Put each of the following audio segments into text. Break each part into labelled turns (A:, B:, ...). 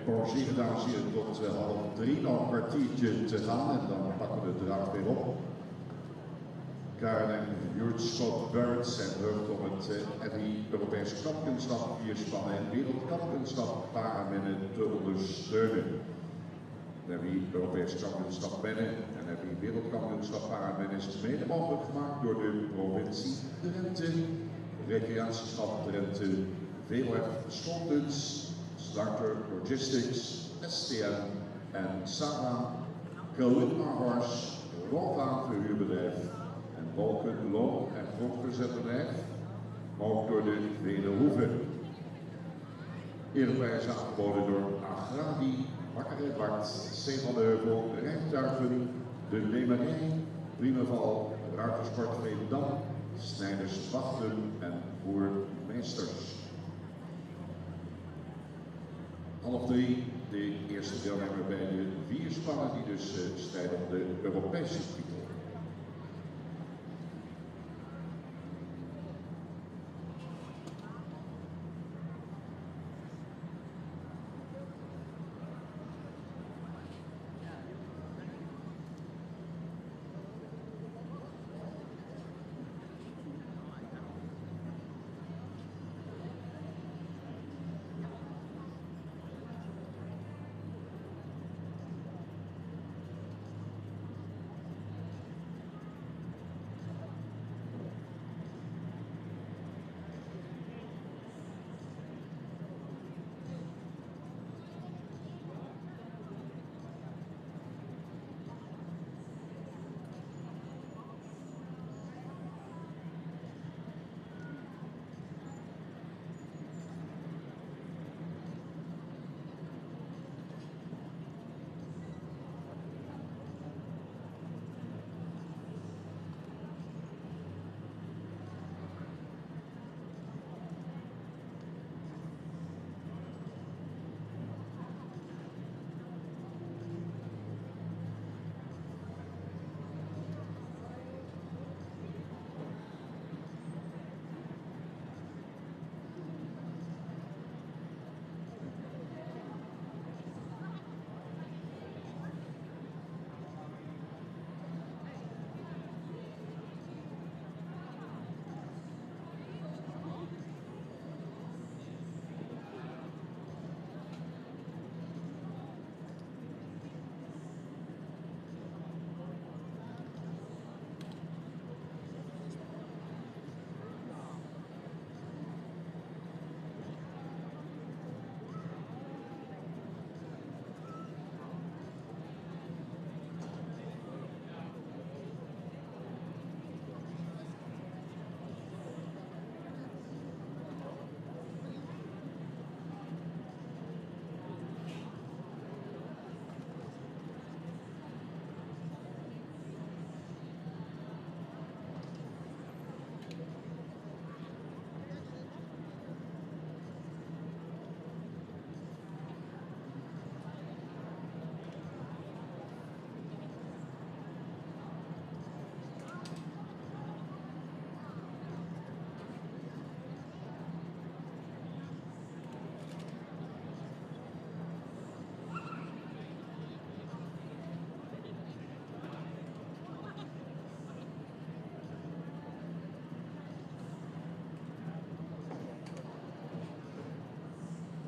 A: pauzeren, dames en heren, tot 2:30. Nog een kwartiertje te gaan en dan pakken we de draad weer op. Karen en Jurt Scott Barrett zijn terug om het Europese kampioenschap vierspannen en wereldkampioenschap paramennen te ondersteunen. We hebben hier Europees kampioenschap mennen en hebben hier wereldkampioenschap paramennen is mede mogelijk gemaakt door de provincie Drenthe, recreatieschap Drenthe, VOF Schoolkunst, Starter Logistics, STM en Sama, Kroon-Arhors, Rolbaan Verhuurbedrijf en Wolken Loon- en Grondverzetbedrijf, maar ook door de Veenhoeve. Eredprijs aangeboden door Agradi, Bakker Bart, C. van de Heuvel, Rijntuigen, De Leemarij, Primeval, Ruitersport Veendam, Snijders Wachten en Voermeesters. 2:30 de eerste deelnemer bij de vierspannen die dus strijden om de Europese titel.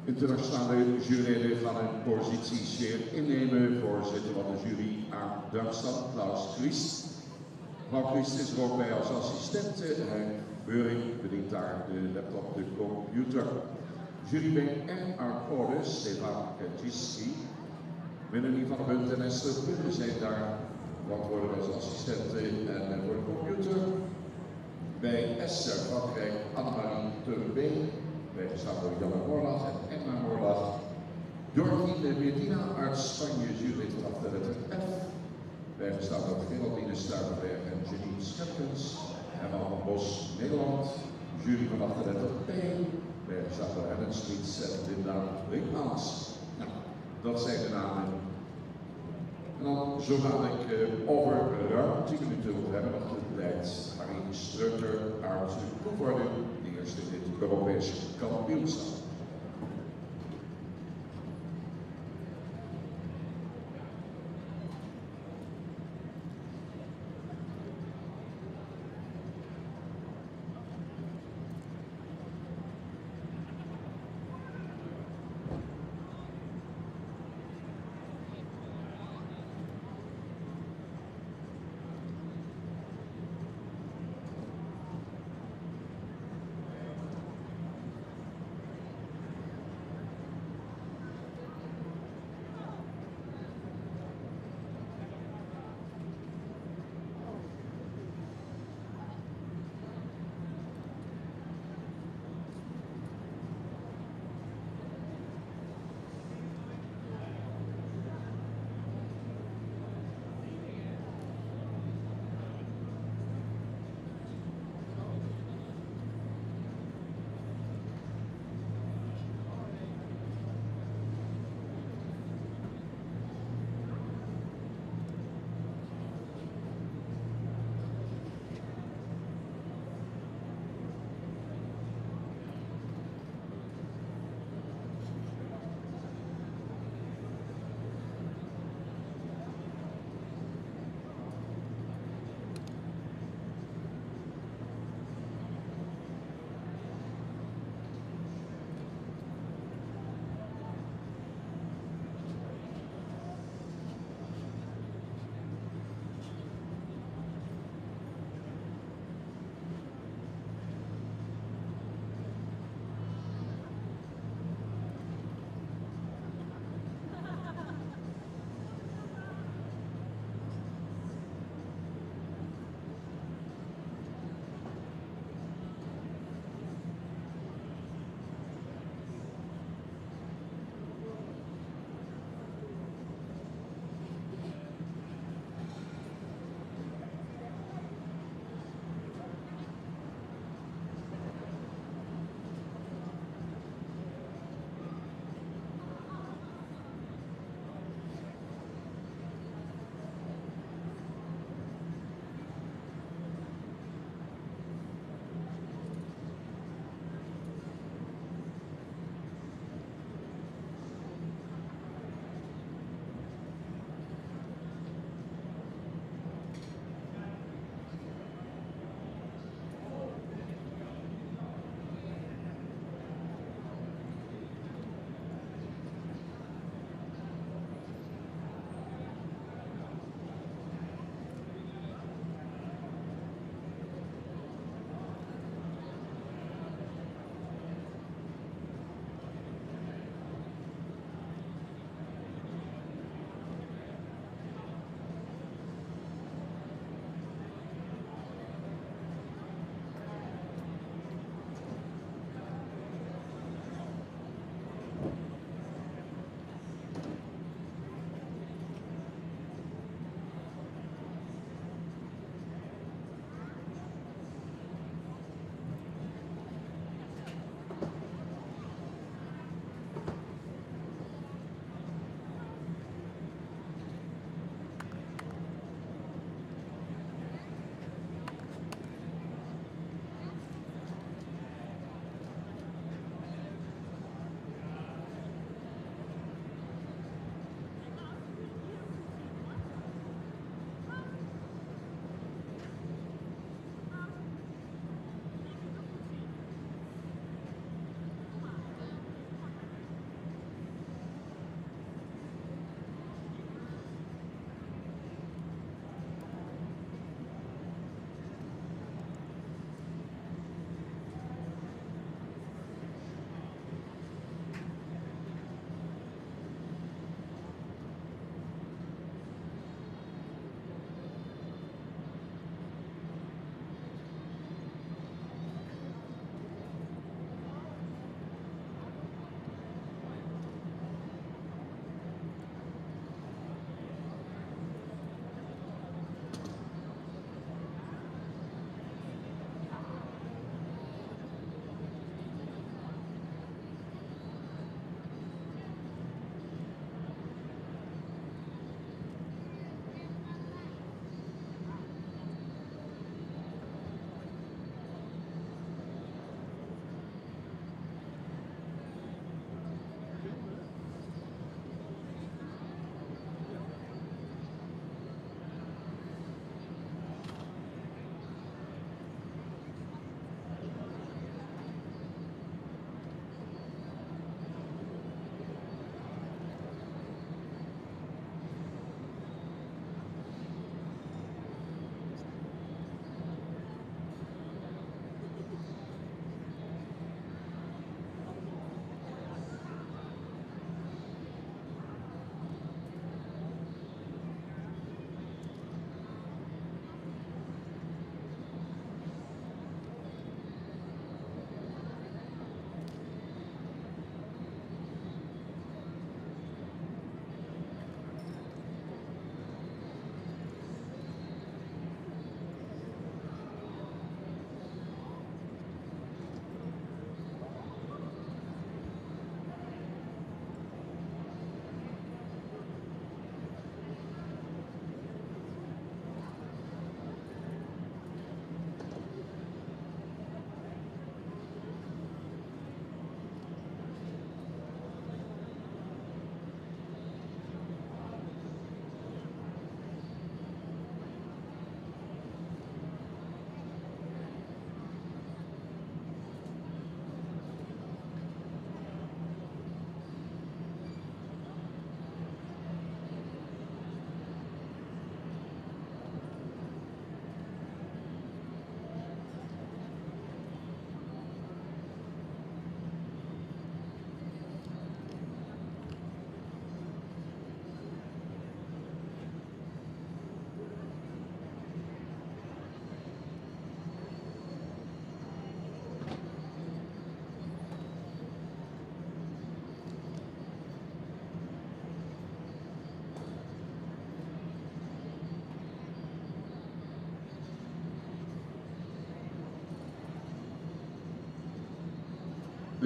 A: Internationale juryleden gaan hun posities weer innemen. Voorzitter van de jury aan Duitsland, Klaus Christ. Mevrouw Christ is er ook bij als assistente. Beuring bedient daar de laptop, de computer. Jurylid en Arcode, Stefan Kaczynski. Melanie van der Bunt en Esther Brugge zijn daar verantwoordelijk als assistenten en voor de computer. Bij Esther Frankrijk, Annemarie Turbeen. Bijgestaan door Janne Moorlach en Emma Moorlach. Jorgien de Bettina uit Spanje, jurylid vanaf de letter F. Bijgestaan door Geraldine Stuivenberg en Janine Schepkens. Emma van Bos, Nederland. Jury vanaf de letter P. Bijgestaan door Helen Smiets en Linda Brinkmans. Nou, dat zijn de namen. En dan zo dadelijk over ruim 10 minuten hebben we nog de tijd. Marie Streuter uit Koevoorde. Eerst in dit Europese kampioenschap.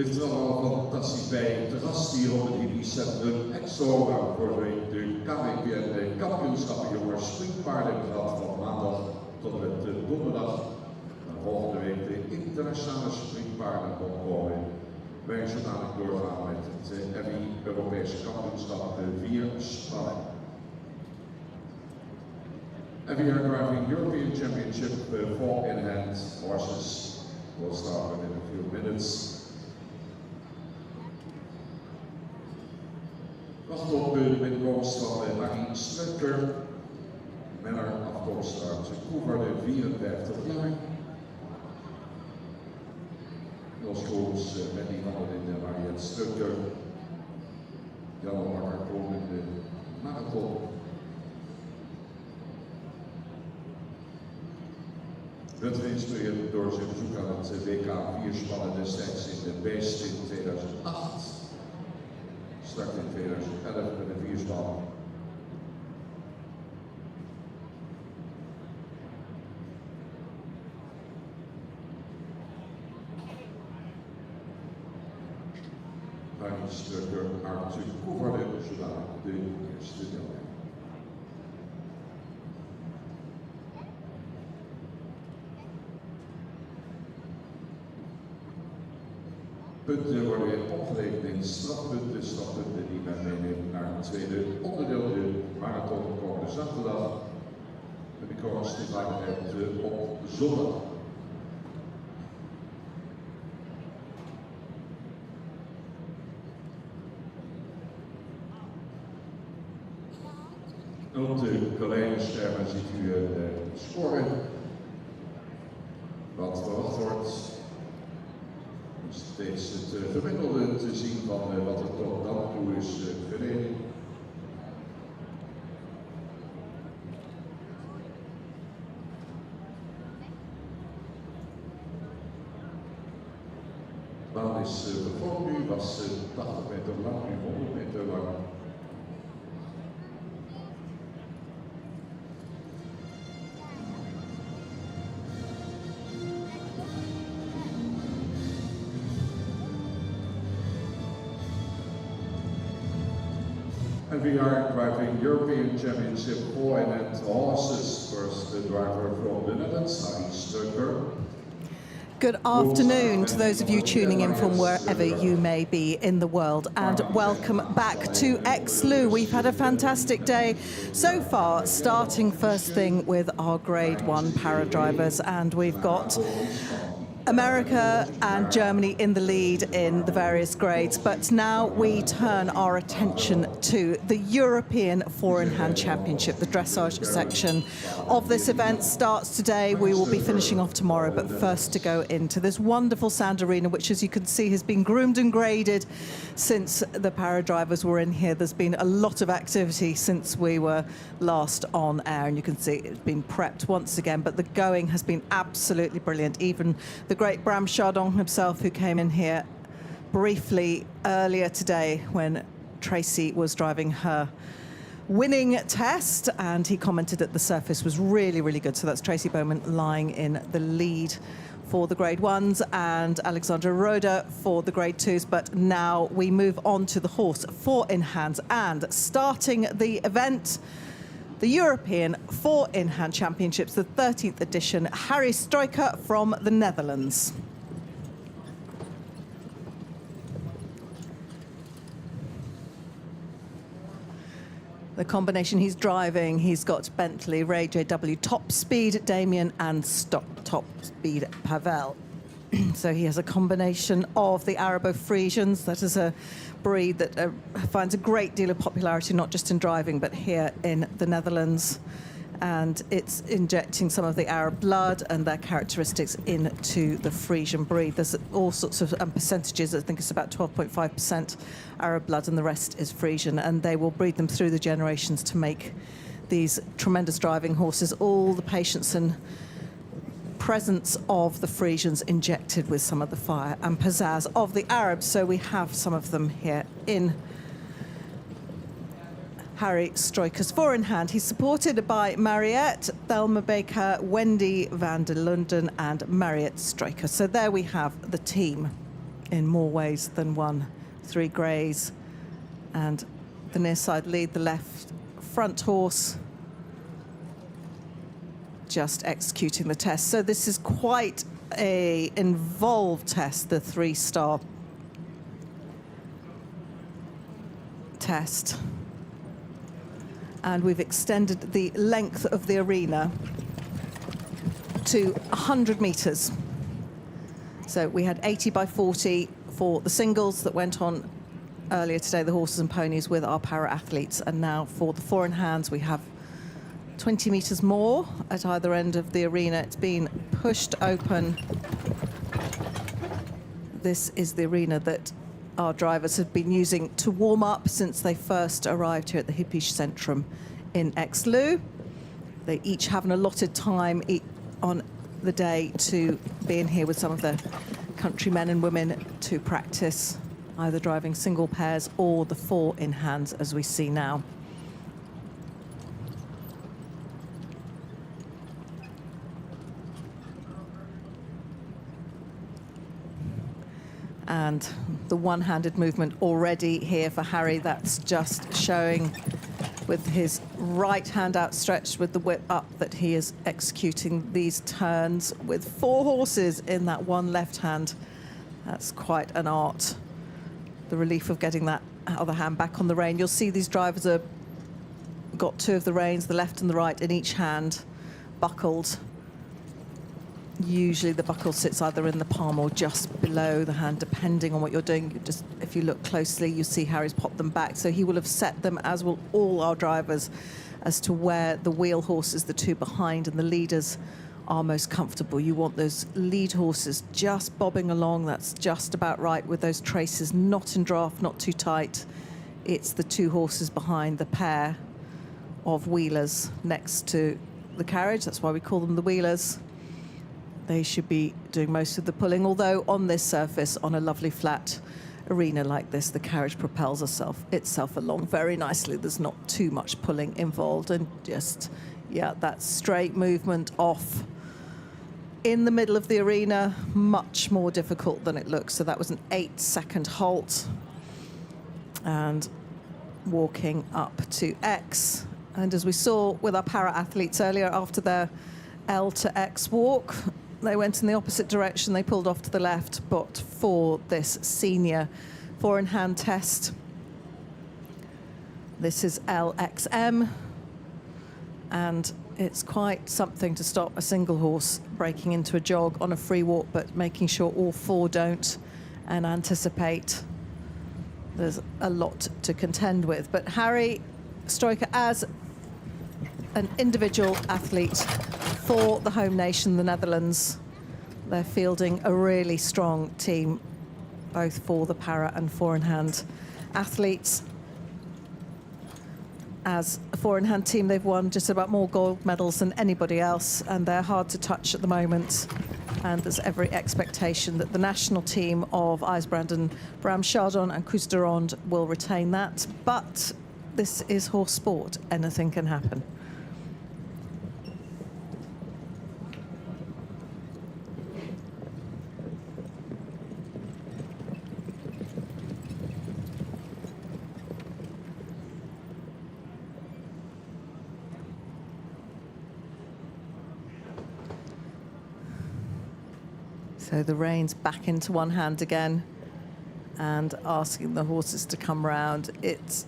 A: ligt er allemaal fantastisch bij. Terras hier op het hippiecentrum Exo, waarvoor we de KWPN kampioenschappen jongens springpaarden hebben gehad van maandag tot en met donderdag. En volgende week de internationale springpaarden opkomen. Wij zullen dadelijk doorgaan met het Emmy Europese kampioenschap, de 4 spannen. And we are driving European Championship 4-in-hand horses. We'll start within a few minutes. Wacht op de binnenkomst van Marie Strucker. Menner afkomst uit Koevoorde, 34 jaar. Jos Koens, Benny van der Linden, Mariette Strucker. Jan Bakker komt in de marathon. Werd geïnspireerd door zijn bezoek aan het WK 4-spannen destijds in de Beest in 2008. Start in 2011 met de 4-span. Marie Strucker, Arthur Koevoorde, zodat de eerste deelnemer. Punten worden weer opgeleverd in strafpunten die men meeneemt naar het tweede onderdeel, de marathon komende zaterdag. En de koers die blijft op zondag. Op de collega-schermen ziet u de score. Wat verwacht wordt. Steeds het gemiddelde te zien van wat er tot dan toe is gereden. De baan is begonnen nu, was 80 meter lang, nu 100 meter lang. And we are driving European Championship 4-in-hand horses. First, the driver from the Netherlands, Marie Strucker.
B: Good afternoon to those of you tuning in from wherever you may be in the world, and welcome back to Exloo. We've had a fantastic day so far, starting first thing with our Grade 1 para drivers, and we've got America and Germany in the lead in the various grades, but now we turn our attention to the European 4-in-hand Championship. The dressage section of this event starts today. We will be finishing off tomorrow, but first to go into this wonderful sand arena, which, as you can see, has been groomed and graded since the para drivers were in here. There's been a lot of activity since we were last on air, and you can see it's been prepped once again, but the going has been absolutely brilliant. Even the great Bram Chardon himself, who came in here briefly earlier today when Tracy was driving her winning test, and he commented that the surface was really, really good. So that's Tracy Bowman lying in the lead for the Grade 1s and Alexandra Roda for the Grade 2s. But now we move on to the horse 4-in-hands, and starting the event, the European 4-in-hand Championships, the 13th edition, Harry Struiker from the Netherlands. The combination he's driving, he's got Bentley, Ray JW, Top Speed Damien, and Top Speed Pavel. So he has a combination of the Arabo-Frisians. That is a breed that finds a great deal of popularity, not just in driving, but here in the Netherlands. And it's injecting some of the Arab blood and their characteristics into the Frisian breed. There's all sorts of percentages. I think it's about 12.5% Arab blood, and the rest is Frisian. And they will breed them through the generations to make these tremendous driving horses. All the patience and presence of the Frisians injected with some of the fire and pizzazz of the Arabs. So we have some of them here in Harry Struiker's 4-in-hand. He's supported by Mariette, Thelma Baker, Wendy van der Lunden and Mariette Struiker. So there we have the team in more ways than one. 3 greys and the near side lead, the left front horse just executing the test. So this is quite a involved test, the 3-star test. And we've extended the length of the arena to 100 meters. So we had 80 by 40 for the singles that went on earlier today, the horses and ponies with our para-athletes. And now for the 4-in-hands, we have 20 meters more at either end of the arena. It's been pushed open. This is the arena that our drivers have been using to warm up since they first arrived here at the Hippisch Centrum in Aix-les-Loups. They each have an allotted time on the day to be in here with some of the countrymen and women to practice either driving single pairs or the 4-in-hands as we see now. And the one-handed movement already here for Harry. That's just showing with his right hand outstretched with the whip up that he is executing these turns with 4 horses in that one left hand. That's quite an art. The relief of getting that other hand back on the rein. You'll see these drivers have got 2 of the reins, the left and the right, in each hand, buckled. Usually the buckle sits either in the palm or just below the hand, depending on what you're doing. Just if you look closely, you see Harry's popped them back. So he will have set them, as will all our drivers, as to where the wheel horses, the 2 behind, and the leaders are most comfortable. You want those lead horses just bobbing along. That's just about right with those traces, not in draft, not too tight. It's the 2 horses behind, the pair of wheelers next to the carriage. That's why we call them the wheelers. They should be doing most of the pulling, although on this surface, on a lovely flat arena like this, the carriage propels itself along very nicely. There's not too much pulling involved, and just, yeah, that straight movement off in the middle of the arena, much more difficult than it looks. So that was an 8-second halt. And walking up to X. And as we saw with our para-athletes earlier, after their L to X walk, they went in the opposite direction. They pulled off to the left, but for this senior 4-in-hand test, this is LXM, and it's quite something to stop a single horse breaking into a jog on a free walk, but making sure all 4 don't, and anticipate. There's a lot to contend with. But Harry Struiker, as an individual athlete for the home nation, the Netherlands, they're fielding a really strong team, both for the para and 4-in-hand athletes. As a 4-in-hand team, they've won just about more gold medals than anybody else, and they're hard to touch at the moment. And there's every expectation that the national team of IJsbrand, Bram Chardon and Koos de Ronde will retain that. But this is horse sport. Anything can happen. So the reins back into one hand again and asking the horses to come round. It's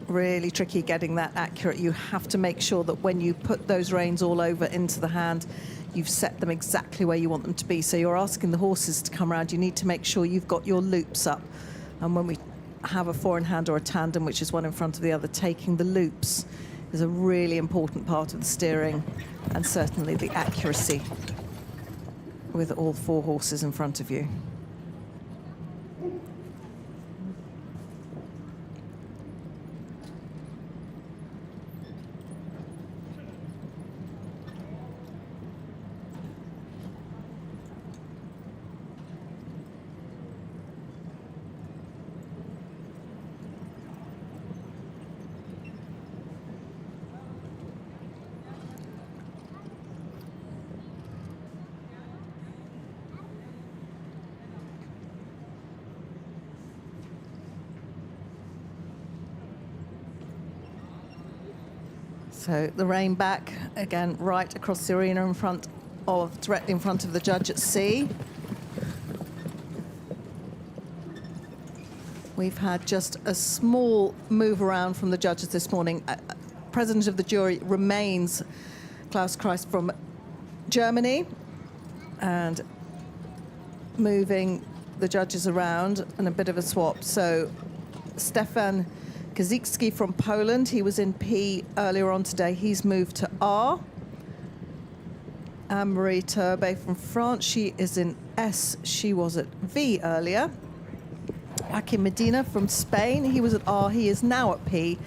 B: really tricky getting that accurate. You have to make sure that when you put those reins all over into the hand, you've set them exactly where you want them to be. So you're asking the horses to come around. You need to make sure you've got your loops up. And when we have a 4-in-hand or a tandem, which is one in front of the other, taking the loops is a really important part of the steering, and certainly the accuracy with all 4 horses in front of you. So the rain back again, right across the arena directly in front of the judge at C. We've had just a small move around from the judges this morning. President of the jury remains Klaus Kreis from Germany, and moving the judges around and a bit of a swap. So Stefan Kazicki from Poland, he was in P earlier on today, he's moved to R. Anne-Marie Turbe from France, she is in S, she was at V earlier. Joaquin Medina from Spain, he was at R, he is now at P.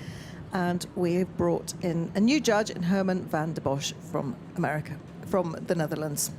B: And we've brought in a new judge, in Herman van der Bosch from the Netherlands.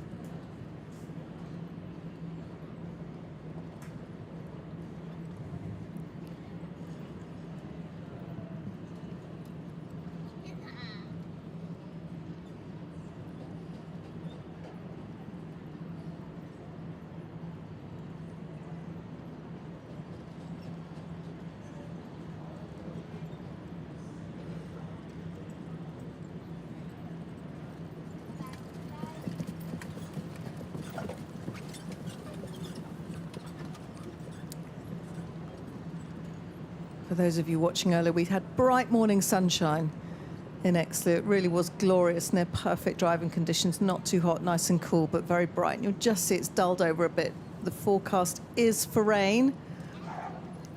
B: For those of you watching earlier, we had bright morning sunshine in Exley. It really was glorious, near perfect driving conditions, not too hot, nice and cool, but very bright. And you'll just see it's dulled over a bit. The forecast is for rain,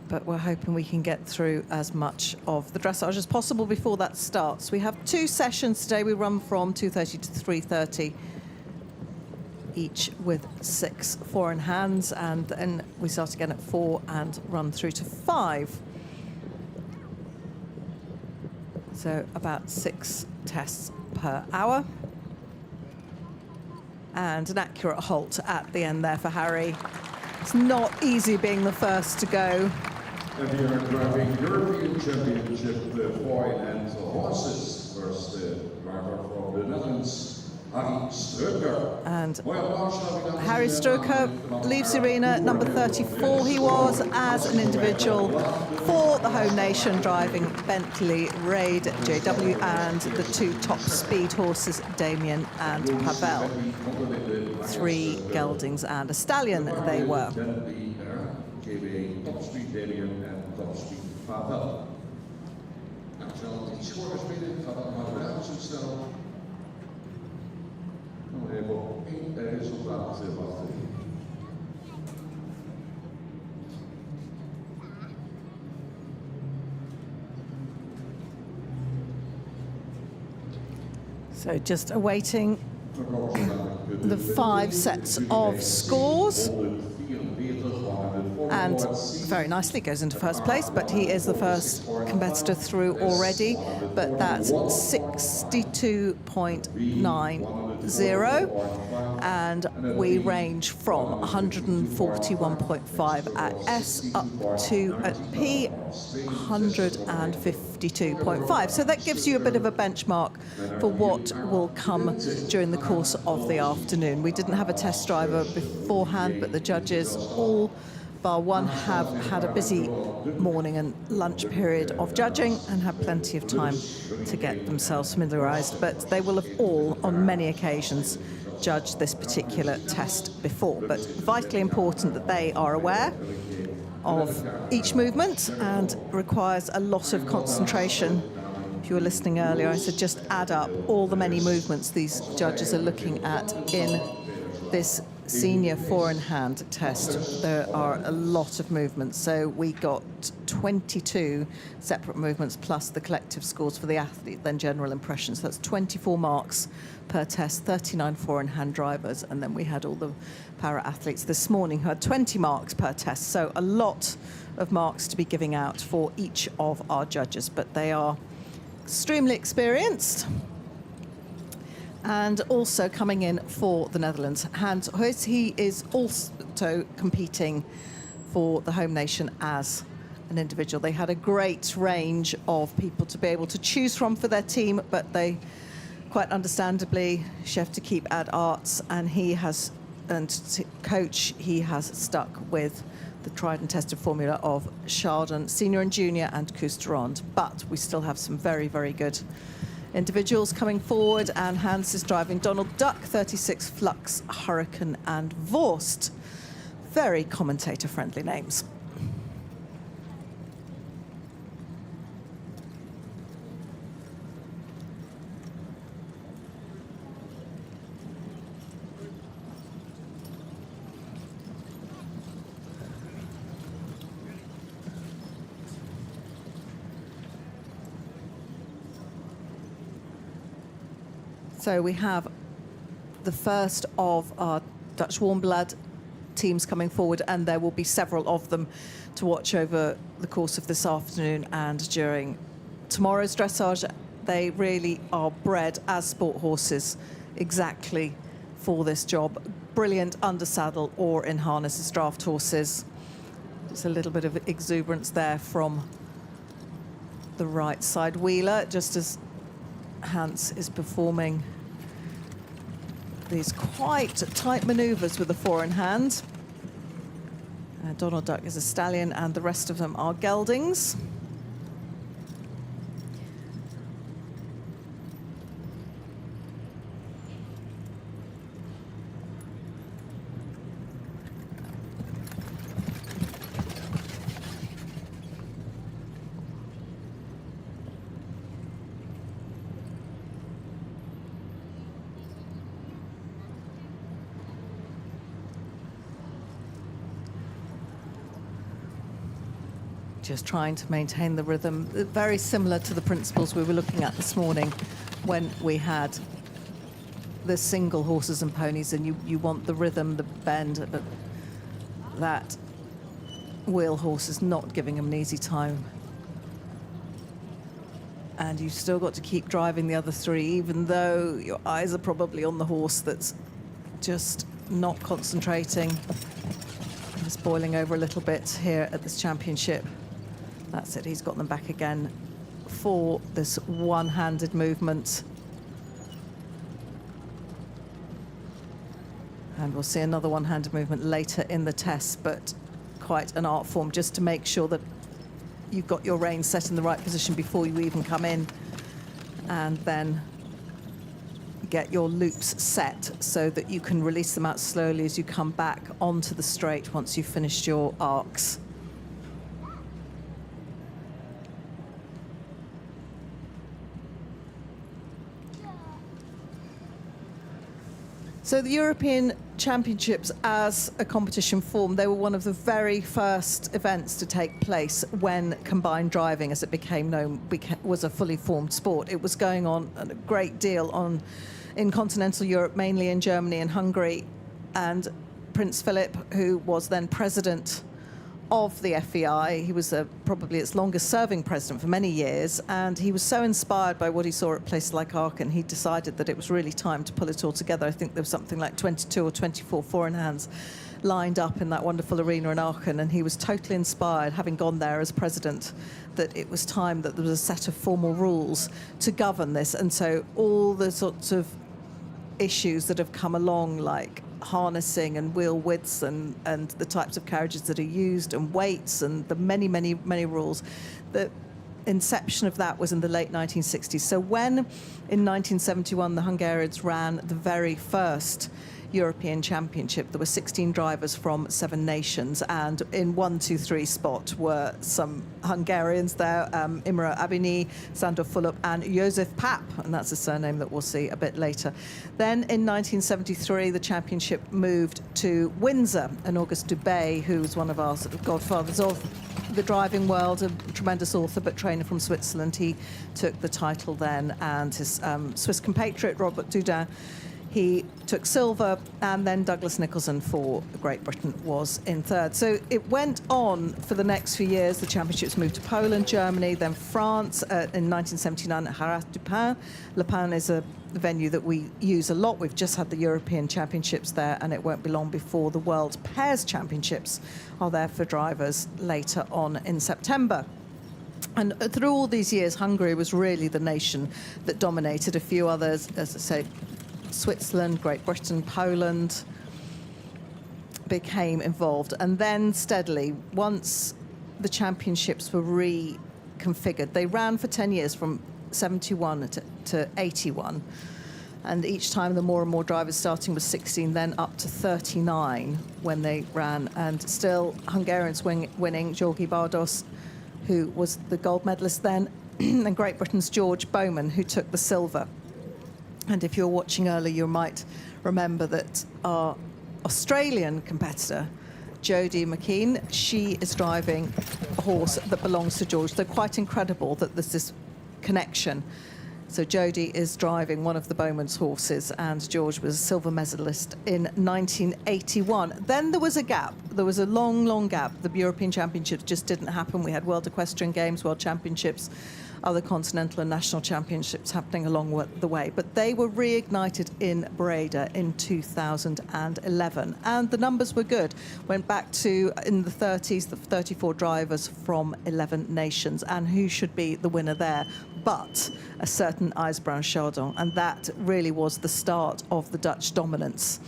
B: but we're hoping we can get through as much of the dressage as possible before that starts. We have 2 sessions today. We run from 2:30 to 3:30, each with 6 four-in-hands, and then we start again at 4 and run through to 5. So about 6 tests per hour. And an accurate halt at the end there for Harry. It's not easy being the first to go.
A: And we are driving European Championship four and horses. First driver from the Netherlands, Harry Struiker.
B: And Harry Struiker leaves the arena, number 34 he was, as an individual for the home nation, driving Bentley Raid JW and the 2 top speed horses, Damien and Pavel. 3 geldings and a stallion they were.
A: GB top speed Damien en top speed Pavel. Nou, zal die scores binnen, gaat allemaal eruit zo snel. Nou, even op 1 resultaat wachten.
B: So just awaiting the 5 sets of scores. And very nicely goes into first place, but he is the first competitor through already. But that's 62.90, and we range from 141.5 at S up to at P 152.5. So that gives you a bit of a benchmark for what will come during the course of the afternoon. We didn't have a test driver beforehand, but the judges, all bar one, have had a busy morning and lunch period of judging and had plenty of time to get themselves familiarised. But they will have all, on many occasions, judged this particular test before. But vitally important that they are aware of each movement, and requires a lot of concentration. If you were listening earlier, I said just add up all the many movements these judges are looking at in this senior four-in-hand test. There are a lot of movements, so we got 22 separate movements plus the collective scores for the athlete, then general impressions. So that's 24 marks per test, 39 four-in-hand drivers, and then we had all the para-athletes this morning who had 20 marks per test, so a lot of marks to be giving out for each of our judges, but they are extremely experienced. And also coming in for the Netherlands, Hans Huys, he is also competing for the home nation as an individual. They had a great range of people to be able to choose from for their team, but they, quite understandably, chef d'équipe Ad Arts, and he has, and coach, he has stuck with the tried and tested formula of Chardon Senior and Junior and Cousteronde. But we still have some very, very good individuals coming forward, and Hans is driving Donald Duck, 36 Flux, Hurricane and Vorst. Very commentator-friendly names. So we have the first of our Dutch warm blood teams coming forward, and there will be several of them to watch over the course of this afternoon and during tomorrow's dressage. They really are bred as sport horses exactly for this job. Brilliant under saddle or in harness as draft horses. Just a little bit of exuberance there from the right side wheeler, just as Hans is performing these quite tight manoeuvres with the four in hand. Donald Duck is a stallion and the rest of them are geldings. Just trying to maintain the rhythm, very similar to the principles we were looking at this morning when we had the single horses and ponies, and you want the rhythm, the bend, but that wheel horse is not giving them an easy time. And you've still got to keep driving the other three, even though your eyes are probably on the horse that's just not concentrating. Just boiling over a little bit here at this championship. That's it, he's got them back again for this one-handed movement. And we'll see another one-handed movement later in the test, but quite an art form, just to make sure that you've got your reins set in the right position before you even come in, and then get your loops set so that you can release them out slowly as you come back onto the straight once you've finished your arcs. So the European Championships as a competition form, they were one of the very first events to take place when combined driving, as it became known, was a fully formed sport. It was going on a great deal in continental Europe, mainly in Germany and Hungary. And Prince Philip, who was then president of the FEI, he was probably its longest serving president for many years, and he was so inspired by what he saw at places like Aachen, he decided that it was really time to pull it all together. I think there was something like 22 or 24 four-in-hands lined up in that wonderful arena in Aachen, and he was totally inspired, having gone there as president, that it was time that there was a set of formal rules to govern this. And so all the sorts of issues that have come along, like harnessing and wheel widths and the types of carriages that are used and weights and the many rules. The inception of that was in the late 1960s. So when in 1971 the Hungarians ran the very first European Championship, there were 16 drivers from 7 nations, and in 1, 2, 3 spot were some Hungarians there, Imre Abini, Sándor Fulop and József Papp, and that's a surname that we'll see a bit later. Then in 1973 the championship moved to Windsor, and Auguste Dubé, who was one of our sort of godfathers of the driving world, a tremendous author but trainer from Switzerland, he took the title then, and his Swiss compatriot Robert Dudin, he took silver, and then Douglas Nicholson for Great Britain was in third. So it went on for the next few years. The championships moved to Poland, Germany, then France in 1979 at Haras du Pin. Le Pin is a venue that we use a lot. We've just had the European Championships there, and it won't be long before the World Pairs Championships are there for drivers later on in September. And through all these years, Hungary was really the nation that dominated. A few others, as I say, Switzerland, Great Britain, Poland became involved. And then steadily, once the championships were reconfigured, they ran for 10 years from 71 to 81. And each time the more and more drivers, starting with 16, then up to 39 when they ran. And still Hungarians winning, György Bardos, who was the gold medalist then, and Great Britain's George Bowman, who took the silver. And if you're watching earlier, you might remember that our Australian competitor, Jodie McKean, she is driving a horse that belongs to George. So quite incredible that there's this connection. So Jodie is driving one of the Bowman's horses, and George was a silver medalist in 1981. Then there was a gap. There was a long, long gap. The European Championships just didn't happen. We had World Equestrian Games, World Championships, other continental and national championships happening along the way. But they were reignited in Breda in 2011. And the numbers were good. Went back to, in the 30s, the 34 drivers from 11 nations. And who should be the winner there but a certain IJsbrand Chardon. And that really was the start of the Dutch dominance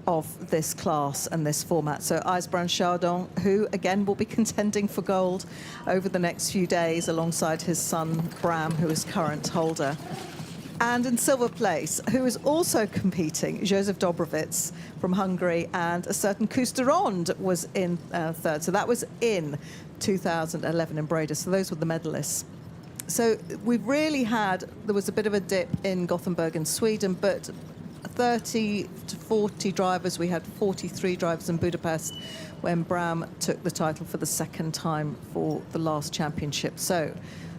B: of this class and this format. So IJsbrand Chardon, who again will be contending for gold over the next few days alongside his son Bram, who is current holder. And in silver place, who is also competing, Josef Dobrowitz from Hungary, and a certain Koos de Ronde was in third. So that was in 2011 in Breda. So those were the medalists. So we've really had, there was a bit of a dip in Gothenburg in Sweden, but 30 to 40 drivers. We had 43 drivers in Budapest when Bram took the title for the second time for the last championship. So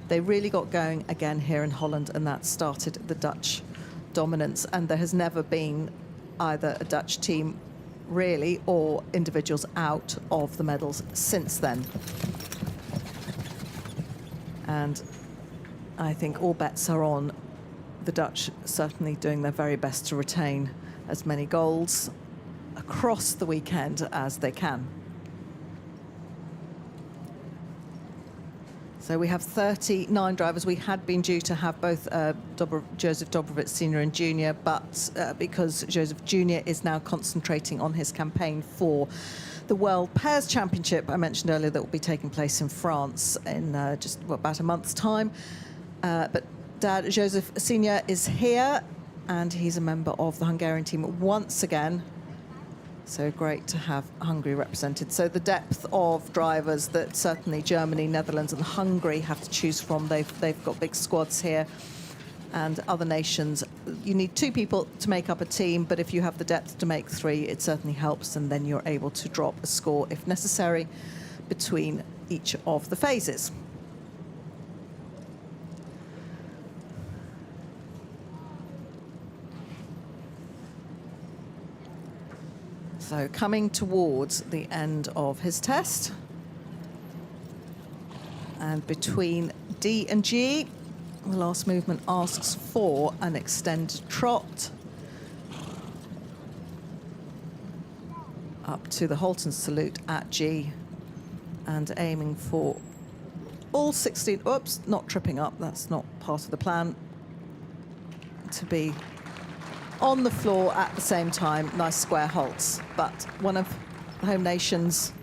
B: they really got going again here in Holland, and that started the Dutch dominance. And there has never been either a Dutch team really or individuals out of the medals since then. And I think all bets are on the Dutch certainly doing their very best to retain as many golds across the weekend as they can. So we have 39 drivers. We had been due to have both Josef Dobrowitz Senior and Junior, but because Joseph Junior is now concentrating on his campaign for the World Pairs Championship, I mentioned earlier, that will be taking place in France in just about a month's time. But Dad, Joseph Senior, is here, and he's a member of the Hungarian team once again. So great to have Hungary represented. So the depth of drivers that certainly Germany, Netherlands and Hungary have to choose from. They've got big squads here, and other nations, you need two people to make up a team, but if you have the depth to make three, it certainly helps, and then you're able to drop a score if necessary between each of the phases. So coming towards the end of his test. And between D and G, the last movement asks for an extended trot. Up to the Halton salute at G. And aiming for all 16, oops, not tripping up, that's not part of the plan. To be on the floor at the same time, nice square halts. But one of the home nation's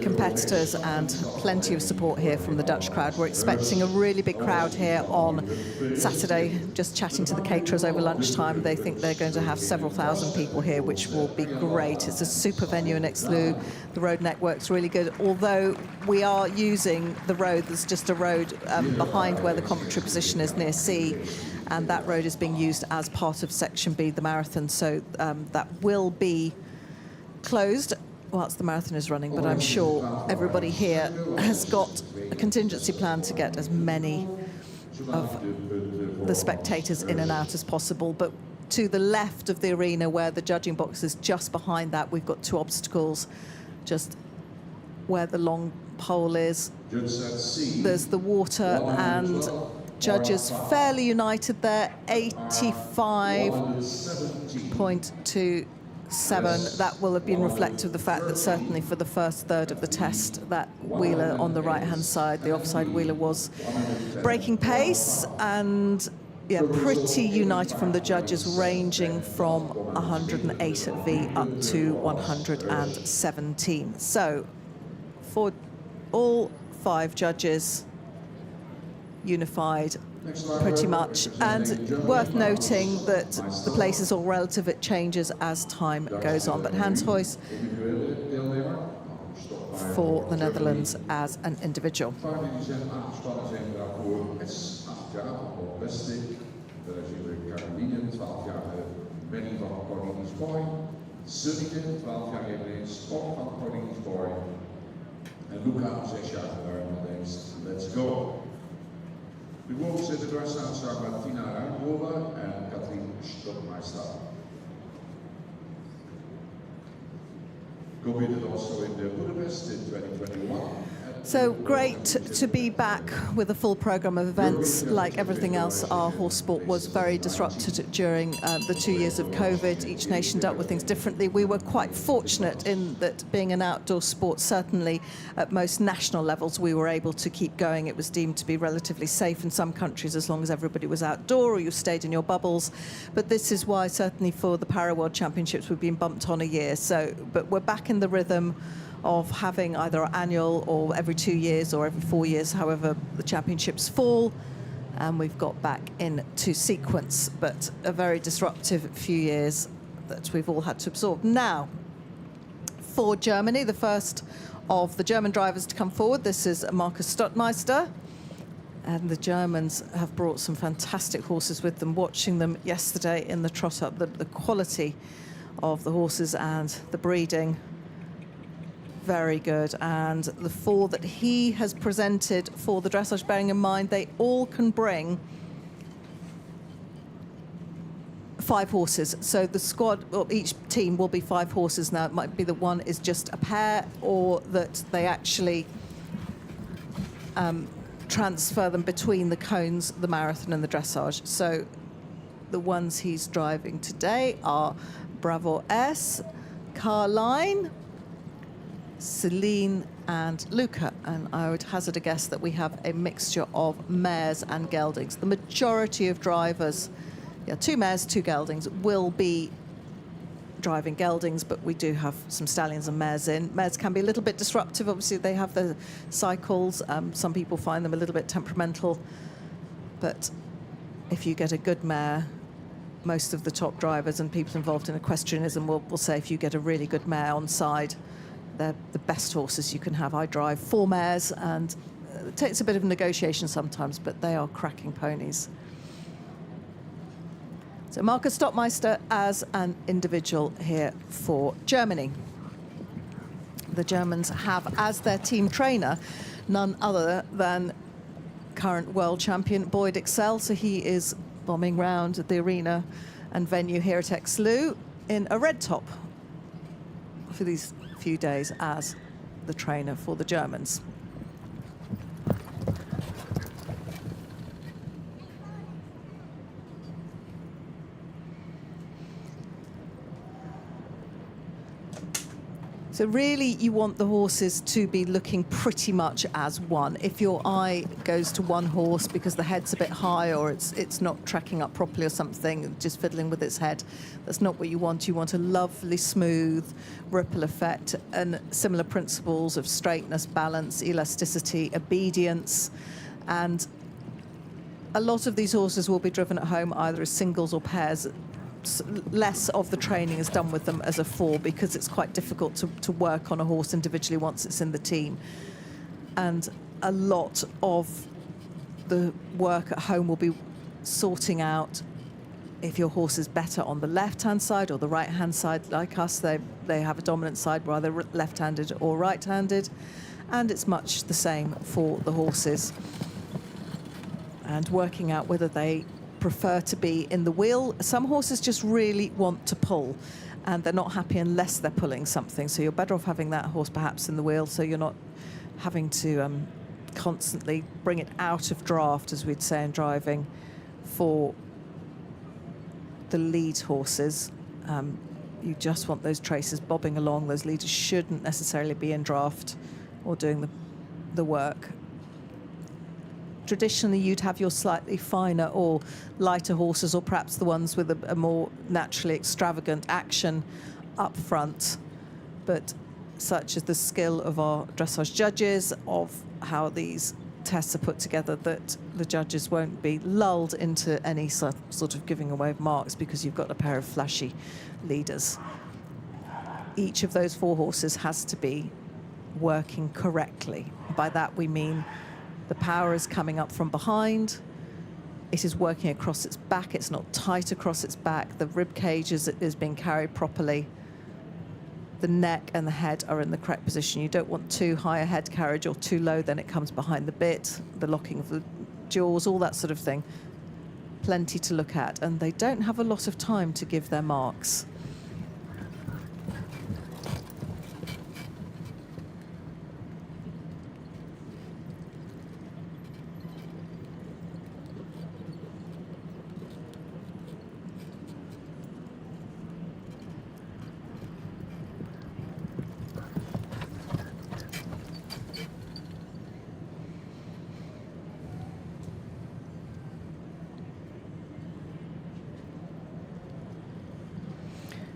B: competitors, and plenty of support here from the Dutch crowd. We're expecting a really big crowd here on Saturday. Just chatting to the caterers over lunchtime, they think they're going to have several thousand people here, which will be great. It's a super venue in Exloo. The road network's really good, although we are using the road. There's just a road behind where the commentary position is near C, and that road is being used as part of Section B, the marathon, so that will be closed whilst the marathon is running, but I'm sure everybody here has got a contingency plan to get as many of the spectators in and out as possible. But to the left of the arena, where the judging box is just behind that, we've got two obstacles, just where the long pole is. There's the water, and judges fairly united there, 85.27. That will have been reflective of the fact that certainly for the first third of the test, that wheeler on the right-hand side, the offside wheeler, was breaking pace, and yeah, pretty united from the judges, ranging from 108 at V up to 117. So for all 5 judges, unified pretty much. And worth noting that the place is all relative, it changes as time goes on. But Hans Huys for the Netherlands as an individual.
A: Sunnington, 12 jaar eveneens, Scott van Cornelius Boy. En Luca, 6 jaar geweest. Let's go. De wolven zitten dwars aan samen met Tina Rijnhoven en Katrien Stockmeister. Competed also in the Budapest in 2021.
B: So great to be back with a full programme of events. Like everything else, our horse sport was very disrupted during the 2 years of COVID. Each nation dealt with things differently. We were quite fortunate in that, being an outdoor sport, certainly at most national levels, we were able to keep going. It was deemed to be relatively safe in some countries as long as everybody was outdoor or you stayed in your bubbles. But this is why, certainly for the Para World Championships, we've been bumped on a year. But we're back in the rhythm of having either annual or every 2 years or every 4 years, however the championships fall, and we've got back into sequence, but a very disruptive few years that we've all had to absorb. Now, for Germany, the first of the German drivers to come forward, this is Markus Stottmeister, and the Germans have brought some fantastic horses with them. Watching them yesterday in the trot-up, the quality of the horses and the breeding, very good. And the 4 that he has presented for the dressage, bearing in mind they all can bring 5 horses. So the squad, or each team, will be 5 horses now. It might be that one is just a pair, or that they actually transfer them between the cones, the marathon and the dressage. So the ones he's driving today are Bravo S, Carline, Celine and Luca, and I would hazard a guess that we have a mixture of mares and geldings. The majority of drivers, 2 mares, 2 geldings, will be driving geldings, but we do have some stallions and mares in. Mares can be a little bit disruptive. Obviously, they have the cycles. Some people find them a little bit temperamental, but if you get a good mare, most of the top drivers and people involved in equestrianism will say if you get a really good mare on side, they're the best horses you can have. I drive 4 mares, and it takes a bit of negotiation sometimes, but they are cracking ponies. So Markus Stottmeister as an individual here for Germany. The Germans have as their team trainer none other than current world champion Boyd Excel. So he is bombing round the arena and venue here at Aix-les-Loups in a red top for these few days as the trainer for the Germans. So really, you want the horses to be looking pretty much as one. If your eye goes to one horse because the head's a bit high or it's not tracking up properly or something, just fiddling with its head, that's not what you want. You want a lovely, smooth ripple effect and similar principles of straightness, balance, elasticity, obedience. And a lot of these horses will be driven at home either as singles or pairs. Less of the training is done with them as a 4 because it's quite difficult to work on a horse individually once it's in the team. And a lot of the work at home will be sorting out if your horse is better on the left-hand side or the right-hand side. Like us, they have a dominant side, whether left-handed or right-handed. And it's much the same for the horses. And working out whether they prefer to be in the wheel. Some horses just really want to pull, and they're not happy unless they're pulling something. So you're better off having that horse perhaps in the wheel, so you're not having to constantly bring it out of draft, as we'd say in driving, for the lead horses. You just want those traces bobbing along. Those leaders shouldn't necessarily be in draft or doing the work. Traditionally, you'd have your slightly finer or lighter horses, or perhaps the ones with a more naturally extravagant action up front. But such is the skill of our dressage judges, of how these tests are put together that the judges won't be lulled into any sort of giving away of marks because you've got a pair of flashy leaders. Each of those 4 horses has to be working correctly. By that we mean the power is coming up from behind, it is working across its back, it's not tight across its back, the rib cage is being carried properly, the neck and the head are in the correct position. You don't want too high a head carriage or too low, then it comes behind the bit, the locking of the jaws, all that sort of thing. Plenty to look at, and they don't have a lot of time to give their marks.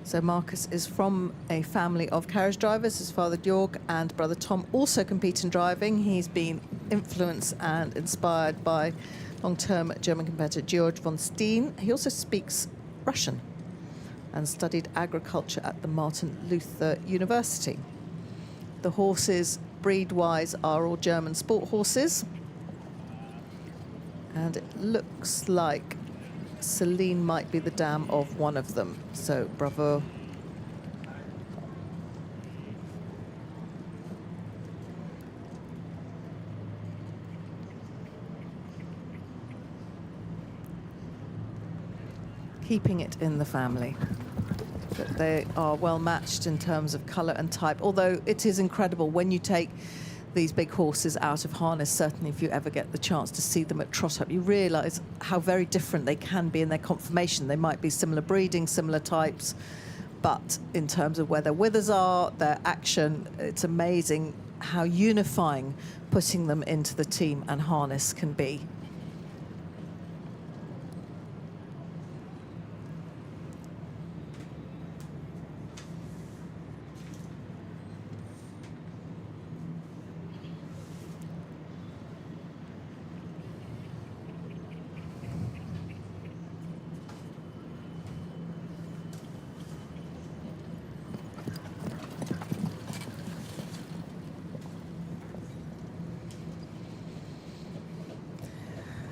B: So Marcus is from a family of carriage drivers. His father Georg and brother Tom also compete in driving. He's been influenced and inspired by long-term German competitor Georg von Steen. He also speaks Russian and studied agriculture at the Martin Luther University. The horses, breed-wise, are all German sport horses. And it looks like Celine might be the dam of one of them, so bravo. Keeping it in the family. But they are well matched in terms of colour and type, although it is incredible when you take these big horses out of harness. Certainly if you ever get the chance to see them at trot up, you realise how very different they can be in their conformation. They might be similar breeding, similar types, but in terms of where their withers are, their action, it's amazing how unifying putting them into the team and harness can be.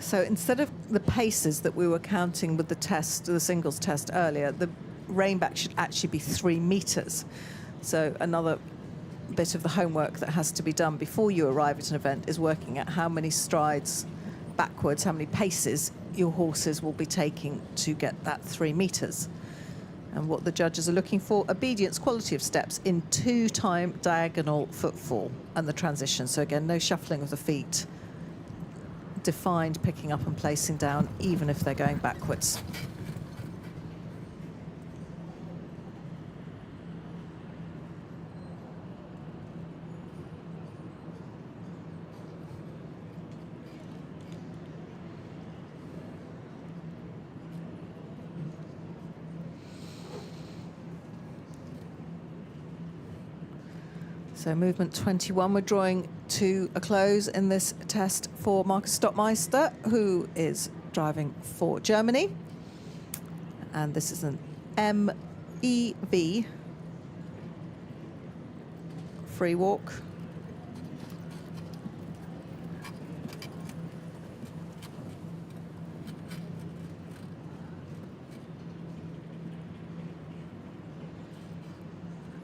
B: So instead of the paces that we were counting with the test, the singles test earlier, the rein-back should actually be 3 meters. So another bit of the homework that has to be done before you arrive at an event is working out how many strides backwards, how many paces your horses will be taking to get that 3 meters. And what the judges are looking for, obedience, quality of steps in 2-time diagonal footfall and the transition. So again, no shuffling of the feet. Defined picking up and placing down, even if they're going backwards. So movement 21, we're drawing to a close in this test for Marcus Stockmeister, who is driving for Germany. And this is an MEV free walk.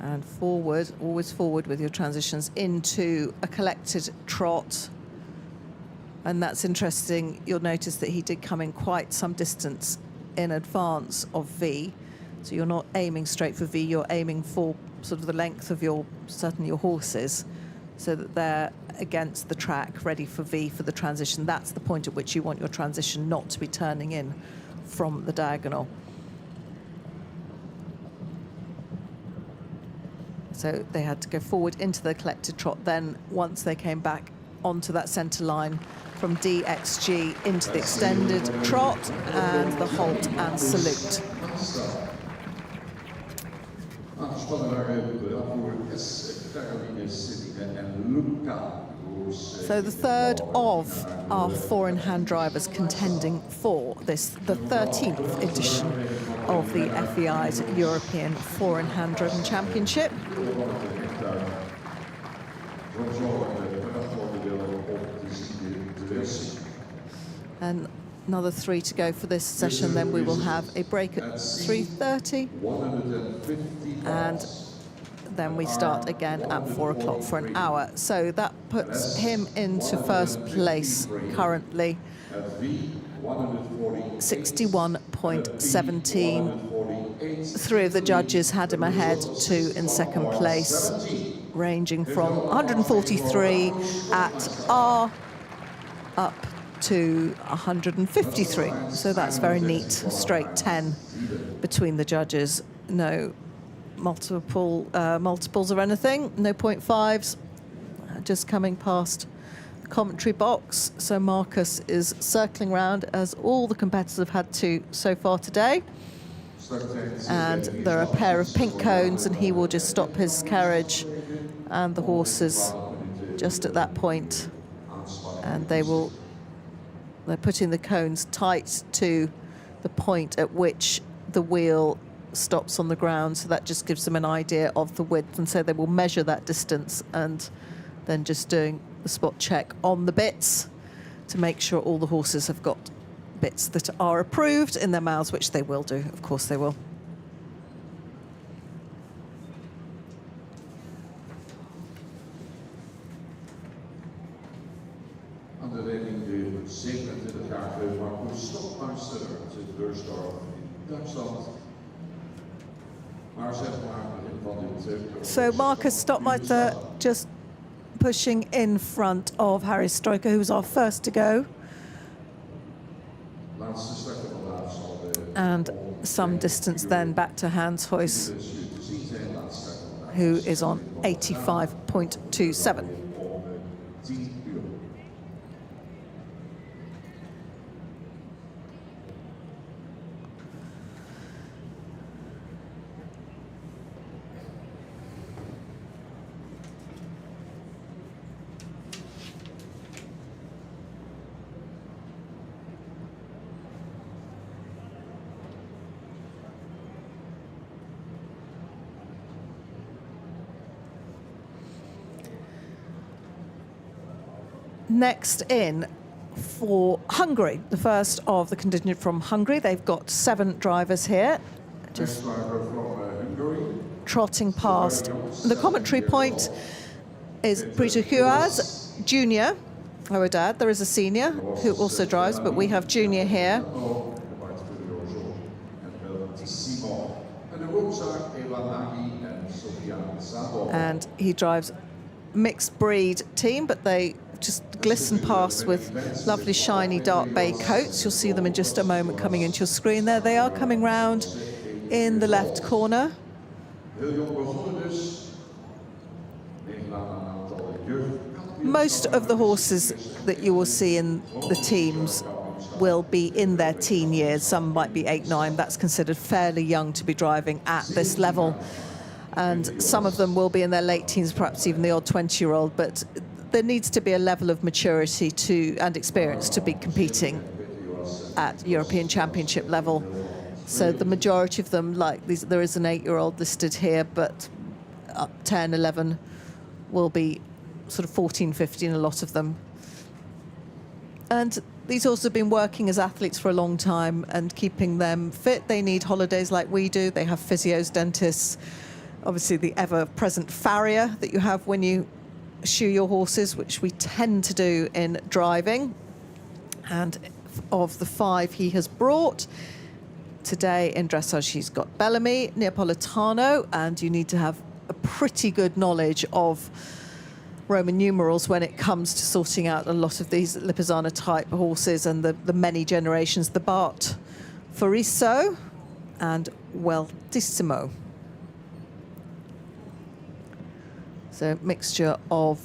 B: And forward, always forward with your transitions into a collected trot. And that's interesting. You'll notice that he did come in quite some distance in advance of V. So you're not aiming straight for V, you're aiming for sort of the length of certainly your horses, so that they're against the track, ready for V for the transition. That's the point at which you want your transition not to be turning in from the diagonal. So they had to go forward into the collected trot. Then once they came back onto that centre line from DXG into the extended trot and the halt and salute.
A: Aangespannen waren de afvoer S. Caroline Sidine en Luca
B: So the third of our four-in-hand drivers contending for this, the 13th edition of the FEI's European Four-in-Hand Driven Championship. And another 3 to go for this session, then we will have a break at 3:30. And then we start again at 4 o'clock for an hour. So that puts him into first place currently, 61.17. 3 of the judges had him ahead, 2 in second place, ranging from 143 at R up to 153. So that's very neat, straight 10 between the judges. No multiples of anything, no 0.5s, just coming past the commentary box. So Marcus is circling round, as all the competitors have had to so far today. And there are a pair of pink cones, and he will just stop his carriage and the horses just at that point. And they're putting the cones tight to the point at which the wheel stops on the ground, so that just gives them an idea of the width, and so they will measure that distance and then just doing the spot check on the bits to make sure all the horses have got bits that are approved in their mouths, which they will do, of course they will.
A: Aan de leiding de 27-jarige Marcus Stokmeister uit Beursdorf in Duitsland.
B: So Marcus Stokmeister just pushing in front of Harry Stroker, who was our first to go. And some distance then back to Hans Huys, who is on 85.27. Next in for Hungary, the first of the contingent from Hungary. They've got 7 drivers here, just trotting past. The commentary point is Brito Huaz, junior. I would add, there is a senior who also drives, but we have junior here. And he drives mixed breed team, but they just glisten past with lovely shiny dark bay coats. You'll see them in just a moment coming into your screen there. They are coming round in the left corner. Most of the horses that you will see in the teams will be in their teen years. Some might be 8, 9. That's considered fairly young to be driving at this level. And some of them will be in their late teens, perhaps even the odd 20-year-old, but there needs to be a level of maturity and experience to be competing at European Championship level. So the majority of them, like these, there is an 8-year-old listed here, but up 10, 11 will be sort of 14, 15, a lot of them. And these horses have been working as athletes for a long time and keeping them fit. They need holidays like we do. They have physios, dentists, obviously the ever-present farrier that you have when you shoe your horses, which we tend to do in driving. And of the 5 he has brought today in dressage, he's got Bellamy, Neapolitano, and you need to have a pretty good knowledge of Roman numerals when it comes to sorting out a lot of these Lipizzaner type horses and the many generations, the Bart Foriso and Weltissimo. So mixture of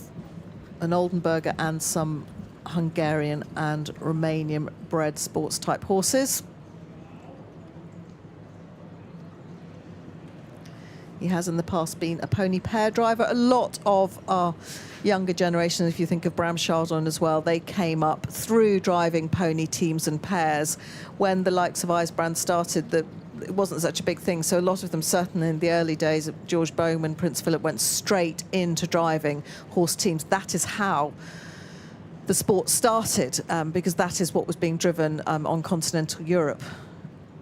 B: an Oldenburger and some Hungarian and Romanian bred sports type horses. He has in the past been a pony pair driver. A lot of our younger generation, if you think of Bram Chardon as well, they came up through driving pony teams and pairs. When the likes of IJsbrand started, it wasn't such a big thing. So a lot of them, certainly in the early days of George Bowman, Prince Philip, went straight into driving horse teams. That is how the sport started, because that is what was being driven on continental Europe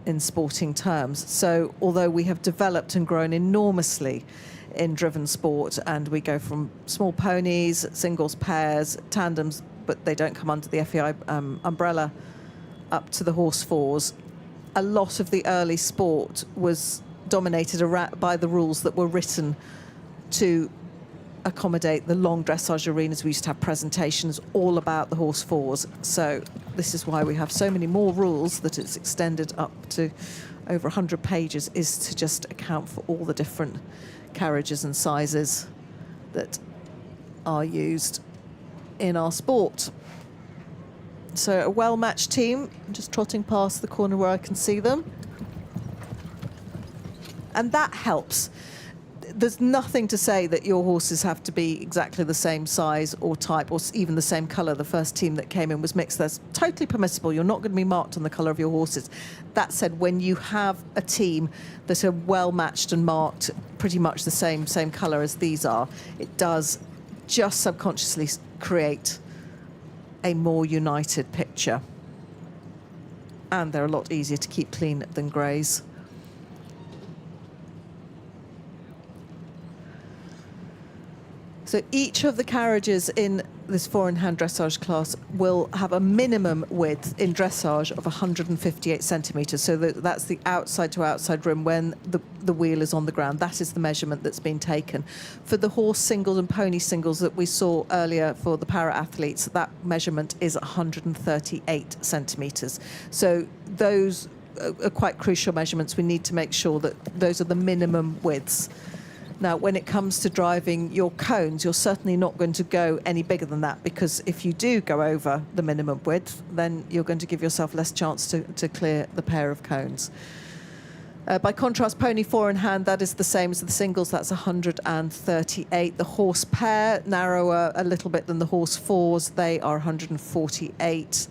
B: in sporting terms. So although we have developed and grown enormously in driven sport, and we go from small ponies, singles, pairs, tandems, but they don't come under the FEI umbrella, up to the horse fours, a lot of the early sport was dominated by the rules that were written to accommodate the long dressage arenas. We used to have presentations all about the horse fours. So this is why we have so many more rules, that it's extended up to over 100 pages, is to just account for all the different carriages and sizes that are used in our sport. So a well-matched team. I'm just trotting past the corner where I can see them. And that helps. There's nothing to say that your horses have to be exactly the same size or type or even the same colour. The first team that came in was mixed. That's totally permissible. You're not going to be marked on the colour of your horses. That said, when you have a team that are well matched and marked pretty much the same colour as these are, it does just subconsciously create a more united picture. And they're a lot easier to keep clean than greys. So each of the carriages in this 4-in-hand dressage class will have a minimum width in dressage of 158 centimetres. So that's the outside to outside rim when the wheel is on the ground. That is the measurement that's been taken. For the horse singles and pony singles that we saw earlier for the para-athletes, that measurement is 138 centimetres. So those are quite crucial measurements. We need to make sure that those are the minimum widths. Now, when it comes to driving your cones, you're certainly not going to go any bigger than that, because if you do go over the minimum width, then you're going to give yourself less chance to clear the pair of cones. By contrast, pony 4-in-hand, that is the same as the singles, that's 138. The horse pair, narrower a little bit than the horse fours, they are 148.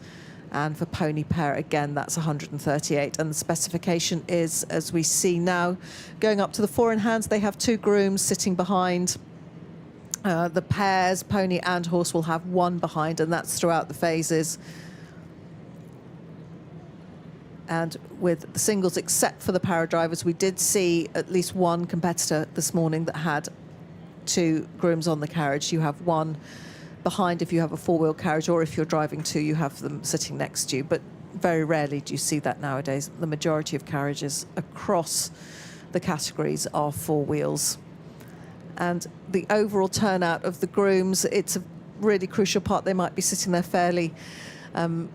B: And for pony pair, again, that's 138. And the specification is, as we see now, going up to the 4-in-hands, they have 2 grooms sitting behind. The pairs, pony and horse, will have 1 behind, and that's throughout the phases. And with the singles, except for the para drivers, we did see at least 1 competitor this morning that had 2 grooms on the carriage. You have 1 behind if you have a 4-wheel carriage, or if you're driving 2, you have them sitting next to you. But very rarely do you see that nowadays. The majority of carriages across the categories are 4 wheels. And the overall turnout of the grooms, it's a really crucial part. They might be sitting there fairly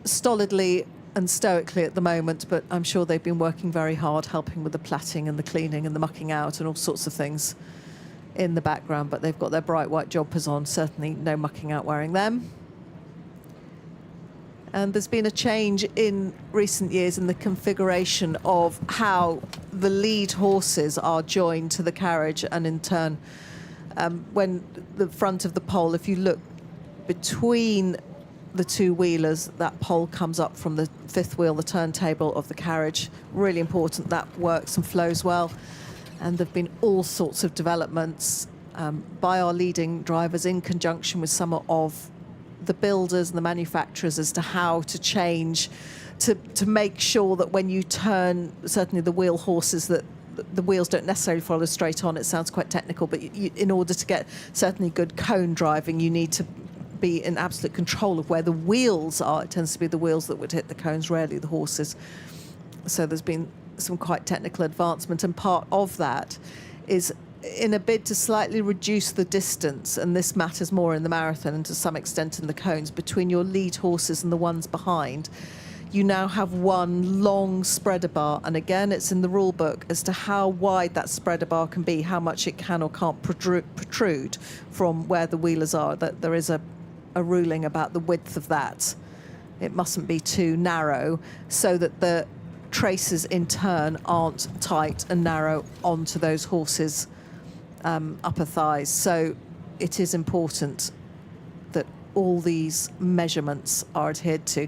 B: stolidly and stoically at the moment, but I'm sure they've been working very hard, helping with the plaiting and the cleaning and the mucking out and all sorts of things in the background. But they've got their bright white jobbers on, certainly no mucking out wearing them. And there's been a change in recent years in the configuration of how the lead horses are joined to the carriage, and in turn, when the front of the pole, if you look between the 2 wheelers, that pole comes up from the 5th wheel, the turntable of the carriage. Really important that works and flows well. And there have been all sorts of developments by our leading drivers in conjunction with some of the builders and the manufacturers as to how to change to make sure that when you turn, certainly the wheel horses, that the wheels don't necessarily follow straight on. It sounds quite technical, but in order to get certainly good cone driving, you need to be in absolute control of where the wheels are. It tends to be the wheels that would hit the cones, rarely the horses. So there's been some quite technical advancement, and part of that is in a bid to slightly reduce the distance, and this matters more in the marathon and to some extent in the cones, between your lead horses and the ones behind. You now have 1 long spreader bar, and again, it's in the rule book as to how wide that spreader bar can be, how much it can or can't protrude from where the wheelers are. That there is a ruling about the width of that. It mustn't be too narrow, so that the traces in turn aren't tight and narrow onto those horses' upper thighs. So it is important that all these measurements are adhered to.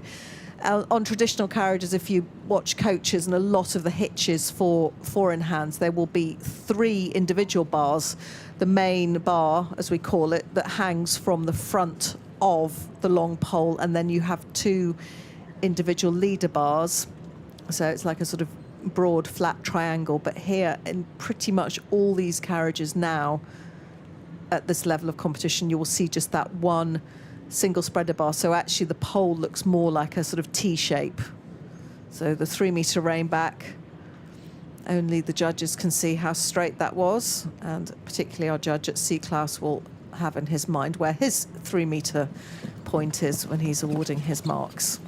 B: On traditional carriages, if you watch coaches and a lot of the hitches for four-in-hands, there will be 3 individual bars. The main bar, as we call it, that hangs from the front of the long pole, and then you have 2 individual leader bars. So it's like a sort of broad, flat triangle. But here, in pretty much all these carriages now, at this level of competition, you will see just that one single spreader bar. So actually the pole looks more like a sort of T shape. So the 3-metre rein back, only the judges can see how straight that was, and particularly our judge at C-Class will have in his mind where his 3-metre point is when he's awarding his marks.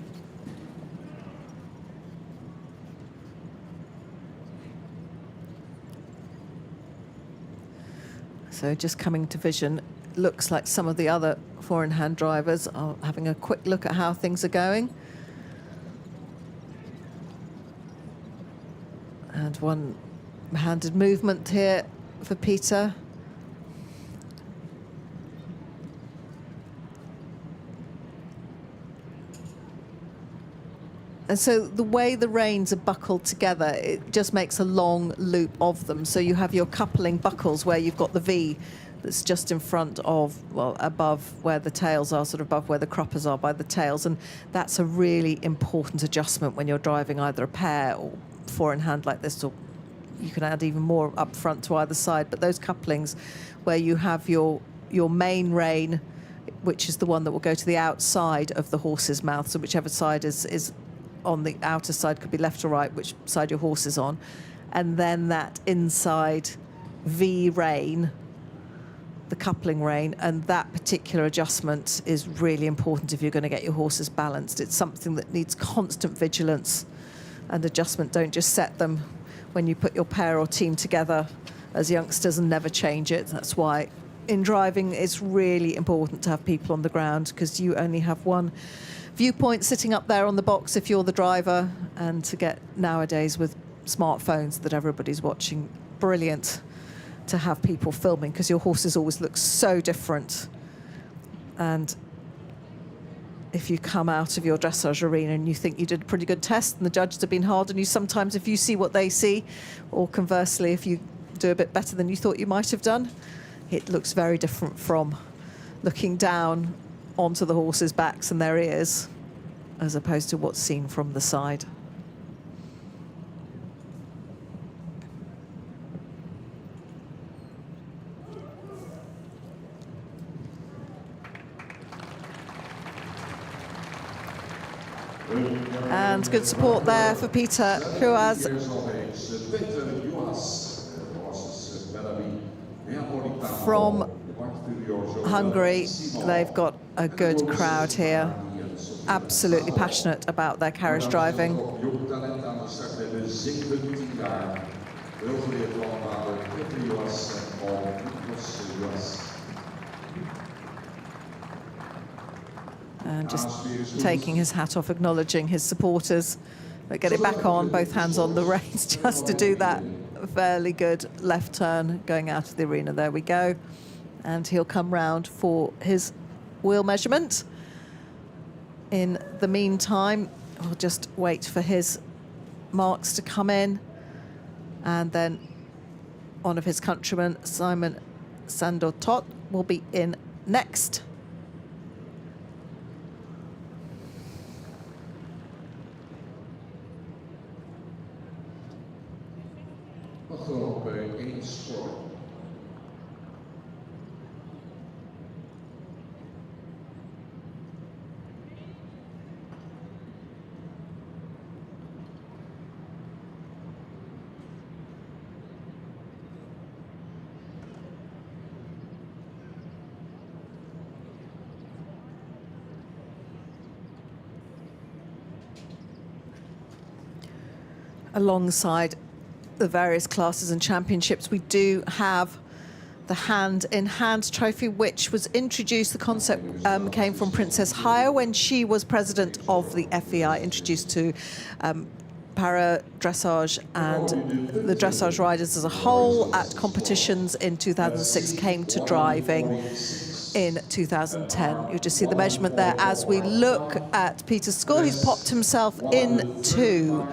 B: So just coming to vision, looks like some of the other four-in-hand drivers are having a quick look at how things are going. And one-handed movement here for Peter. And so the way the reins are buckled together, it just makes a long loop of them. So you have your coupling buckles where you've got the V that's just in front of, well, above where the tails are, sort of above where the croppers are by the tails. And that's a really important adjustment when you're driving either a pair or four-in-hand like this, or you can add even more up front to either side. But those couplings where you have your main rein, which is the one that will go to the outside of the horse's mouth, so whichever side is on the outer side, could be left or right, which side your horse is on, and then that inside V rein, the coupling rein, and that particular adjustment is really important if you're going to get your horses balanced. It's something that needs constant vigilance and adjustment. Don't just set them when you put your pair or team together as youngsters and never change it. That's why in driving it's really important to have people on the ground, because you only have one viewpoint sitting up there on the box if you're the driver, and to get nowadays with smartphones that everybody's watching, brilliant to have people filming, because your horses always look so different. And if you come out of your dressage arena and you think you did a pretty good test and the judges have been hard on you, sometimes if you see what they see, or conversely if you do a bit better than you thought you might have done, it looks very different from looking down onto the horses' backs and their ears as opposed to what's seen from the side. And good support there for Peter Juhas. From Hungary, they've got a good crowd here, absolutely passionate about their carriage driving. And just taking his hat off, acknowledging his supporters. But get it back on, both hands on the reins, just to do that fairly good left turn going out of the arena. There we go. And he'll come round for his wheel measurement. In the meantime, we'll just wait for his marks to come in. And then one of his countrymen, Simon Sandotot, will be in next. Alongside the various classes and championships, we do have the hand-in-hand trophy, which was introduced, the concept came from Princess Haya when she was president of the FEI, introduced to para dressage and the dressage riders as a whole at competitions in 2006 came to driving in 2010. You just see the measurement there as we look at Peter's score. He's popped himself into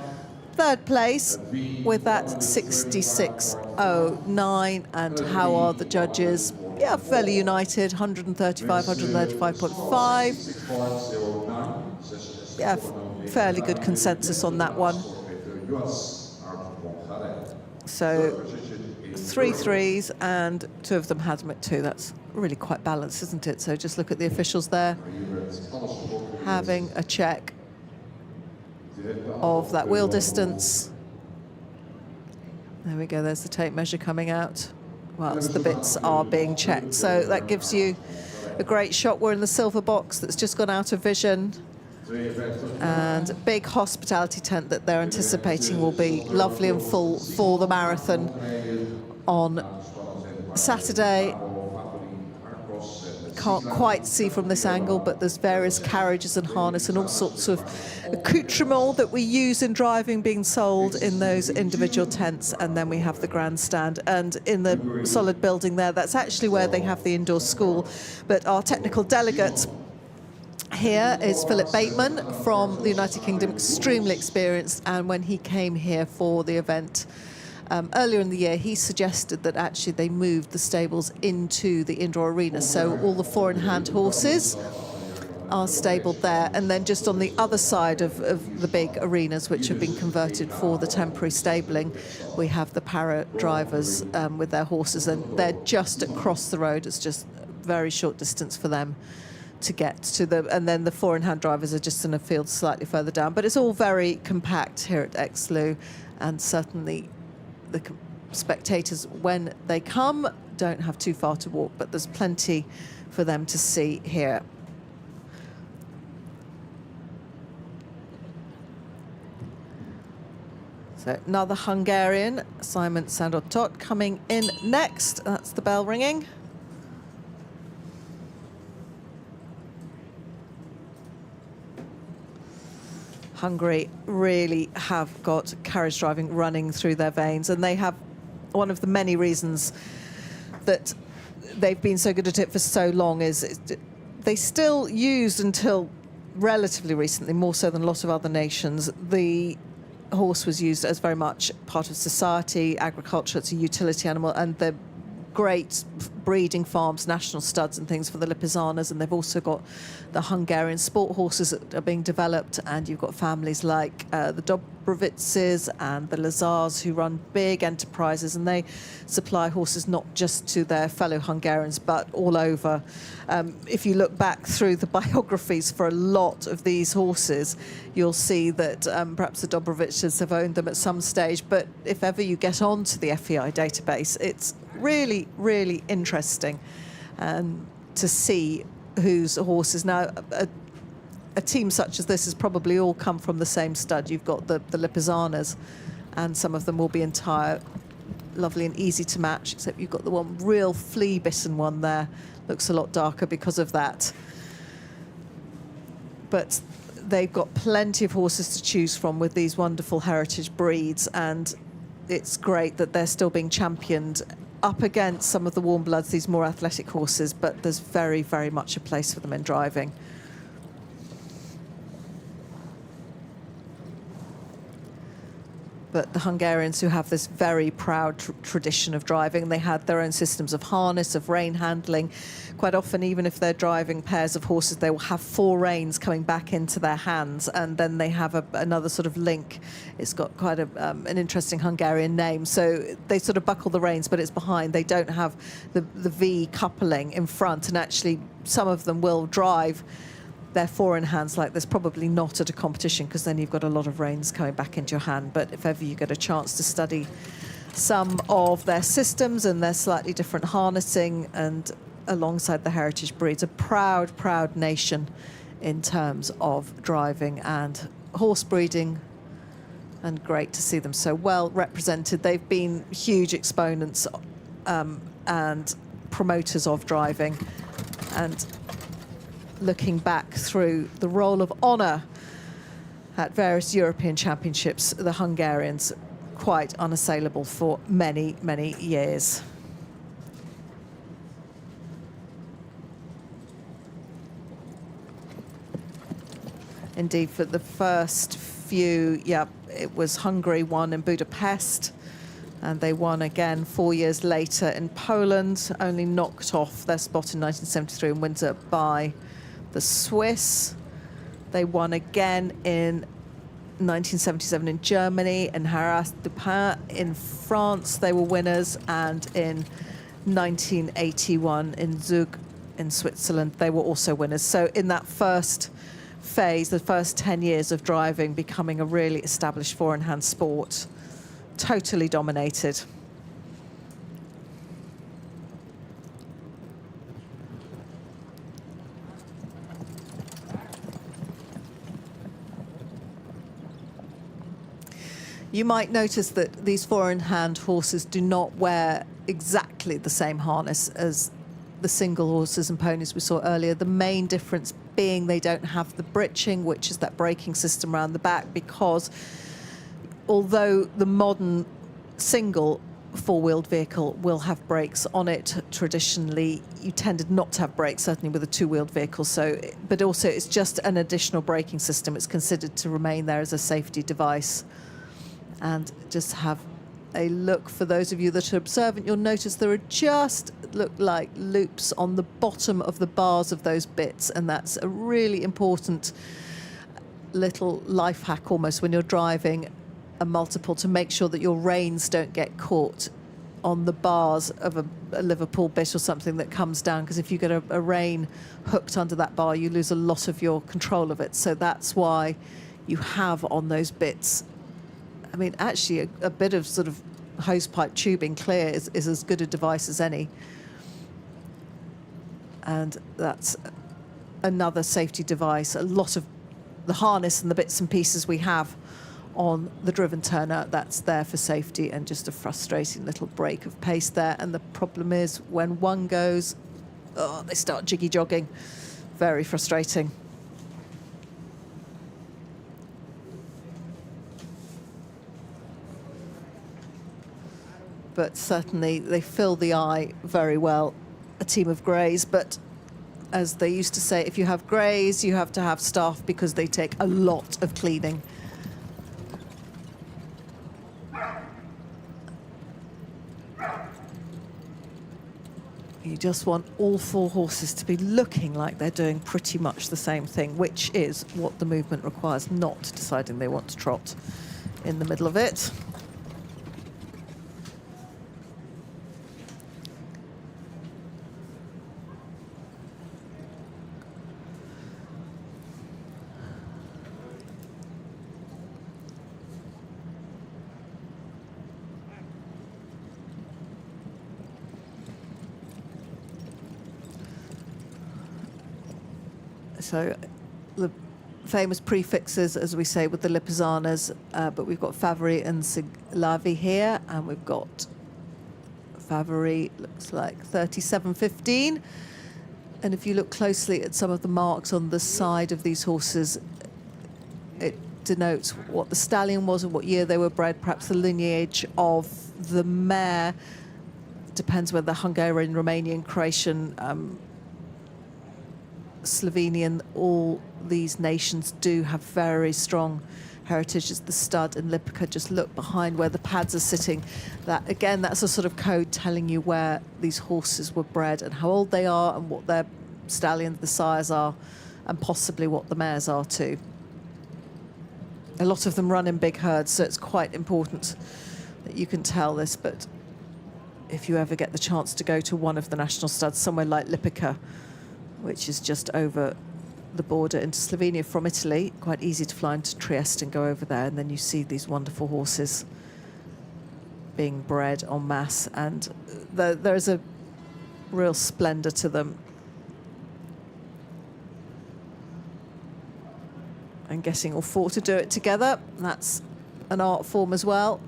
B: third place with that 66.09. And how are the judges? Yeah, fairly united, 135, 135.5. Yeah, fairly good consensus on that one. So 3 threes and 2 of them had them at 2. That's really quite balanced, isn't it? So just look at the officials there having a check of that wheel distance. There we go, there's the tape measure coming out whilst the bits are being checked. So that gives you a great shot. We're in the silver box that's just gone out of vision. And a big hospitality tent that they're anticipating will be lovely and full for the marathon on Saturday. Can't quite see from this angle, but there's various carriages and harness and all sorts of accoutrements that we use in driving being sold in those individual tents. And then we have the grandstand, and in the solid building there, that's actually where they have the indoor school. But our technical delegate here is Philip Bateman from the United Kingdom, extremely experienced, and when he came here for the event earlier in the year, he suggested that actually they moved the stables into the indoor arena, so all the 4-in-hand horses are stabled there, and then just on the other side of the big arenas which have been converted for the temporary stabling, we have the para drivers with their horses, and they're just across the road. It's just a very short distance for them to get to the, and then the 4-in-hand drivers are just in a field slightly further down. But it's all very compact here at Exloo, and certainly the spectators, when they come, don't have too far to walk, but there's plenty for them to see here. So another Hungarian, Simon Sandor-Tóth, coming in next. That's the bell ringing. Hungary really have got carriage driving running through their veins, and they have one of the many reasons that they've been so good at it for so long is they still used, until relatively recently, more so than a lot of other nations, the horse was used as very much part of society, agriculture. It's a utility animal, and the great breeding farms, national studs and things for the Lipizzaners, and they've also got the Hungarian sport horses that are being developed, and you've got families like the Dobrovitzes and the Lazars who run big enterprises, and they supply horses not just to their fellow Hungarians but all over. If you look back through the biographies for a lot of these horses, you'll see that perhaps the Dobrovitzes have owned them at some stage, but if ever you get onto the FEI database, it's really, really interesting to see whose horses. Now, a team such as this has probably all come from the same stud. You've got the Lipizzanas, and some of them will be entire, lovely and easy to match, except you've got the one real flea-bitten one there. Looks a lot darker because of that. But they've got plenty of horses to choose from with these wonderful heritage breeds, and it's great that they're still being championed up against some of the warm bloods, these more athletic horses, but there's very, very much a place for them in driving. But the Hungarians, who have this very proud tradition of driving, they had their own systems of harness, of rein handling. Quite often, even if they're driving pairs of horses, they will have 4 reins coming back into their hands, and then they have another sort of link. It's got quite an interesting Hungarian name. So they sort of buckle the reins, but it's behind. They don't have the V coupling in front, and actually some of them will drive their 4-in-hands like this, probably not at a competition, because then you've got a lot of reins coming back into your hand. But if ever you get a chance to study some of their systems and their slightly different harnessing, and alongside the heritage breeds, a proud, proud nation in terms of driving and horse breeding, and great to see them so well represented. They've been huge exponents and promoters of driving, and looking back through the roll of honour at various European championships, the Hungarians quite unassailable for many, many years. Indeed, for the first few, it was Hungary won in Budapest, and they won again 4 years later in Poland, only knocked off their spot in 1973 in Windsor by the Swiss. They won again in 1977 in Germany, in Arras-du-Pin in France they were winners, and in 1981 in Zug in Switzerland they were also winners. So in that first phase, the first 10 years of driving, becoming a really established four-in-hand sport, totally dominated. You might notice that these four-in-hand horses do not wear exactly the same harness as the single horses and ponies we saw earlier. The main difference being they don't have the britching, which is that braking system around the back, because although the modern single four-wheeled vehicle will have brakes on it, traditionally you tended not to have brakes, certainly with a two-wheeled vehicle. So, but also it's just an additional braking system. It's considered to remain there as a safety device. And just have a look, for those of you that are observant, you'll notice there are just look like loops on the bottom of the bars of those bits, and that's a really important little life hack almost when you're driving a multiple, to make sure that your reins don't get caught on the bars of a Liverpool bit or something that comes down, because if you get a rein hooked under that bar, you lose a lot of your control of it. So that's why you have on those bits, I mean, actually a bit of sort of hosepipe tubing clear is as good a device as any. And that's another safety device. A lot of the harness and the bits and pieces we have on the driven turner, that's there for safety, and just a frustrating little break of pace there. And the problem is when one goes, oh, they start jiggy jogging. Very frustrating. But certainly they fill the eye very well, a team of greys. But as they used to say, if you have greys, you have to have staff, because they take a lot of cleaning. You just want all four horses to be looking like they're doing pretty much the same thing, which is what the movement requires, not deciding they want to trot in the middle of it. So the famous prefixes, as we say, with the Lipizzaners, but we've got Favori and Siglavi here, and we've got Favori, looks like 37.15. And if you look closely at some of the marks on the side of these horses, it denotes what the stallion was and what year they were bred, perhaps the lineage of the mare. Depends whether Hungarian, Romanian, Croatian, Slovenian, all these nations do have very strong heritage. As the stud and Lipica, just look behind where the pads are sitting. That again, that's a sort of code telling you where these horses were bred and how old they are, and what their stallions, the sires are, and possibly what the mares are too. A lot of them run in big herds, so it's quite important that you can tell this. But if you ever get the chance to go to one of the national studs, somewhere like Lipica, which is just over the border into Slovenia from Italy, quite easy to fly into Trieste and go over there, and then you see these wonderful horses being bred en masse, and there is a real splendour to them. And getting all four to do it together, that's an art form as well.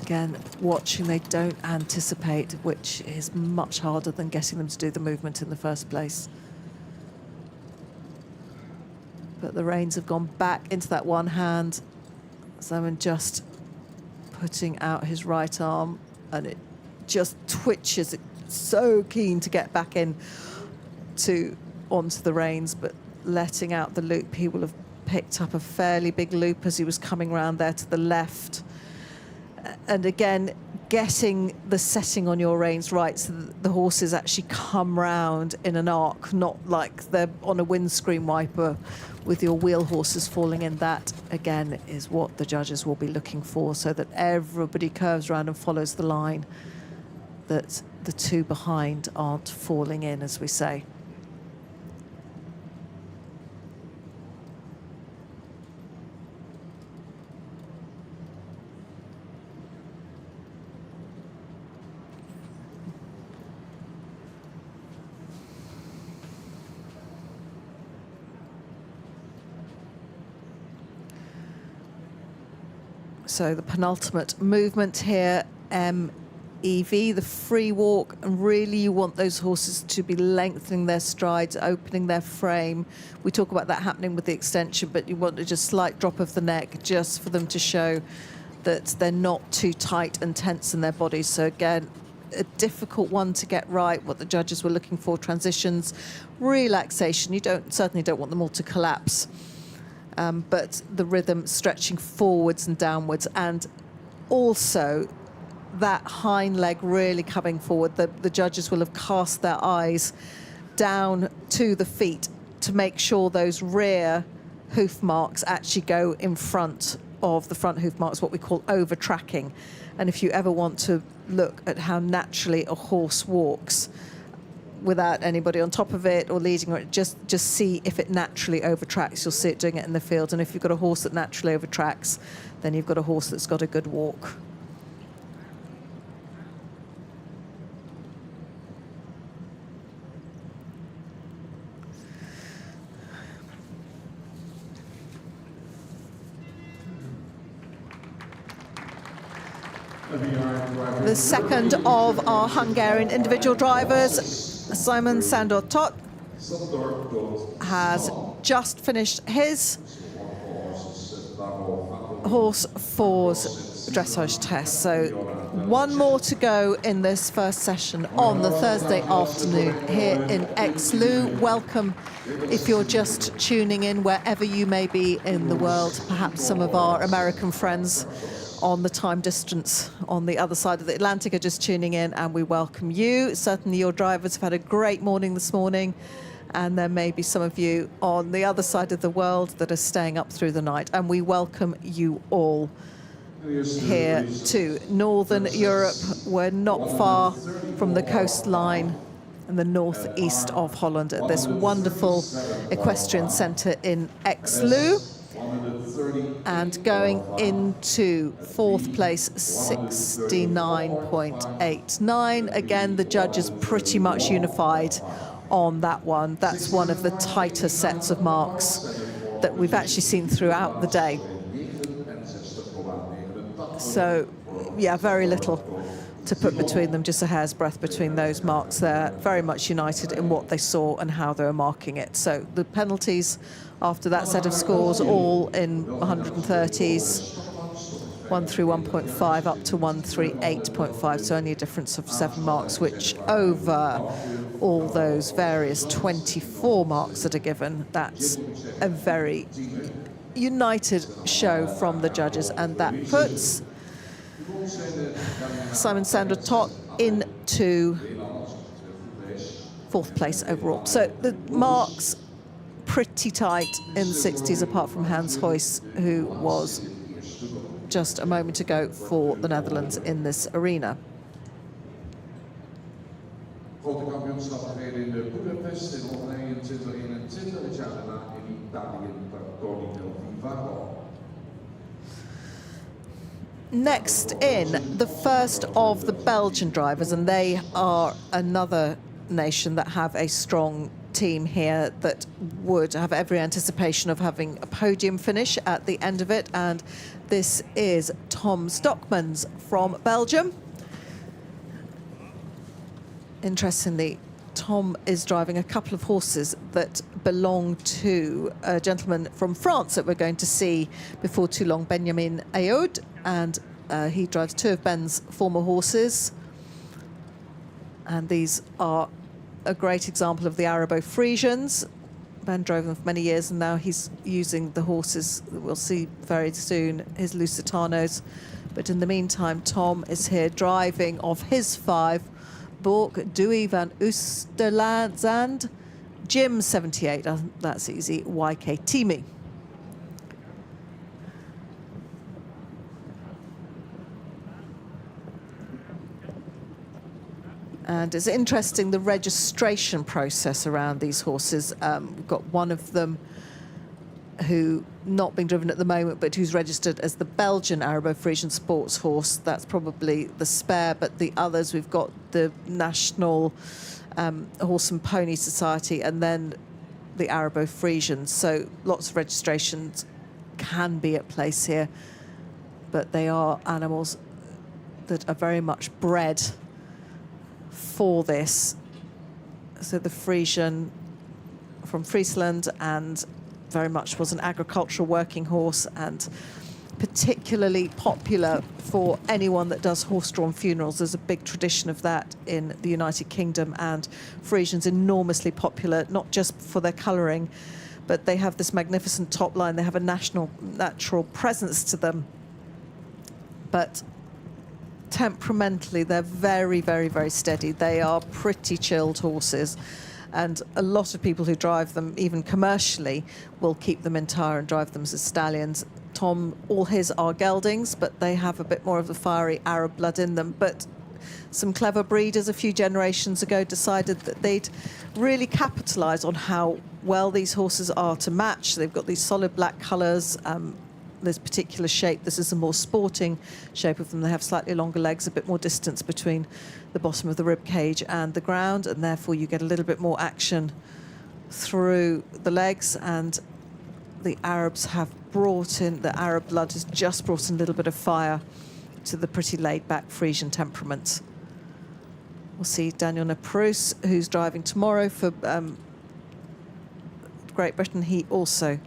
B: Again, watching, they don't anticipate, which is much harder than getting them to do the movement in the first place. But the reins have gone back into that one hand. Simon just putting out his right arm, and it just twitches. It's so keen to get back in onto the reins, but letting out the loop. He will have picked up a fairly big loop as he was coming round there to the left. And again, getting the setting on your reins right so that the horses actually come round in an arc, not like they're on a windscreen wiper with your wheel horses falling in. That, again, is what the judges will be looking for, so that everybody curves around and follows the line, that the two behind aren't falling in, as we say. So the penultimate movement here, EV, the free walk, and really you want those horses to be lengthening their strides, opening their frame. We talk about that happening with the extension, but you want a just slight drop of the neck just for them to show that they're not too tight and tense in their bodies. So again, a difficult one to get right, what the judges were looking for: transitions, relaxation. You certainly don't want them all to collapse. But the rhythm stretching forwards and downwards, and also that hind leg really coming forward. The judges will have cast their eyes down to the feet to make sure those rear hoof marks actually go in front of the front hoof marks, what we call over tracking. And if you ever want to look at how naturally a horse walks without anybody on top of it or leading it, just see if it naturally overtracks. You'll see it doing it in the field. And if you've got a horse that naturally overtracks, then you've got a horse that's got a good walk. The second of our Hungarian individual drivers, Simon Sándor Tóth, has just finished his horse fours dressage test. So one more to go in this first session on the Thursday afternoon here in Aixlú. Welcome if you're just tuning in wherever you may be in the world, perhaps some of our American friends on the time distance on the other side of the Atlantic are just tuning in, and we welcome you. Certainly your drivers have had a great morning this morning, and there may be some of you on the other side of the world that are staying up through the night, and we welcome you all here to Northern Europe. We're not far from the coastline in the northeast of Holland at this wonderful equestrian centre in Aixlú. And going into fourth place, 69.89. Again, the judges pretty much unified on that one. That's one of the tighter sets of marks that we've actually seen throughout the day. So, yeah, very little to put between them, just a hair's breadth between those marks there. Very much united in what they saw and how they were marking it. So the penalties after that set of scores, all in 130s, 1 through 1.5 up to 138.5, so only a difference of 7 marks, which over all those various 24 marks that are given, that's a very united show from the judges, and that puts Simon Sándor Tóth into fourth place overall. So the marks pretty tight in the 60s, apart from Hans Huys, who was just a moment ago for the Netherlands in this arena. Next in, the first of the Belgian drivers, and they are another nation that have a strong team here that would have every anticipation of having a podium finish at the end of it, and this is Tom Stockmans from Belgium. Interestingly, Tom is driving a couple of horses that belong to a gentleman from France that we're going to see before too long, Benjamin Aod, and he drives two of Ben's former horses. And these are a great example of the Arabo Frisians. Ben drove them for many years, and now he's using the horses that we'll see very soon, his Lusitanos. But in the meantime, Tom is here driving of his 5, Bork, Dewey van Oosterland, Jim 78, that's easy, YK Timi. And it's interesting, the registration process around these horses. We've got one of them who not being driven at the moment, but who's registered as the Belgian Arabo Frisian sports horse. That's probably the spare, but the others, we've got the National Horse and Pony Society and then the Arabo Frisians. So lots of registrations can be at place here, but they are animals that are very much bred for this. So the Frisian from Friesland, and very much was an agricultural working horse, and particularly popular for anyone that does horse-drawn funerals. There's a big tradition of that in the United Kingdom, and Frisians enormously popular, not just for their colouring, but they have this magnificent top line. They have a natural presence to them. But temperamentally, they're very, very, very steady. They are pretty chilled horses. And a lot of people who drive them, even commercially, will keep them entire and drive them as stallions. Tom, all his are geldings, but they have a bit more of the fiery Arab blood in them. But some clever breeders a few generations ago decided that they'd really capitalise on how well these horses are to match. They've got these solid black colours, this particular shape. This is a more sporting shape of them. They have slightly longer legs, a bit more distance between the bottom of the rib cage and the ground, and therefore you get a little bit more action through the legs. And the Arabs have brought in, the Arab blood has just brought in a little bit of fire to the pretty laid-back Frisian temperament. We'll see Daniel Naprus, who's driving tomorrow for Great Britain. He also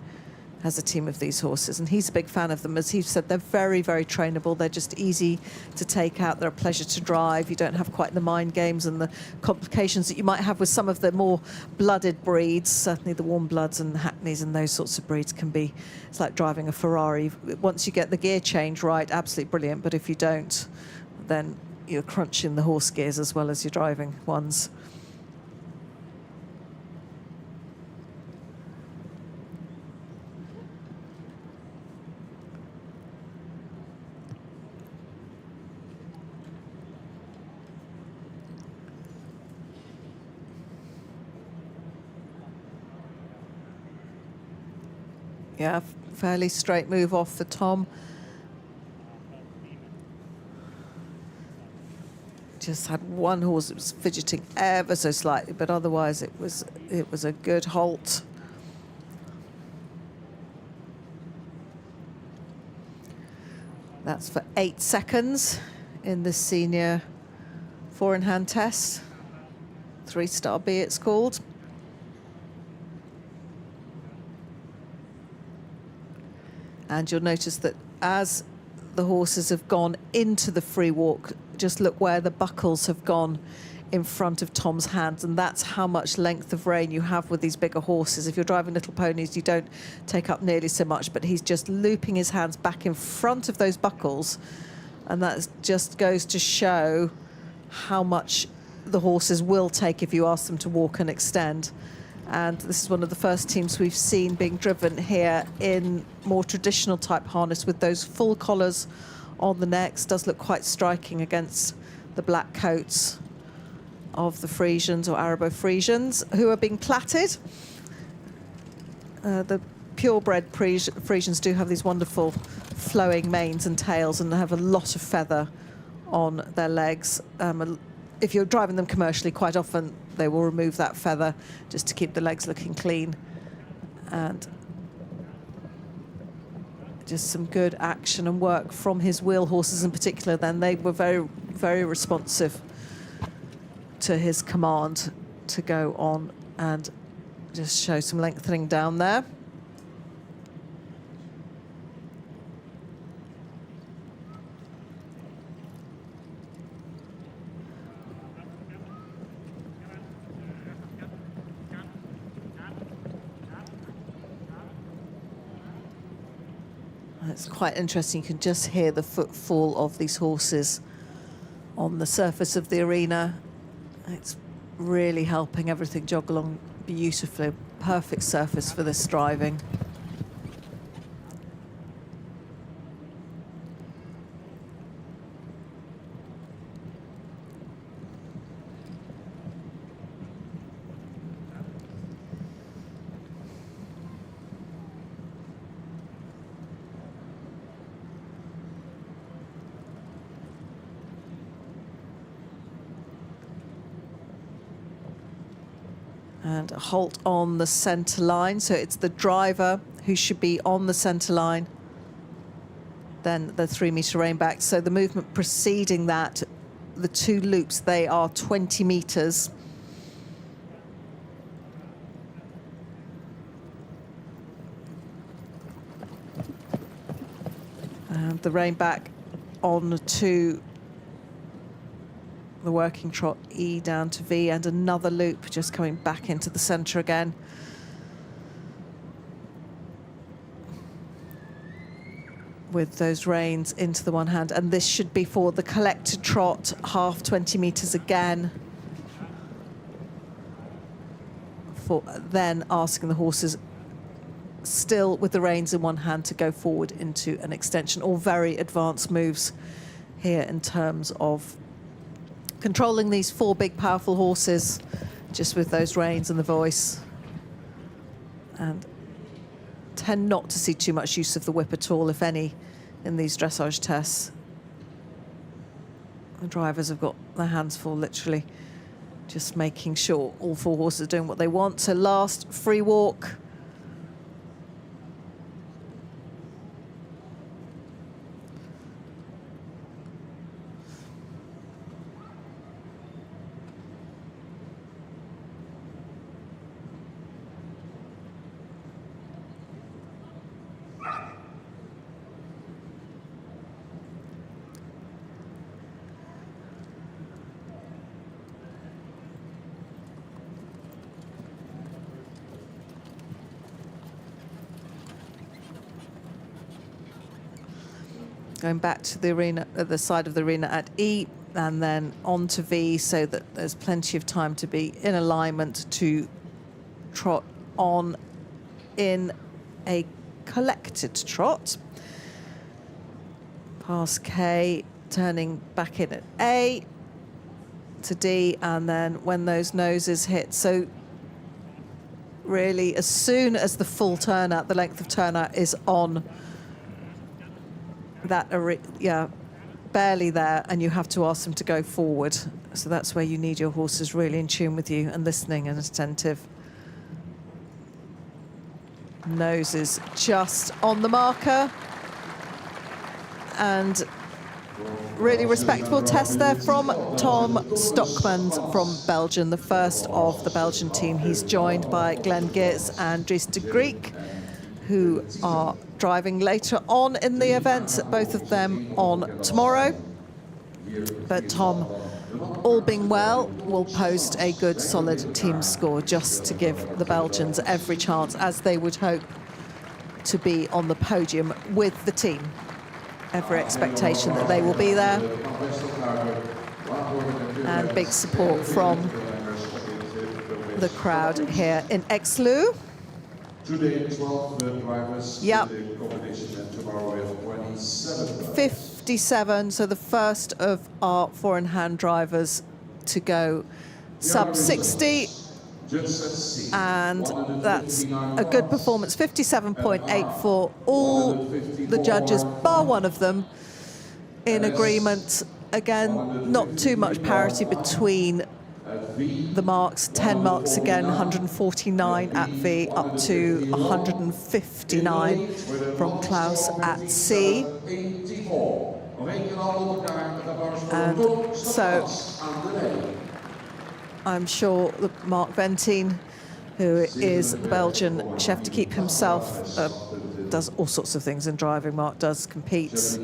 B: has a team of these horses, and he's a big fan of them. As he said, they're very, very trainable. They're just easy to take out. They're a pleasure to drive. You don't have quite the mind games and the complications that you might have with some of the more blooded breeds. Certainly the warm bloods and Hackneys and those sorts of breeds can be, it's like driving a Ferrari. Once you get the gear change right, absolutely brilliant. But if you don't, then you're crunching the horse gears as well as your driving ones. Yeah, fairly straight move off for Tom. Just had one horse that was fidgeting ever so slightly, but otherwise it was a good halt. That's for 8 seconds in the senior 4-in-hand test. 3-star B it's called. And you'll notice that as the horses have gone into the free walk, just look where the buckles have gone in front of Tom's hands, and that's how much length of rein you have with these bigger horses. If you're driving little ponies, you don't take up nearly so much, but he's just looping his hands back in front of those buckles, and that just goes to show how much the horses will take if you ask them to walk and extend. And this is one of the first teams we've seen being driven here in more traditional type harness with those full collars on the necks. Does look quite striking against the black coats of the Frisians or Arabo Frisians, who are being platted. The purebred Frisians do have these wonderful flowing manes and tails, and they have a lot of feather on their legs. If you're driving them commercially, quite often they will remove that feather just to keep the legs looking clean. And just some good action and work from his wheel horses in particular. Then they were very, very responsive to his command to go on and just show some lengthening down there. It's quite interesting. You can just hear the footfall of these horses on the surface of the arena. It's really helping everything jog along beautifully. Perfect surface for this driving. And a halt on the centre line, so it's the driver who should be on the centre line, then the 3-metre rein back. So the movement preceding that, the 2 loops, they are 20 metres. And the rein back on to the working trot E down to V, and another loop just coming back into the centre again. With those reins into the one hand, and this should be for the collected trot, half 20 metres again. For then asking the horses, still with the reins in one hand, to go forward into an extension. All very advanced moves here in terms of controlling these 4 big, powerful horses, just with those reins and the voice. And tend not to see too much use of the whip at all, if any, in these dressage tests. The drivers have got their hands full, literally, just making sure all 4 horses are doing what they want. So last free walk. Going back to the arena, the side of the arena at E, and then on to V, so that there's plenty of time to be in alignment to trot on in a collected trot. Past K, turning back in at A to D, and then when those noses hit. So really, as soon as the full turnout, the length of turnout is on that, yeah, barely there, and you have to ask them to go forward. So that's where you need your horses really in tune with you and listening and attentive. Noses just on the marker. And really respectable test there from Tom Stockmans from Belgium, the first of the Belgian team. He's joined by Glenn Geerts and Dries de Griek, who are driving later on in the event, both of them on tomorrow. But Tom, all being well, will post a good solid team score just to give the Belgians every chance, as they would hope to be on the podium with the team. Every expectation that they will be there. And big support from the crowd here in Exlu.
A: Today, 12 drivers
B: yep.
A: in the competition, and tomorrow we have 27.
B: 57, so the first of our four-in-hand drivers to go sub 60. And that's a good performance, 57.84. All the judges, bar one of them, in agreement. Again, not too much parity between the marks. 10 marks again, 149 at V, up to 159 from Klaus at C. And so I'm sure that Mark Ventien, who is the Belgian chef to keep himself, does all sorts of things in driving. Mark does, competes,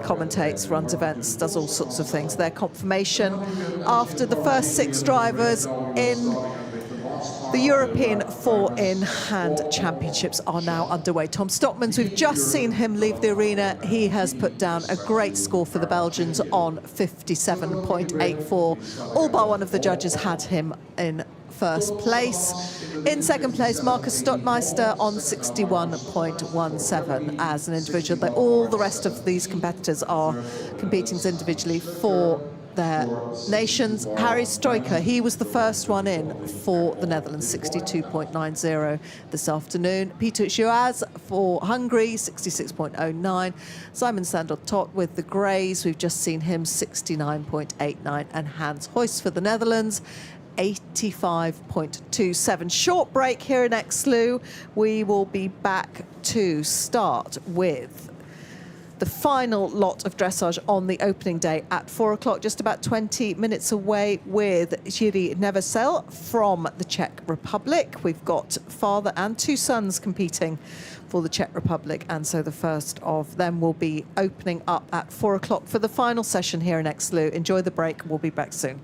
B: commentates, runs events, does all sorts of things. Their confirmation after the first 6 drivers in the European 4-in-hand championships are now underway. Tom Stockmans, we've just seen him leave the arena. He has put down a great score for the Belgians on 57.84. All but one of the judges had him in first place. In second place, Markus Stottmeister on 61.17 as an individual. All the rest of these competitors are competing individually for their nations. Harry Struiker, he was the first one in for the Netherlands, 62.90 this afternoon. Peter Juaz for Hungary, 66.09. Simon Sandor-Tot with the Greys, we've just seen him, 69.89. And Hans Huys for the Netherlands, 85.27. Short break here in Exlu. We will be back to start with the final lot of dressage on the opening day at 4 o'clock, just about 20 minutes away, with Jiří Nevesel from the Czech Republic. We've got father and 2 sons competing for the Czech Republic, and so the first of them will be opening up at 4 o'clock for the final session here in Exlu. Enjoy the break. We'll be back soon.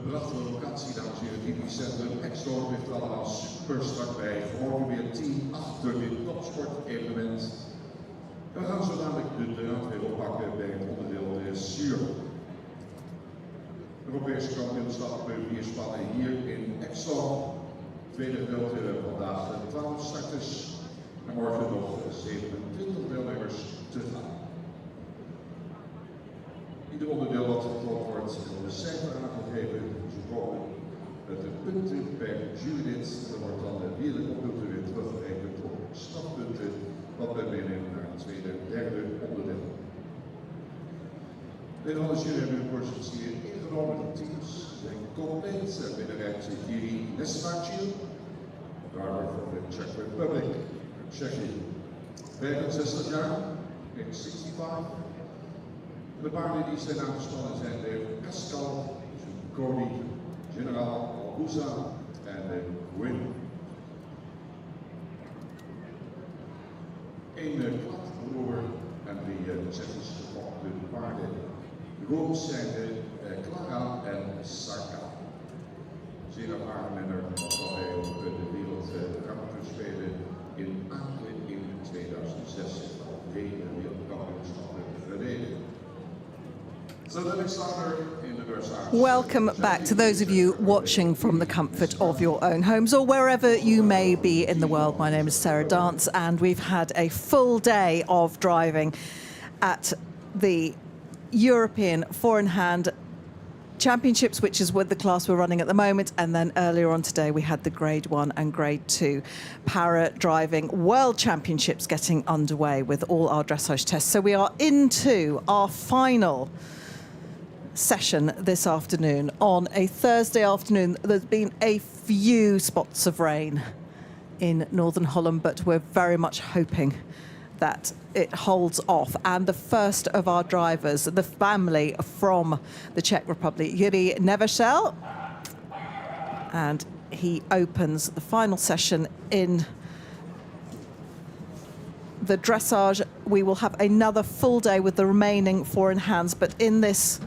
A: prachtige locatie, dames en heren, typisch centrum. Exlo ligt allemaal super strak bij. Morgen weer 10 achter dit topsportevenement. We gaan zo dadelijk de draad weer oppakken bij het onderdeel dressuur. Europese kampioenschap rivierspannen hier in Exlo. Tweede gedeelte vandaag 12 starters en morgen nog 27 deelnemers te gaan. Ieder onderdeel wat gevolgd wordt, wil de cijfer aangegeven. Ze komen met de punten per jurylid. Er wordt dan via de computer weer teruggerekend op strafpunten, wat wij meenemen naar het tweede en derde onderdeel. De Nederlandse jury hebben hun positie ingenomen. De teams zijn compleet. Binnenrijdt Jiří Nešvátil, driver from the Czech Republic, Czechia. 65 jaar, 65. De paarden die zijn aangespannen zijn de Pascal, Cody, General Albuza en de Win. Een kladbroer en die Tsjechische gepakte paarden. De goals zijn de Clara en Sarka. Zeer ervaren renner, wat hij op de wereldkampioenspelen in Aken in 2006 al drie wereldkampioenschappen gereden.
B: Welcome back to those of you watching from the comfort of your own homes or wherever you may be in the world. My name is Sarah Dance and we've had a full day of driving at the European Four-in-Hand Championships, which is with the class we're running at the moment, and then earlier on today we had the Grade 1 and Grade 2 Para Driving World Championships getting underway with all our dressage tests. So we are into our final session this afternoon on a Thursday afternoon. There's been a few spots of rain in Northern Holland, but we're very much hoping that it holds off. And the first of our drivers, the family from the Czech Republic, Jiří Neveselý, and he opens the final session in the dressage. We will have another full day with the remaining four-in-hands, but in this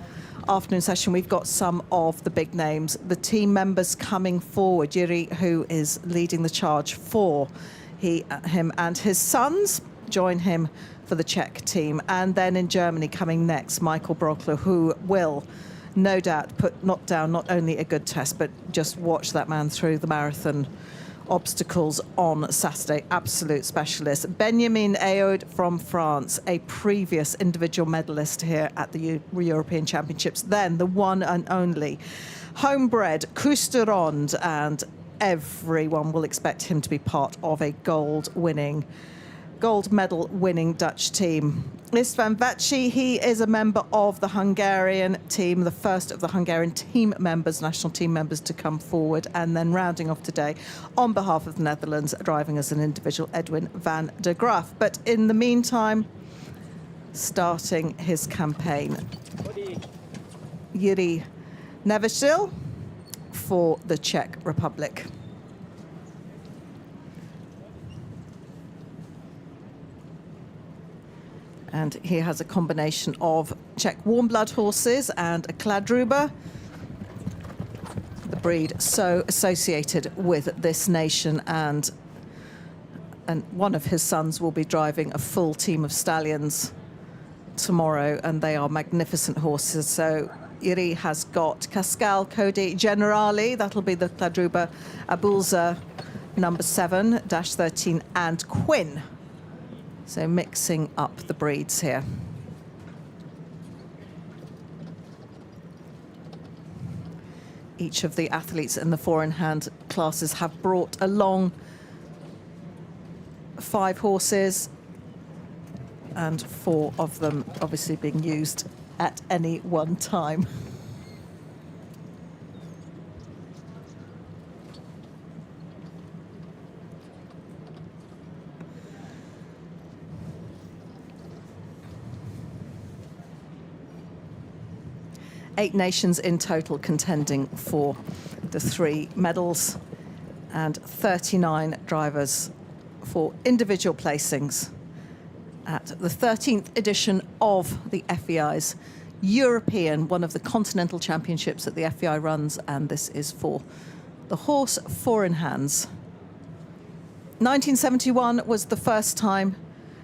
B: afternoon session we've got some of the big names, the team members coming forward. Jiří, who is leading the charge for him and his sons, join him for the Czech team. And then in Germany coming next, Michael Brockler, who will no doubt knock down not only a good test, but just watch that man through the marathon obstacles on Saturday. Absolute specialist. Benjamin Aod from France, a previous individual medalist here at the European Championships. Then the one and only homebred Cousteronde, and everyone will expect him to be part of a gold medal winning Dutch team. Istvan Vacsi, he is a member of the Hungarian team, the first of the Hungarian team members, national team members, to come forward. And then rounding off today, on behalf of the Netherlands, driving as an individual, Edwin van der Graaf. But in the meantime, starting his campaign, Jiří Neveselý for the Czech Republic. And he has a combination of Czech warm blood horses and a Kladruber, the breed so associated with this nation. And one of his sons will be driving a full team of stallions tomorrow, and they are magnificent horses. So Jiří has got Pascal, Cody, Generali, that'll be the Kladruber, Abulza, number 7-13, and Quinn. So mixing up the breeds here. Each of the athletes in the four-in-hand classes have brought along 5 horses, and 4 of them obviously being used at any one time. Eight nations in total contending for the 3 medals, and 39 drivers for individual placings at the 13th edition of the FEI's European, one of the continental championships that the FEI runs, and this is for the horse Four in Hands. 1971 was the first time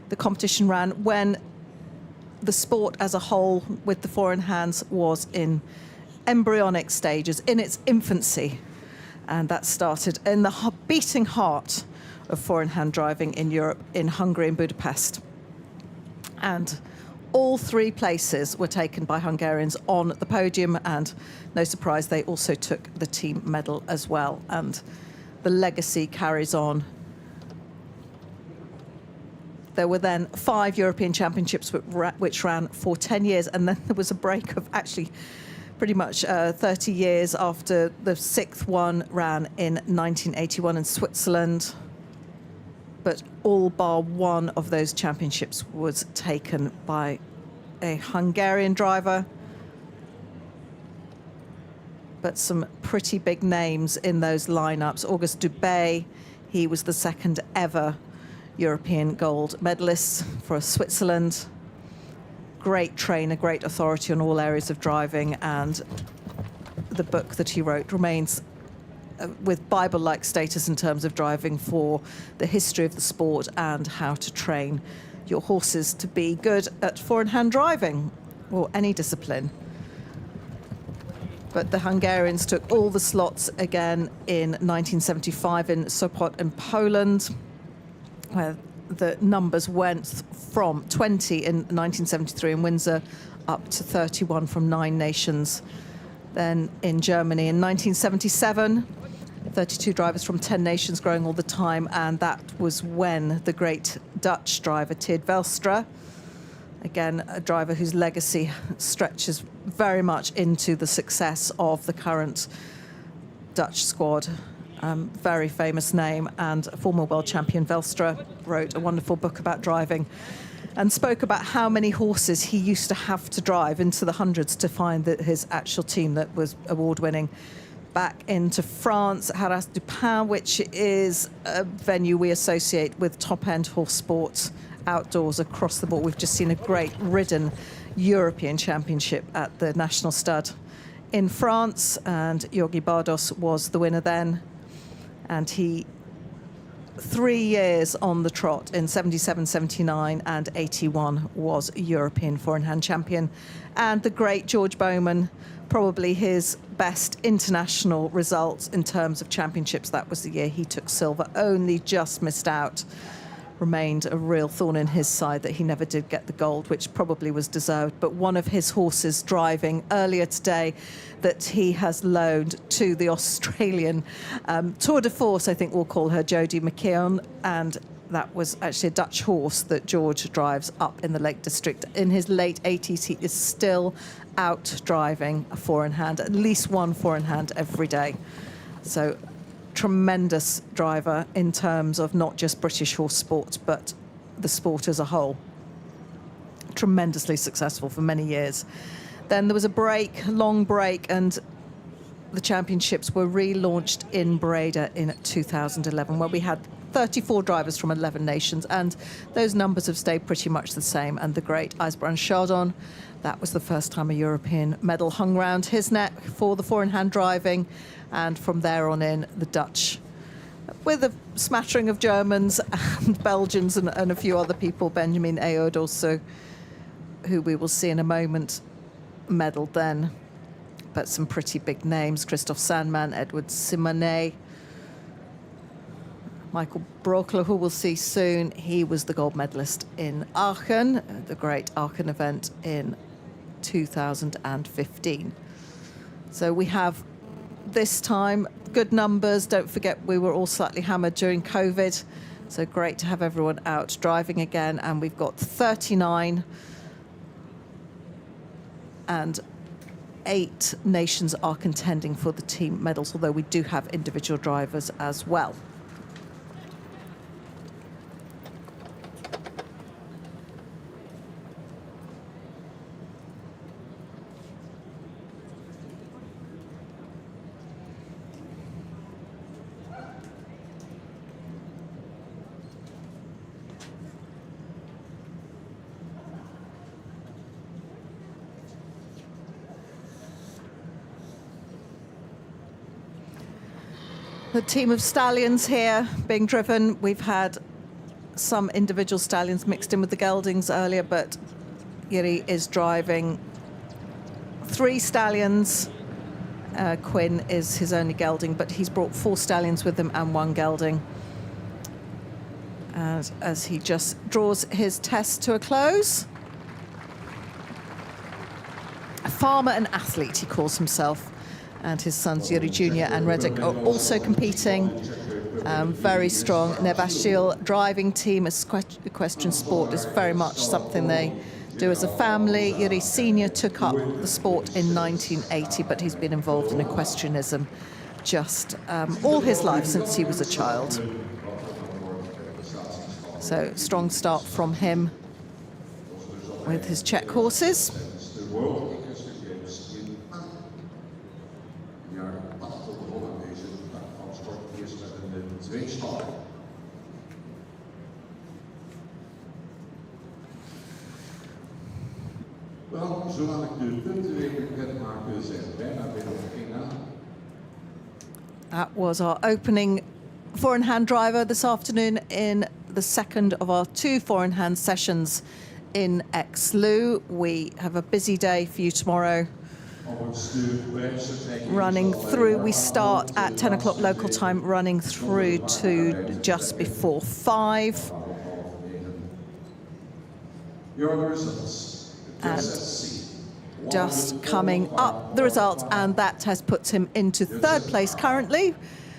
B: the competition ran, when the sport as a whole with the Four in Hands was in embryonic stages, in its infancy. And that started in the beating heart of four-in-hand driving in Europe, in Hungary and Budapest. And all three places were taken by Hungarians on the podium, and no surprise, they also took the team medal as well. And the legacy carries on. There were then 5 European Championships which ran for 10 years, and then there was a break of actually pretty much 30 years after the 6th one ran in 1981 in Switzerland. But all bar one of those championships was taken by a Hungarian driver. But some pretty big names in those lineups. Auguste Dubé, he was the second ever European gold medalist for Switzerland. Great trainer, great authority on all areas of driving, and the book that he wrote remains with Bible-like status in terms of driving, for the history of the sport and how to train your horses to be good at four-in-hand driving, or any discipline. But the Hungarians took all the slots again in 1975 in Sopot in Poland, where the numbers went from 20 in 1973 in Windsor up to 31 from 9 nations. Then in Germany in 1977, 32 drivers from 10 nations, growing all the time, and that was when the great Dutch driver Tjeerd Velstra, again a driver whose legacy stretches very much into the success of the current Dutch squad. Very famous name, and a former world champion. Velstra wrote a wonderful book about driving and spoke about how many horses he used to have to drive into the hundreds to find his actual team that was award-winning. Back into France, Haras Dupin, which is a venue we associate with top-end horse sport outdoors across the board. We've just seen a great ridden European Championship at the National Stud in France, and Jorgi Bardos was the winner then. And he, 3 years on the trot in 77, 79 and 81, was European four-in-hand champion. And the great George Bowman, probably his best international results in terms of championships. That was the year he took silver, only just missed out. Remained a real thorn in his side that he never did get the gold, which probably was deserved. But one of his horses driving earlier today that he has loaned to the Australian Tour de Force, I think we'll call her, Jodie McKeown, and that was actually a Dutch horse that George drives up in the Lake District. In his late 80s, he is still out driving a four-in-hand, at least one four-in-hand every day. So tremendous driver in terms of not just British horse sport, but the sport as a whole. Tremendously successful for many years. Then there was a break, long break, and the championships were relaunched in Breda in 2011, where we had 34 drivers from 11 nations, and those numbers have stayed pretty much the same. And the great IJsbrand Chardon, that was the first time a European medal hung round his neck for the four-in-hand driving, and from there on in, the Dutch, with a smattering of Germans and Belgians and a few other people, Benjamin Aod also, who we will see in a moment, medalled then. But some pretty big names: Christoph Sandman, Edward Simonet, Michael Brockler, who we'll see soon. He was the gold medalist in Aachen, the great Aachen event in 2015. So we have this time good numbers. Don't forget, we were all slightly hammered during COVID, so great to have everyone out driving again. And we've got 39, and 8 nations are contending for the team medals, although we do have individual drivers as well. The team of stallions here being driven. We've had some individual stallions mixed in with the geldings earlier, but Jiri is driving 3 stallions. Quinn is his only gelding, but he's brought 4 stallions with him and 1 gelding. And as he just draws his test to a close. A farmer and athlete, he calls himself. And his sons, Jiri Jr. and Reddick, are also competing. Very strong. Nevashil driving team. Equestrian sport is very much something they do as a family. Jiri Sr. took up the sport in 1980, but he's been involved in equestrianism just all his life since he was a child. So strong start from him with his Czech horses.
A: Wel, zolang ik de puntenweek bekendmaken, zijn we bijna weer op 1 na.
B: That was our opening four-in-hand driver this afternoon in the second of our 2 four-in-hand sessions in Exlou. We have a busy day for you tomorrow. Running through, we start at 10 o'clock local time, running through to just before 5.
A: Your results.
B: And just coming up the results, and that test puts him into 3rd place currently,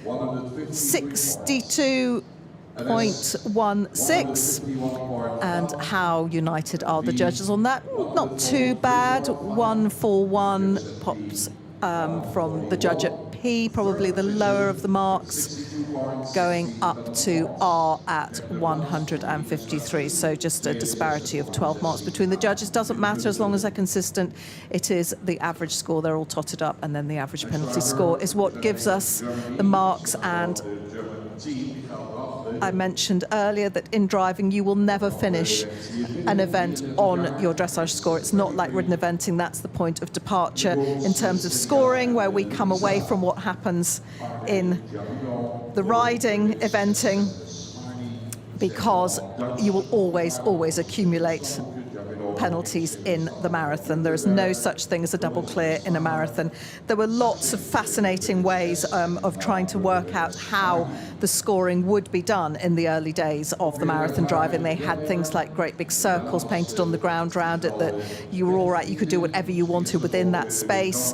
B: 62.16. And how united are the judges on that? Not too bad. 141 pops from the judge at P, probably the lower of the marks, going up to R at 153. So just a disparity of 12 marks between the judges. Doesn't matter as long as they're consistent. It is the average score. They're all totted up, and then the average penalty score is what gives us the marks. And I mentioned earlier that in driving you will never finish an event on your dressage score. It's not like ridden eventing. That's the point of departure in terms of scoring, where we come away from what happens in the riding eventing, because you will always accumulate penalties in the marathon. There is no such thing as a double clear in a marathon. There were lots of fascinating ways of trying to work out how the scoring would be done in the early days of the marathon driving. They had things like great big circles painted on the ground around it, that you were all right, you could do whatever you wanted within that space.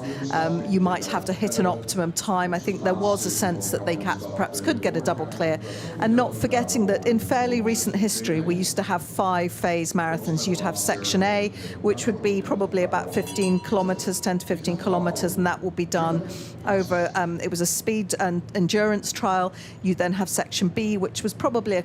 B: You might have to hit an optimum time. I think there was a sense that they perhaps could get a double clear. And not forgetting that in fairly recent history, we used to have 5-phase marathons. You'd have Section A, which would be probably about 15 kilometres, 10 to 15 kilometres, and that will be done over, it was a speed and endurance trial. You then have Section B, which was probably a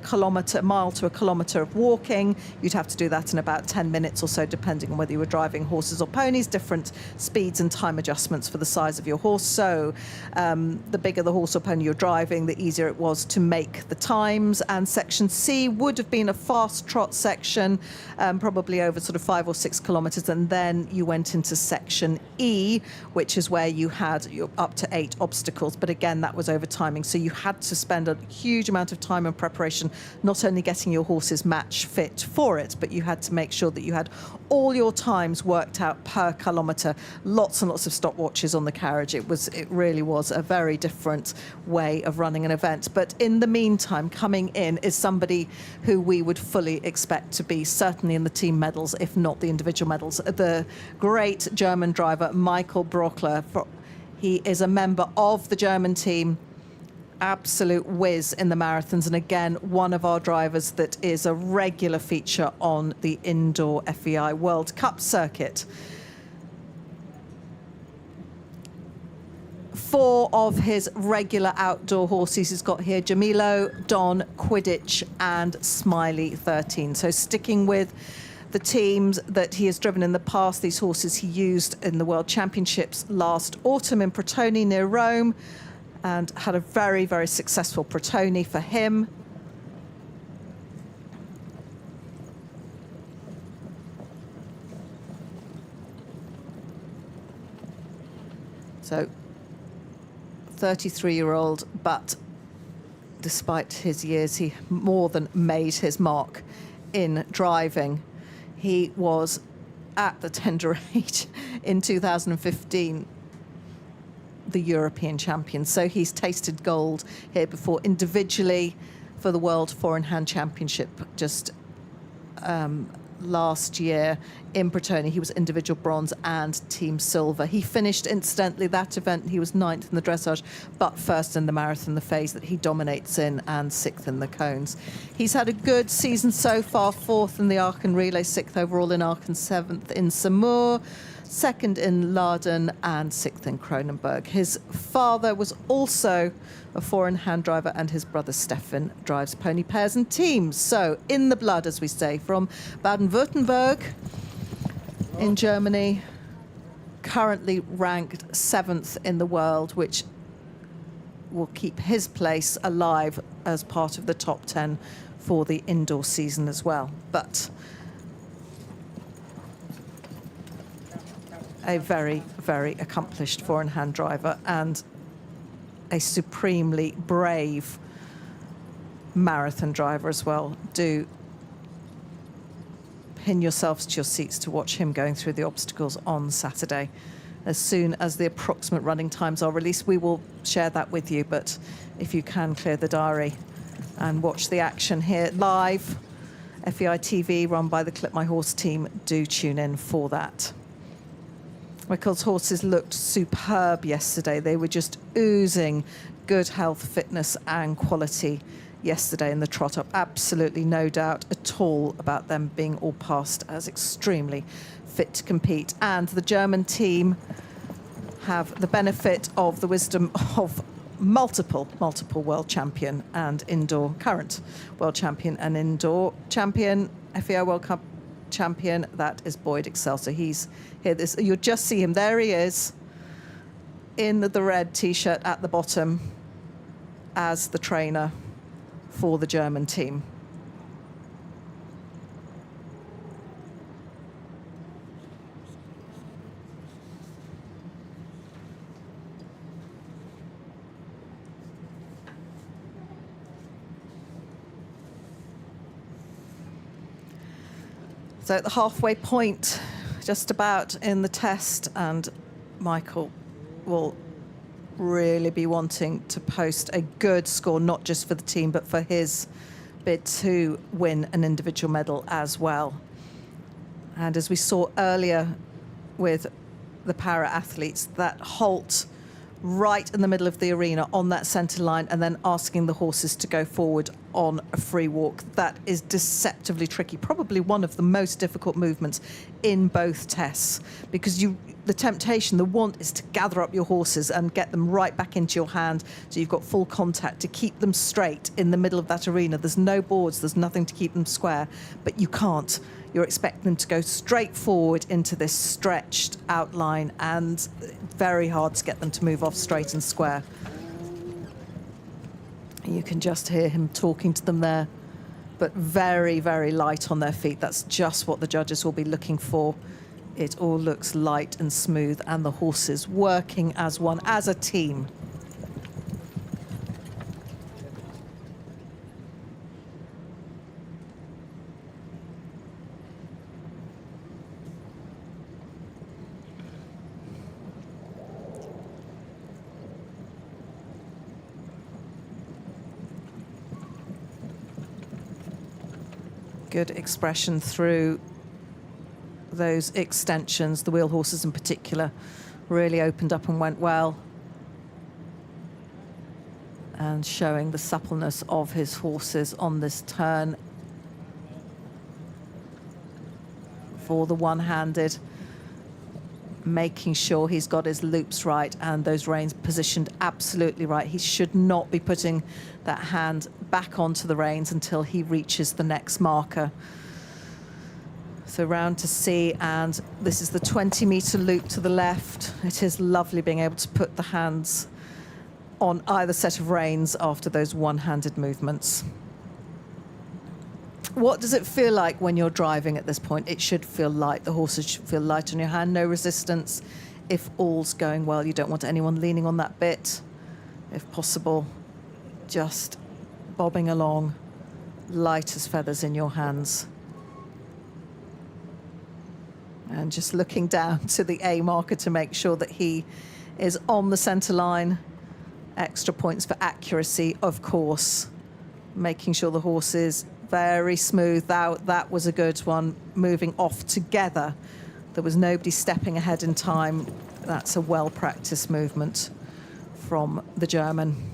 B: mile to a kilometre of walking. You'd have to do that in about 10 minutes or so, depending on whether you were driving horses or ponies, different speeds and time adjustments for the size of your horse. So the bigger the horse or pony you're driving, the easier it was to make the times. And Section C would have been a fast trot section, probably over sort of 5 or 6 kilometres, and then you went into Section E, which is where you had up to 8 obstacles, but again that was over timing, so you had to spend a huge amount of time and preparation, not only getting your horses match fit for it, but you had to make sure that you had all your times worked out per kilometre. Lots and lots of stopwatches on the carriage. It really was a very different way of running an event. But in the meantime, coming in is somebody who we would fully expect to be certainly in the team medals, if not the individual medals. The great German driver Michael Brockler. He is a member of the German team, absolute whiz in the marathons, and again one of our drivers that is a regular feature on the indoor FEI World Cup circuit. 4 of his regular outdoor horses he's got here: Jamilo, Don, Quidditch and Smiley 13. So sticking with the teams that he has driven in the past, these horses he used in the World Championships last autumn in Protoni near Rome, and had a very, very successful Protoni for him. So 33-year-old, but despite his years, he more than made his mark in driving. He was at the tender age in 2015 the European champion. So he's tasted gold here before. Individually for the World Four in Hand Championship just last year in Bretoni, he was individual bronze and team silver. He finished, incidentally, that event, he was 9th in the dressage, but first in the marathon, the phase that he dominates in, and 6th in the cones. He's had a good season so far, 4th in the Aachen Relay, 6th overall in Aachen, 7th in Samour, 2nd in Laaden and 6th in Kronenberg. His father was also a four-in-hand driver, and his brother Stefan drives pony pairs and teams. So in the blood, as we say, from Baden-Württemberg in Germany, currently ranked 7th in the world, which will keep his place alive as part of the top 10 for the indoor season as well. But a very, very accomplished four-in-hand driver and a supremely brave marathon driver as well. Do pin yourselves to your seats to watch him going through the obstacles on Saturday. As soon as the approximate running times are released, we will share that with you. But if you can clear the diary and watch the action here live, FEI TV, run by the Clip My Horse team, do tune in for that. Rickles horses looked superb yesterday. They were just oozing good health, fitness and quality yesterday in the trot up. Absolutely no doubt at all about them being all passed as extremely fit to compete. And the German team have the benefit of the wisdom of multiple world champion and indoor, current world champion and indoor champion, FEI World Cup champion, that is Boyd Excelsior. He's here. You'll just see him. There he is in the red T-shirt at the bottom as the trainer for the German team. So at the halfway point, just about in the test, and Michael will really be wanting to post a good score, not just for the team, but for his bid to win an individual medal as well. And as we saw earlier with the para-athletes, that halt right in the middle of the arena on that centre line and then asking the horses to go forward on a free walk, that is deceptively tricky, probably one of the most difficult movements in both tests, because the temptation, the want is to gather up your horses and get them right back into your hand so you've got full contact to keep them straight in the middle of that arena. There's no boards, there's nothing to keep them square, but you can't. You're expecting them to go straight forward into this stretched outline, and very hard to get them to move off straight and square. You can just hear him talking to them there, but very, very light on their feet. That's just what the judges will be looking for. It all looks light and smooth, and the horses working as one, as a team. Good expression through those extensions. The wheel horses in particular really opened up and went well, and showing the suppleness of his horses on this turn for the one-handed, making sure he's got his loops right and those reins positioned absolutely right. He should not be putting that hand back onto the reins until he reaches the next marker. So round to C, and this is the 20-meter loop to the left. It is lovely being able to put the hands on either set of reins after those one-handed movements. What does it feel like when you're driving at this point? It should feel light. The horses should feel light on your hand, no resistance. If all's going well, you don't want anyone leaning on that bit. If possible, just bobbing along, light as feathers in your hands. And just looking down to the A marker to make sure that he is on the centre line. Extra points for accuracy, of course. Making sure the horse is very smooth out. That was a good one, moving off together. There was nobody stepping ahead in time. That's a well-practiced movement from the German.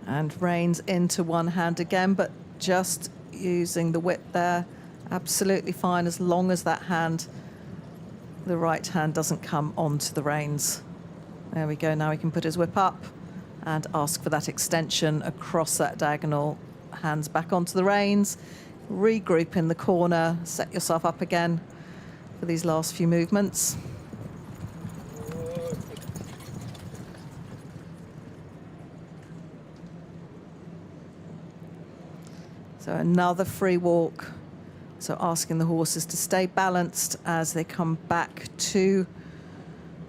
B: And reins into one hand again, but just using the whip there. Absolutely fine as long as that hand, the right hand, doesn't come onto the reins. There we go. Now he can put his whip up and ask for that extension across that diagonal. Hands back onto the reins. Regroup in the corner. Set yourself up again for these last few movements. So another free walk. So asking the horses to stay balanced as they come back to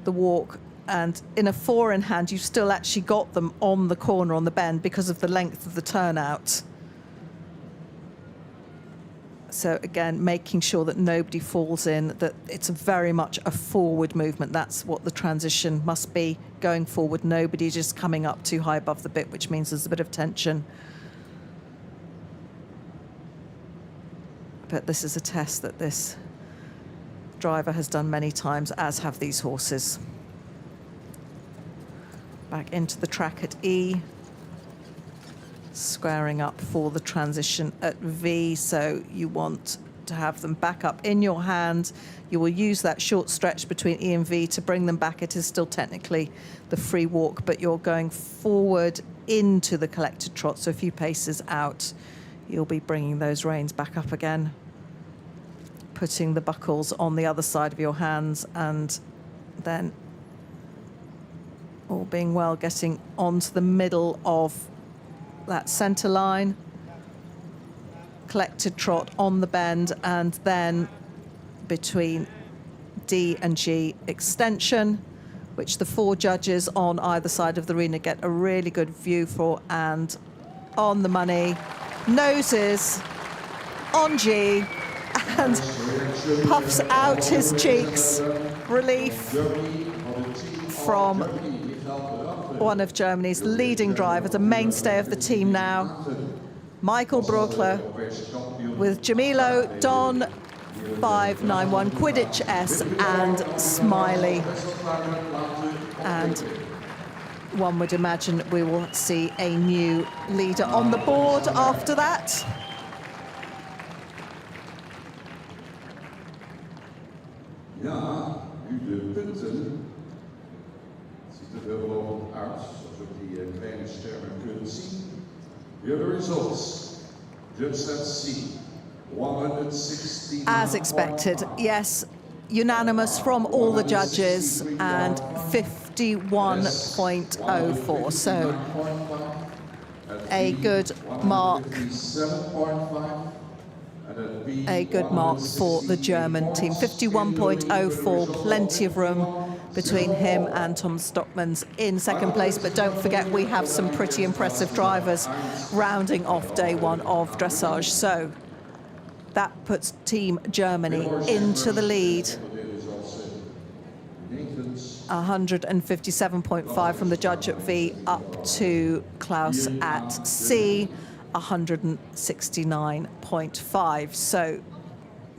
B: the walk. And in a four in hand, you've still actually got them on the corner, on the bend, because of the length of the turnout. So again, making sure that nobody falls in, that it's very much a forward movement. That's what the transition must be, going forward. Nobody just coming up too high above the bit, which means there's a bit of tension. But this is a test that this driver has done many times, as have these horses. Back into the track at E. Squaring up for the transition at V. So you want to have them back up in your hand. You will use that short stretch between E and V to bring them back. It is still technically the free walk, but you're going forward into the collected trot. So a few paces out, you'll be bringing those reins back up again, putting the buckles on the other side of your hands, and then, all being well, getting onto the middle of that centre line. Collected trot on the bend, and then between D and G, extension, which the four judges on either side of the arena get a really good view for, and on the money, noses on G, and puffs out his cheeks. Relief from one of Germany's leading drivers, a mainstay of the team now, Michael Brogler, with Jamilo, Don, 591, Quidditch S, and Smiley. And one would imagine we will see a new leader on the board after that.
A: Ja, nu de punten. Het ziet er veelbelovend uit, zoals op die kleine schermen kunt zien. Here are the results. Judge set C, 169.
B: As expected, yes, unanimous from all the judges, and 51.04. So a good mark. A good mark for the German team. 51.04, plenty of room between him and Tom Stockmans in second place. But don't forget, we have some pretty impressive drivers rounding off day one of dressage. So that puts Team Germany into the lead. 157.5 from the judge at V, up to Klaus at C. 169.5. So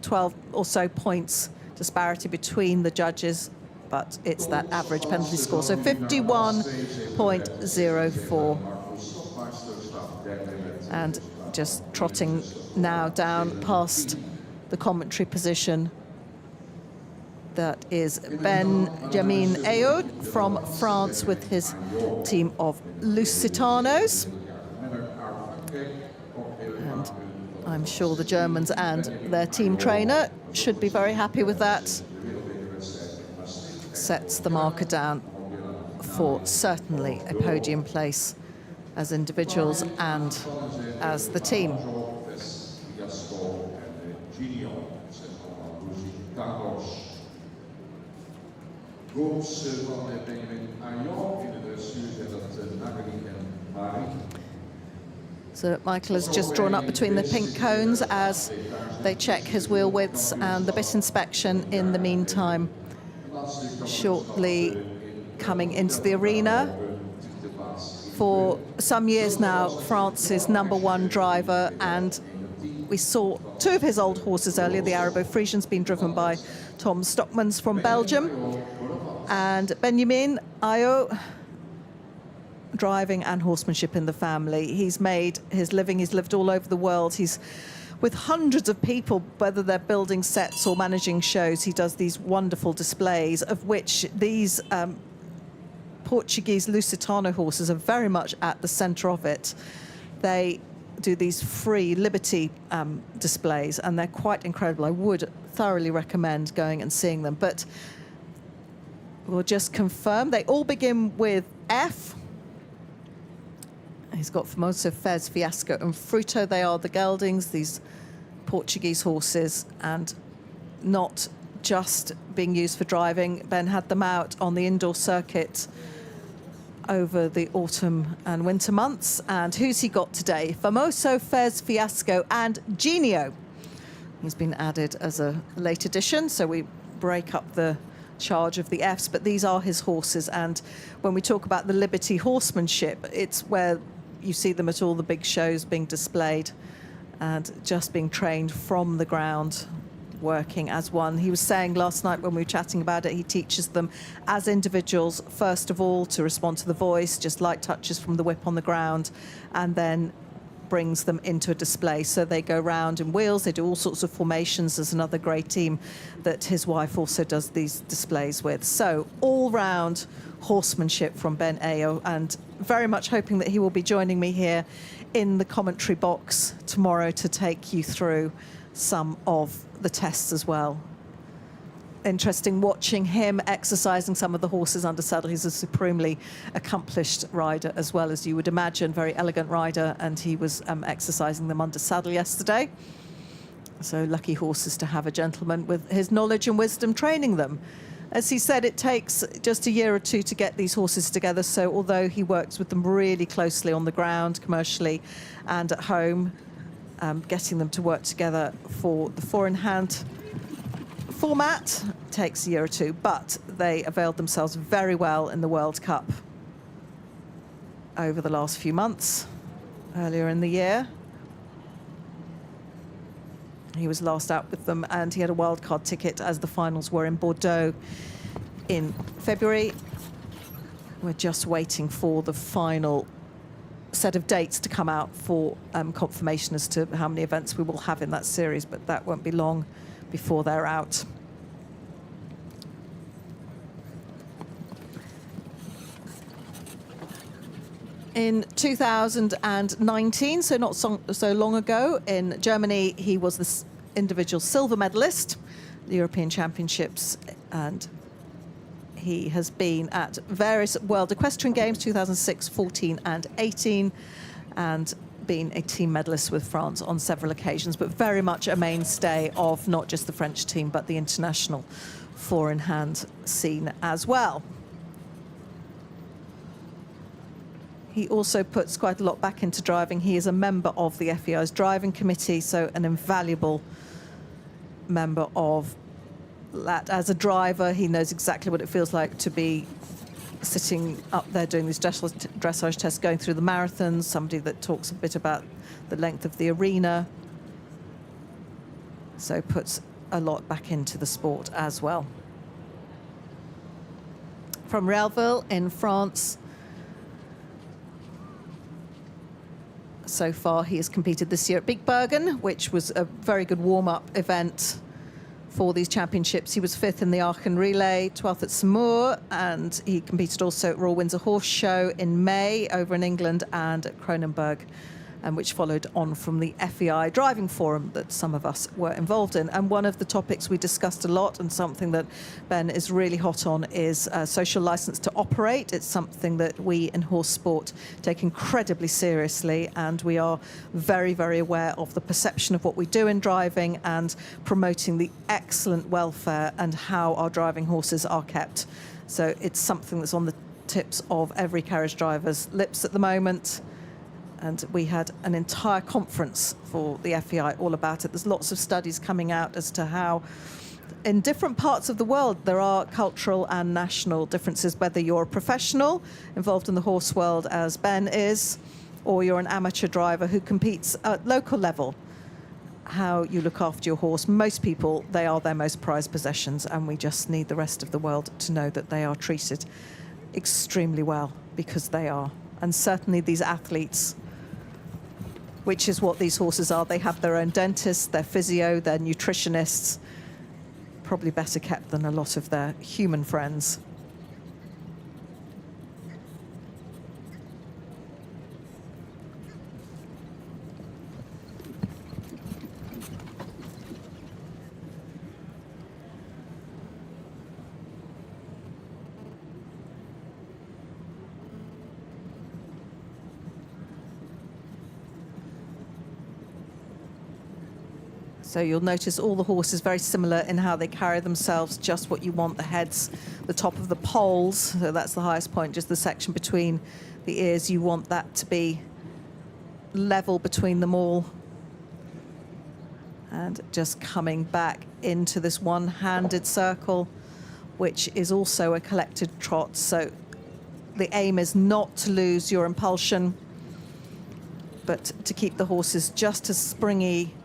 B: 12 or so points disparity between the judges, but it's that average penalty score. So 51.04. And just trotting now down past the commentary position. That is Benjamin Ayoud from France with his team of Lusitanos. And I'm sure the Germans and their team trainer should be very happy with that. Sets the marker down for certainly a podium place as individuals and as the team.
A: Goals van Benjamin Ayon in de dressuur zijn dat Nageli en Mari.
B: So Michael has just drawn up between the pink cones as they check his wheel widths and the bit inspection in the meantime. Shortly coming into the arena. For some years now, France's #1 driver, and we saw two of his old horses earlier. The Arabo Frisian's been driven by Tom Stockmans from Belgium, and Benjamin Ayo, driving and horsemanship in the family. He's made his living, he's lived all over the world. He's with hundreds of people, whether they're building sets or managing shows. He does these wonderful displays, of which these Portuguese Lusitano horses are very much at the centre of it. They do these free Liberty displays, and they're quite incredible. I would thoroughly recommend going and seeing them. But we'll just confirm, they all begin with F. He's got Famoso, Fez, Fiasco and Fruto. They are the geldings, these Portuguese horses, and not just being used for driving. Ben had them out on the indoor circuit over the autumn and winter months. And who's he got today? Famoso, Fez, Fiasco and Genio. He's been added as a late addition, so we break up the charge of the Fs, but these are his horses. And when we talk about the Liberty horsemanship, it's where you see them at all the big shows being displayed and just being trained from the ground, working as one. He was saying last night when we were chatting about it, he teaches them as individuals, first of all, to respond to the voice, just light touches from the whip on the ground, and then brings them into a display. So they go round in wheels, they do all sorts of formations. There's another great team that his wife also does these displays with. So all-round horsemanship from Ben Ayo, and very much hoping that he will be joining me here in the commentary box tomorrow to take you through some of the tests as well. Interesting watching him exercising some of the horses under saddle. He's a supremely accomplished rider as well, as you would imagine, very elegant rider, and he was exercising them under saddle yesterday. So lucky horses to have a gentleman with his knowledge and wisdom training them. As he said, it takes just a year or two to get these horses together, so although he works with them really closely on the ground, commercially and at home, getting them to work together for the four-in-hand format takes a year or two, but they availed themselves very well in the World Cup over the last few months. Earlier in the year, he was last out with them, and he had a wildcard ticket as the finals were in Bordeaux in February. We're just waiting for the final set of dates to come out for confirmation as to how many events we will have in that series, but that won't be long before they're out. In 2019, so not so long ago, in Germany, he was the individual silver medalist, the European Championships, and he has been at various World Equestrian Games, 2006, 14 and 18, and been a team medalist with France on several occasions, but very much a mainstay of not just the French team, but the international four-in-hand scene as well. He also puts quite a lot back into driving. He is a member of the FEI's driving committee, so an invaluable member of that. As a driver, he knows exactly what it feels like to be sitting up there doing these dressage tests, going through the marathons, somebody that talks a bit about the length of the arena. So puts a lot back into the sport as well. From Realville in France, so far he has competed this year at Biegbergen, which was a very good warm-up event for these championships. He was 5th in the Aachen Relay, 12th at Saumur, and he competed also at Royal Windsor Horse Show in May over in England and at Kronenberg, which followed on from the FEI driving forum that some of us were involved in. And one of the topics we discussed a lot, and something that Ben is really hot on, is social license to operate. It's something that we in horse sport take incredibly seriously, and we are very, very aware of the perception of what we do in driving and promoting the excellent welfare and how our driving horses are kept. So it's something that's on the tips of every carriage driver's lips at the moment. And we had an entire conference for the FEI all about it. There's lots of studies coming out as to how in different parts of the world there are cultural and national differences, whether you're a professional involved in the horse world as Ben is, or you're an amateur driver who competes at local level. How you look after your horse. Most people, they are their most prized possessions, and we just need the rest of the world to know that they are treated extremely well, because they are. And certainly these athletes, which is what these horses are, they have their own dentists, their physio, their nutritionists, probably better kept than a lot of their human friends. So you'll notice all the horses very similar in how they carry themselves, just what you want, the heads, the top of the poles, so that's the highest point, just the section between the ears, you want that to be level between them all. And just coming back into this one-handed circle, which is also a collected trot, so the aim is not to lose your impulsion, but to keep the horses just as springy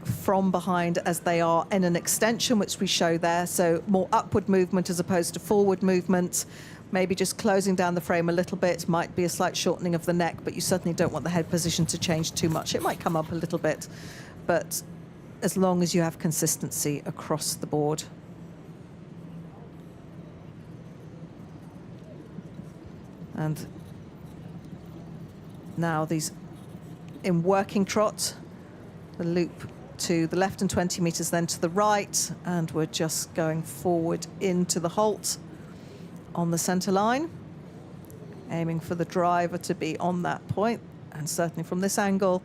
B: from behind as they are in an extension, which we show there, so more upward movement as opposed to forward movement, maybe just closing down the frame a little bit, might be a slight shortening of the neck, but you certainly don't want the head position to change too much. It might come up a little bit, but as long as you have consistency across the board. And now these in working trot, the loop to the left and 20 meters then to the right, and we're just going forward into the halt on the center line, aiming for the driver to be on that point, and certainly from this angle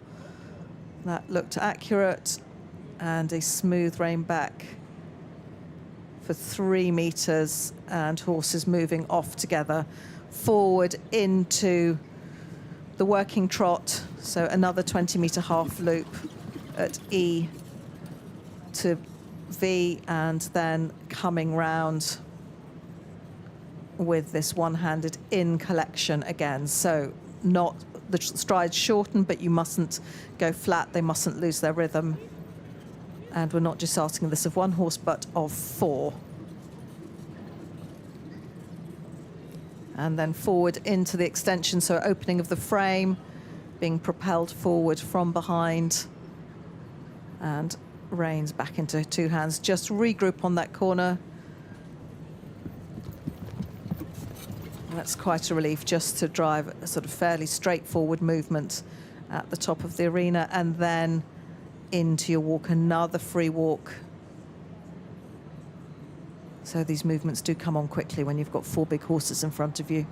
B: that looked accurate, and a smooth rein back for 3 meters, and horses moving off together forward into the working trot, so another 20-meter half loop at E to V, and then coming round with this one-handed in collection again. So not the strides shorten, but you mustn't go flat, they mustn't lose their rhythm. And we're not just asking this of one horse, but of 4. And then forward into the extension, so opening of the frame, being propelled forward from behind, and reins back into 2 hands. Just regroup on that corner. That's quite a relief, just to drive a sort of fairly straightforward movement at the top of the arena, and then into your walk, another free walk. So these movements do come on quickly when you've got 4 big horses in front of you.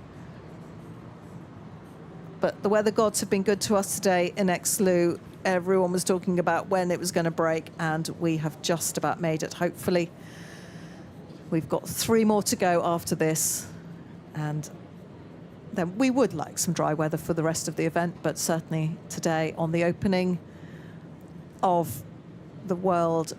B: But the weather gods have been good to us today in Exloo. Everyone was talking about when it was going to break, and we have just about made it, hopefully. We've got 3 more to go after this, and then we would like some dry weather for the rest of the event, but certainly today on the opening of the World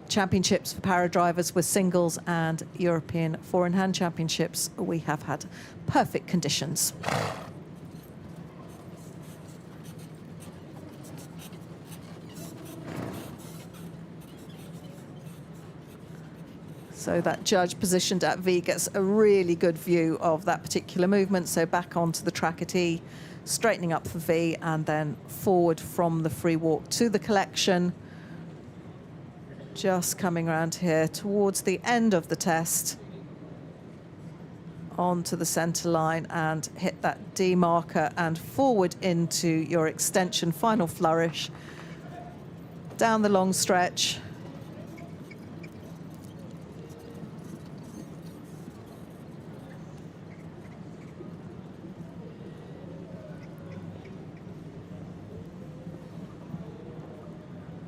B: Championships for para drivers with singles and European 4-in-hand Championships, we have had perfect conditions. So that judge positioned at V gets a really good view of that particular movement. So back onto the track at E, straightening up for V, and then forward from the free walk to the collection. Just coming around here towards the end of the test, onto the center line, and hit that D marker, and forward into your extension, final flourish, down the long stretch.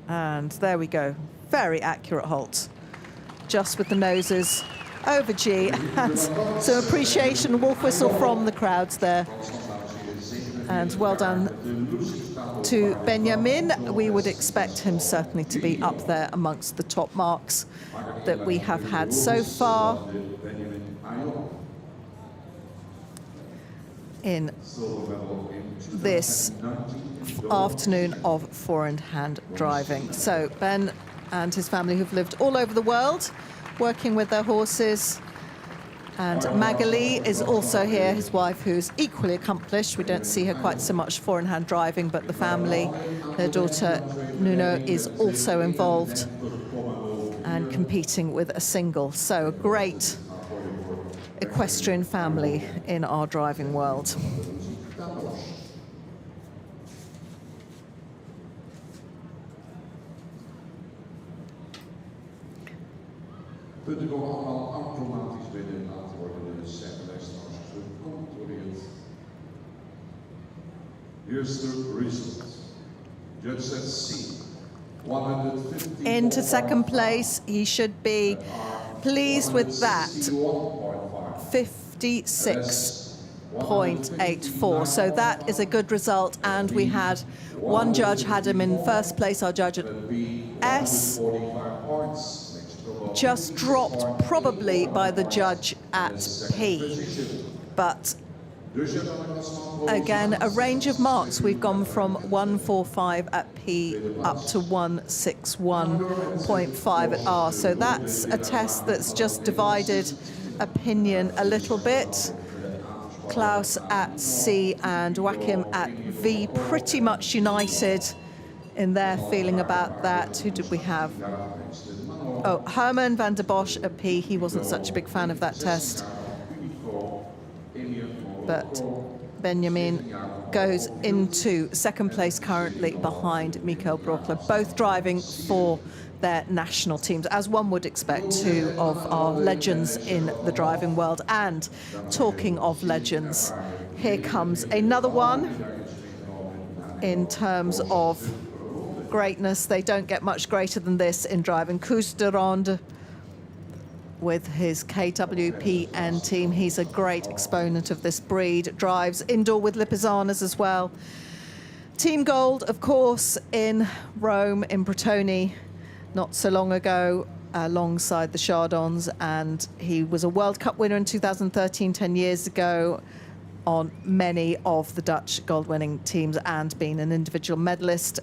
B: And there we go, very accurate halt. Just with the noses over G, and some appreciation, wolf whistle from the crowds there. And well done to Benjamin. We would expect him certainly to be up there amongst the top marks that we have had so far in this afternoon of four-in-hand driving. So Ben and his family who've lived all over the world working with their horses. And Magali is also here, his wife, who's equally accomplished. We don't see her quite so much four-in-hand driving, but the family, their daughter Nuno, is also involved and competing with a single. So a great equestrian family in our driving world.
A: Punten komen allemaal automatisch binnen laten worden. De cijferlijst trouwens gecontroleerd. Here's the result. Judge says C. 150.
B: Into second place, he should be pleased with that. 56.84. So that is a good result, and we had one judge had him in first place, our judge at S. Just dropped probably by the judge at P. But again, a range of marks. We've gone from 145 at P up to 161.5 at R. So that's a test that's just divided opinion a little bit. Klaus at C and Joachim at V, pretty much united in their feeling about that. Who did we have? Oh, Herman van der Bosch at P. He wasn't such a big fan of that test. But Benjamin goes into second place currently behind Mikael Brockler, both driving for their national teams, as one would expect, two of our legends in the driving world. And talking of legends, here comes another one in terms of greatness. They don't get much greater than this in driving. Koos de Ronde with his KWPN team. He's a great exponent of this breed. Drives indoor with Lipizzana's as well. Team Gold, of course, in Rome, in Bretoni, not so long ago, alongside the Chardons. And he was a World Cup winner in 2013, 10 years ago, on many of the Dutch gold-winning teams, and been an individual medalist.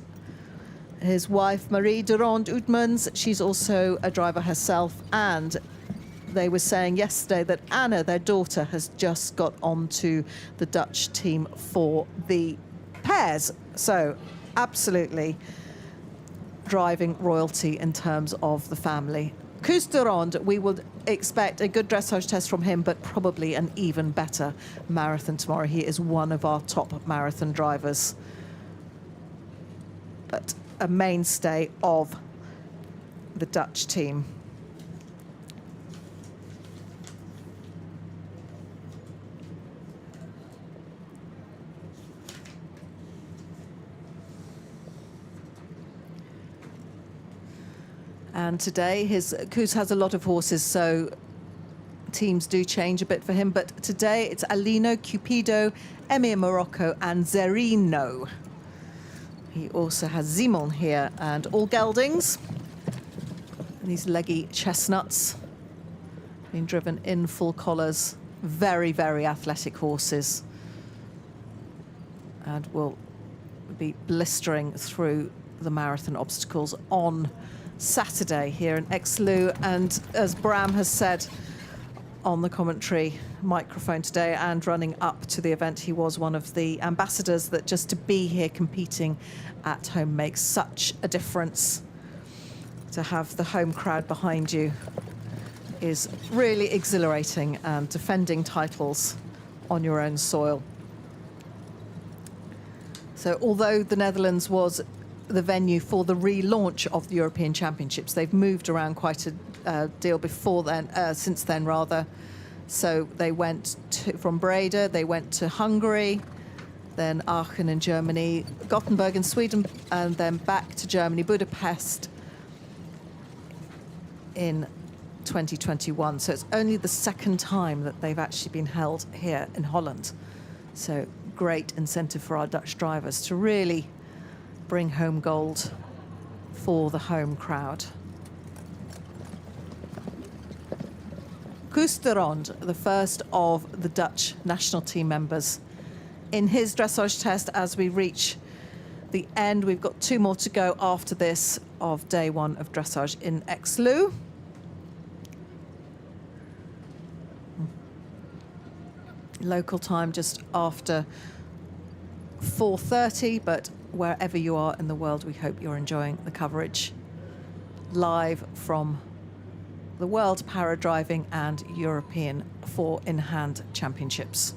B: His wife, Marie de Ronde Oudmans, she's also a driver herself, and they were saying yesterday that Anna, their daughter, has just got onto the Dutch team for the pairs. So absolutely driving royalty in terms of the family. Koos de Ronde, we would expect a good dressage test from him, but probably an even better marathon tomorrow. He is one of our top marathon drivers, but a mainstay of the Dutch team. And today, Koos has a lot of horses, so teams do change a bit for him. But today, it's Alino, Cupido, Emir Morocco, and Zerino. He also has Simon here, and all geldings. And these leggy chestnuts being driven in full collars. Very, very athletic horses. And will be blistering through the marathon obstacles on Saturday here in Exloo. And as Bram has said on the commentary microphone today and running up to the event, he was one of the ambassadors, that just to be here competing at home makes such a difference. To have the home crowd behind you is really exhilarating, and defending titles on your own soil. So although the Netherlands was the venue for the relaunch of the European Championships, they've moved around quite a deal before then, since then rather. So they went from Breda, they went to Hungary, then Aachen in Germany, Gothenburg in Sweden, and then back to Germany, Budapest in 2021. So it's only the second time that they've actually been held here in Holland. So great incentive for our Dutch drivers to really bring home gold for the home crowd. Koos de Ronde, the first of the Dutch national team members in his dressage test as we reach the end. We've got 2 more to go after this of day 1 of dressage in Exlu. Local time just after 4:30, but wherever you are in the world, we hope you're enjoying the coverage live from the World Paradriving and European 4-in-hand Championships.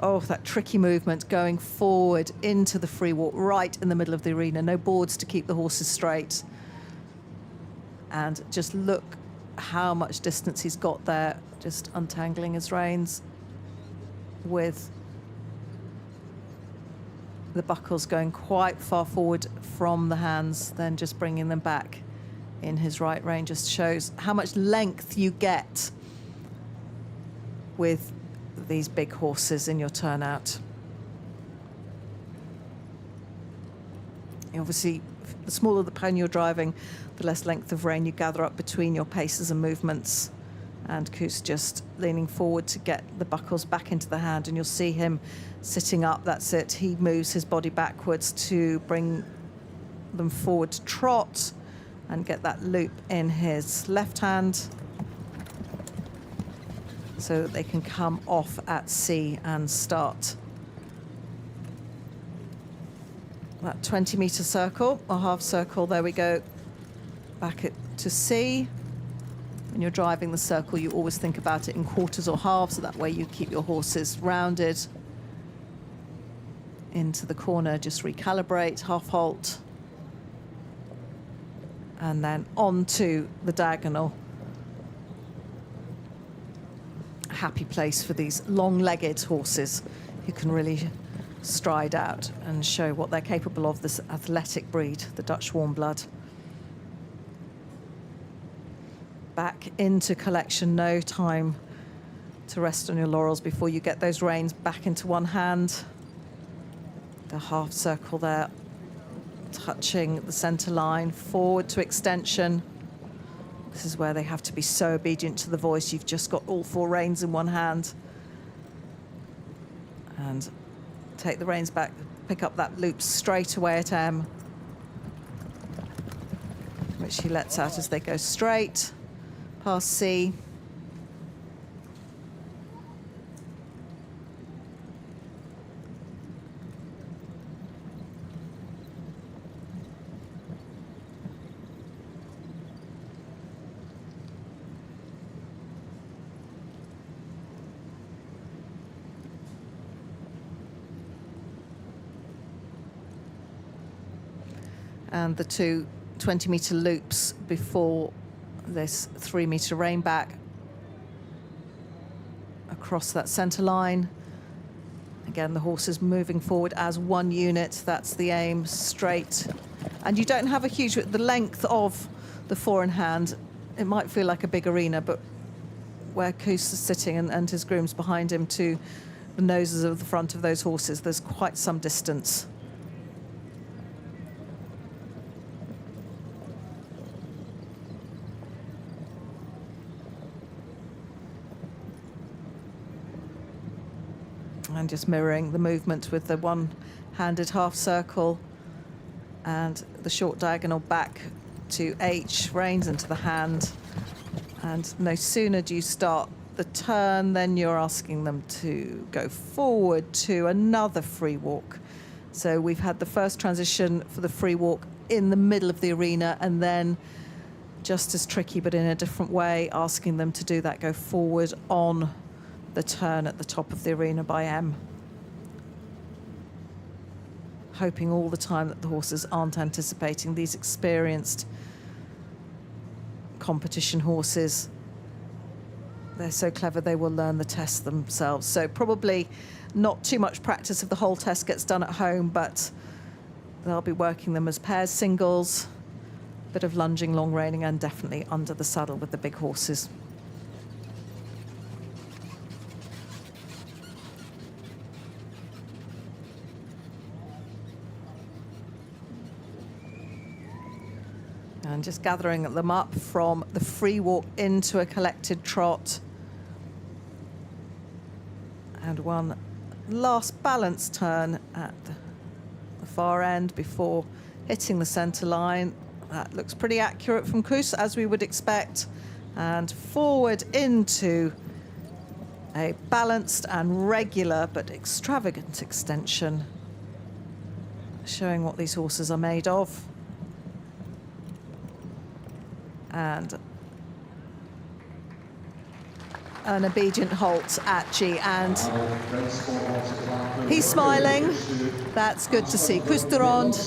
B: Oh, that tricky movement going forward into the free walk right in the middle of the arena. No boards to keep the horses straight. And just look how much distance he's got there, just untangling his reins with the buckles going quite far forward from the hands, then just bringing them back in his right rein. Just shows how much length you get with these big horses in your turnout. Obviously, the smaller the pony you're driving, the less length of rein you gather up between your paces and movements. And Koos just leaning forward to get the buckles back into the hand, and you'll see him sitting up. That's it. He moves his body backwards to bring them forward to trot and get that loop in his left hand so that they can come off at C and start that 20-meter circle, or half circle. There we go, back it to C. When you're driving the circle, you always think about it in quarters or halves, so that way you keep your horses rounded. Into the corner, just recalibrate, half halt, and then onto the diagonal. A happy place for these long-legged horses who can really stride out and show what they're capable of, this athletic breed, the Dutch warm blood. Back into collection, no time to rest on your laurels before you get those reins back into one hand. The half circle there, touching the center line, forward to extension. This is where they have to be so obedient to the voice. You've just got all 4 reins in one hand. And take the reins back, pick up that loop straight away at M, which he lets out as they go straight past C. And the 2 20-meter loops before this 3-meter rein back across that center line. Again, the horse is moving forward as one unit. That's the aim, straight. And you don't have a huge, the length of the 4-in-hand, it might feel like a big arena, but where Koos is sitting and his grooms behind him to the noses of the front of those horses, there's quite some distance. And just mirroring the movement with the one-handed half circle and the short diagonal back to H, reins into the hand. And no sooner do you start the turn, then you're asking them to go forward to another free walk. So we've had the first transition for the free walk in the middle of the arena, and then just as tricky but in a different way, asking them to do that, go forward on the turn at the top of the arena by M. Hoping all the time that the horses aren't anticipating these experienced competition horses. They're so clever, they will learn the test themselves. So probably not too much practice if the whole test gets done at home, but they'll be working them as pairs, singles, bit of lunging, long reining, and definitely under the saddle with the big horses. And just gathering them up from the free walk into a collected trot. And one last balance turn at the far end before hitting the centre line. That looks pretty accurate from Koos, as we would expect. And forward into a balanced and regular but extravagant extension, showing what these horses are made of. And an obedient halt at G, and he's smiling. That's good to see. Koos de Ronde,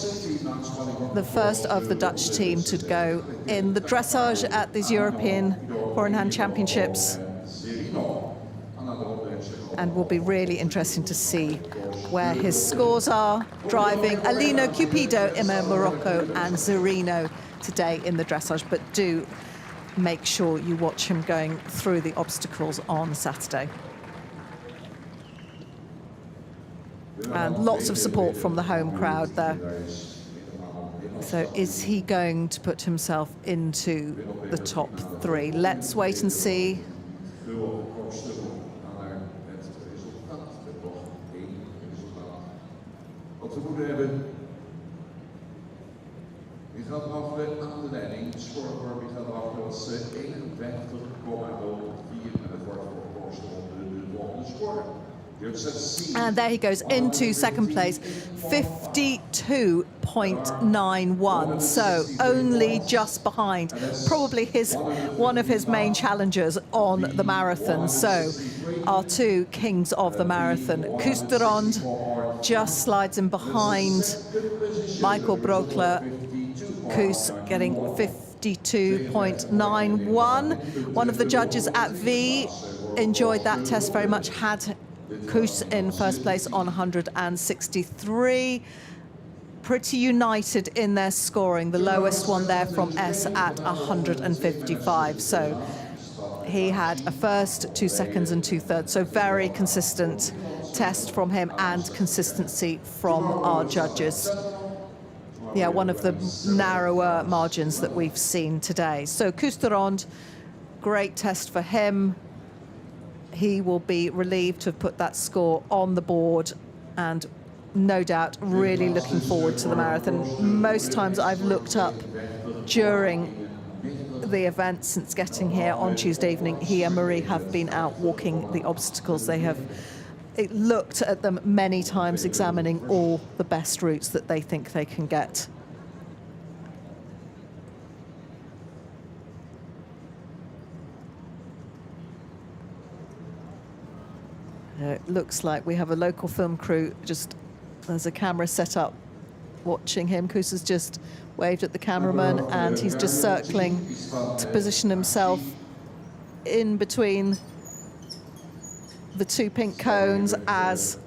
B: the first of the Dutch team to go in the dressage at these European Four-in-Hand Championships. And will be really interesting to see where his scores are, driving Alino, Cupido, Ima Morocco and Zerino today in the dressage. But do make sure you watch him going through the obstacles on Saturday. And lots of support from the home crowd there. So is he going to put himself into the top three? Let's wait and see.
A: Gaat afleggen aan de leiding. Scorebord gaat afleggen als 51,04 en het wordt voor de volgende score.
B: And there he goes into second place, 52.91. So only just behind, probably one of his main challengers on the marathon. So our two kings of the marathon. Koos de Ronde just slides in behind Michael Broekler. Koos getting 52.91. One of the judges at V enjoyed that test very much, had Koos in first place on 163. Pretty united in their scoring, the lowest one there from S at 155. So he had a first, 2 seconds and 2/3. So very consistent test from him and consistency from our judges. Yeah, one of the narrower margins that we've seen today. So Koos de Ronde, great test for him. He will be relieved to have put that score on the board, and no doubt really looking forward to the marathon. Most times I've looked up during the event since getting here on Tuesday evening, he and Marie have been out walking the obstacles. They have looked at them many times, examining all the best routes that they think they can get. It looks like we have a local film crew, just there's a camera set up watching him. Koos has just waved at the cameraman and he's just circling to position himself in between the two pink cones as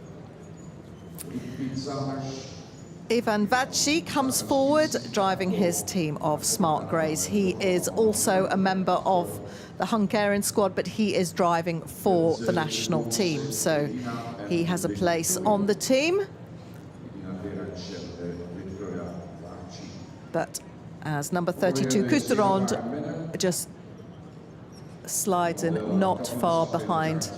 B: Ivan Vacci comes forward, driving his team of Smart Greys. He is also a member of the Hungarian squad, but he is driving for the national team. So he has a place on the team. But as number 32, Koos de Ronde just slides in not far behind.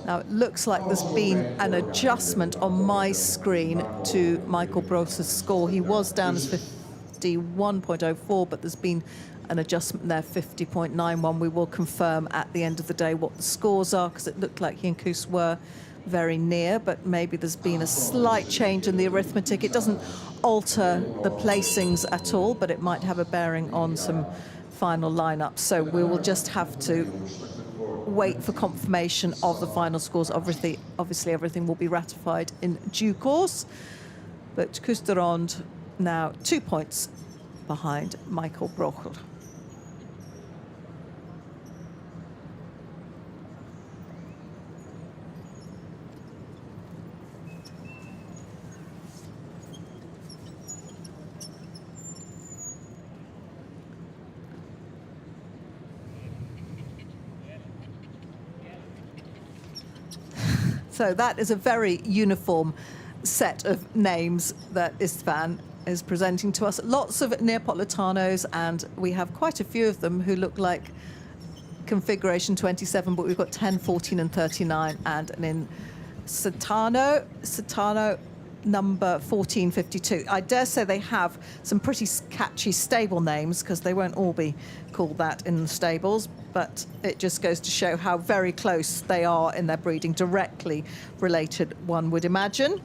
B: Now, it looks like there's been an adjustment on my screen to Michael Broekler's score. He was down as 51.04, but there's been an adjustment there, 50.91. We will confirm at the end of the day what the scores are, because it looked like he and Koos were very near, but maybe there's been a slight change in the arithmetic. It doesn't alter the placings at all, but it might have a bearing on some final lineups. So we will just have to wait for confirmation of the final scores. Obviously everything will be ratified in due course. But Koos de Ronde now 2 points behind Michael Broekler. So that is a very uniform set of names that Istvan is presenting to us. Lots of Neapolitanos, and we have quite a few of them who look like configuration 27, but we've got 10, 14 and 39, and in Satano number 1452. I dare say they have some pretty catchy stable names, because they won't all be called that in the stables, but it just goes to show how very close they are in their breeding, directly related, one would imagine.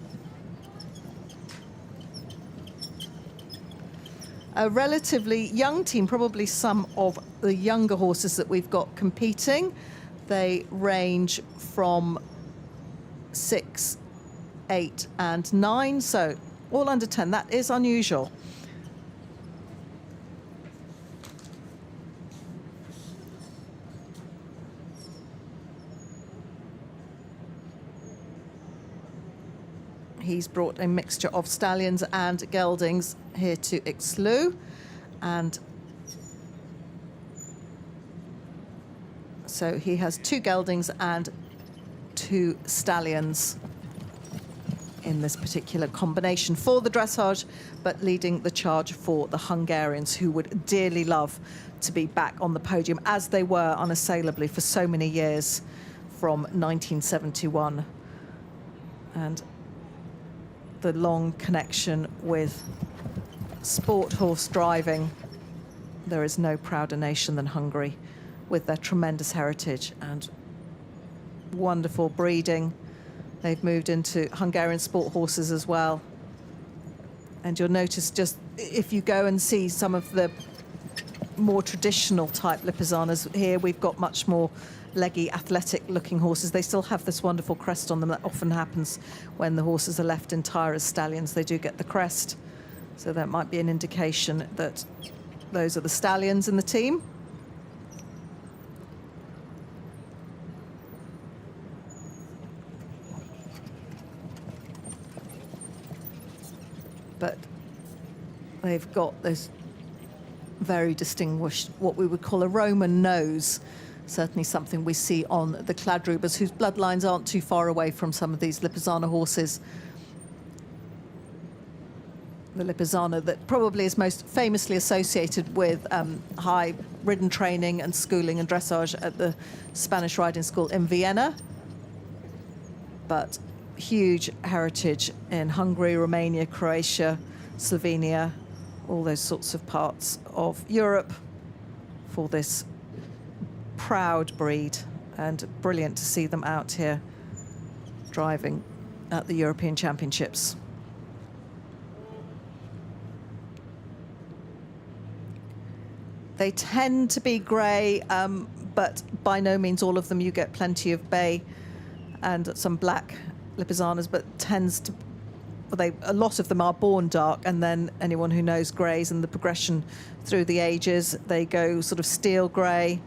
B: A relatively young team, probably some of the younger horses that we've got competing. They range from 6, 8 and 9, so all under 10. That is unusual. He's brought a mixture of stallions and geldings here to Ixlu, and so he has 2 geldings and 2 stallions in this particular combination for the dressage, but leading the charge for the Hungarians, who would dearly love to be back on the podium, as they were unassailably for so many years from 1971. And the long connection with sport horse driving. There is no prouder nation than Hungary, with their tremendous heritage and wonderful breeding. They've moved into Hungarian sport horses as well. And you'll notice, just if you go and see some of the more traditional type Lipizzaners, here we've got much more leggy, athletic-looking horses. They still have this wonderful crest on them. That often happens when the horses are left entire as stallions. They do get the crest. So that might be an indication that those are the stallions in the team. But they've got this very distinguished, what we would call a Roman nose. Certainly something we see on the Kladrubers, whose bloodlines aren't too far away from some of these Lipizzana horses. The Lipizzana that probably is most famously associated with high ridden training and schooling and dressage at the Spanish riding school in Vienna, but huge heritage in Hungary, Romania, Croatia, Slovenia, all those sorts of parts of Europe for this proud breed, and brilliant to see them out here driving at the European Championships. They tend to be grey, but by no means all of them. You get plenty of bay and some black Lipizzanas, but tends to, well, a lot of them are born dark, and then anyone who knows greys and the progression through the ages, they go sort of steel grey,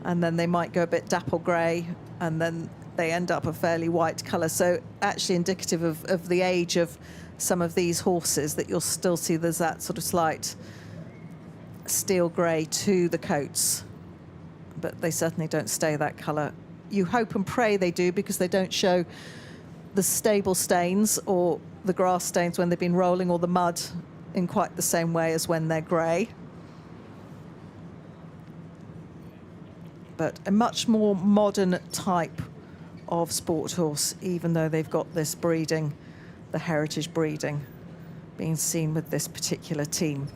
B: and then they might go a bit dapple grey, and then they end up a fairly white colour. So actually indicative of the age of some of these horses, that you'll still see there's that sort of slight steel grey to the coats, but they certainly don't stay that colour. You hope and pray they do, because they don't show the stable stains or the grass stains when they've been rolling, or the mud, in quite the same way as when they're grey. But a much more modern type of sport horse, even though they've got this breeding, the heritage breeding, being seen with this particular team,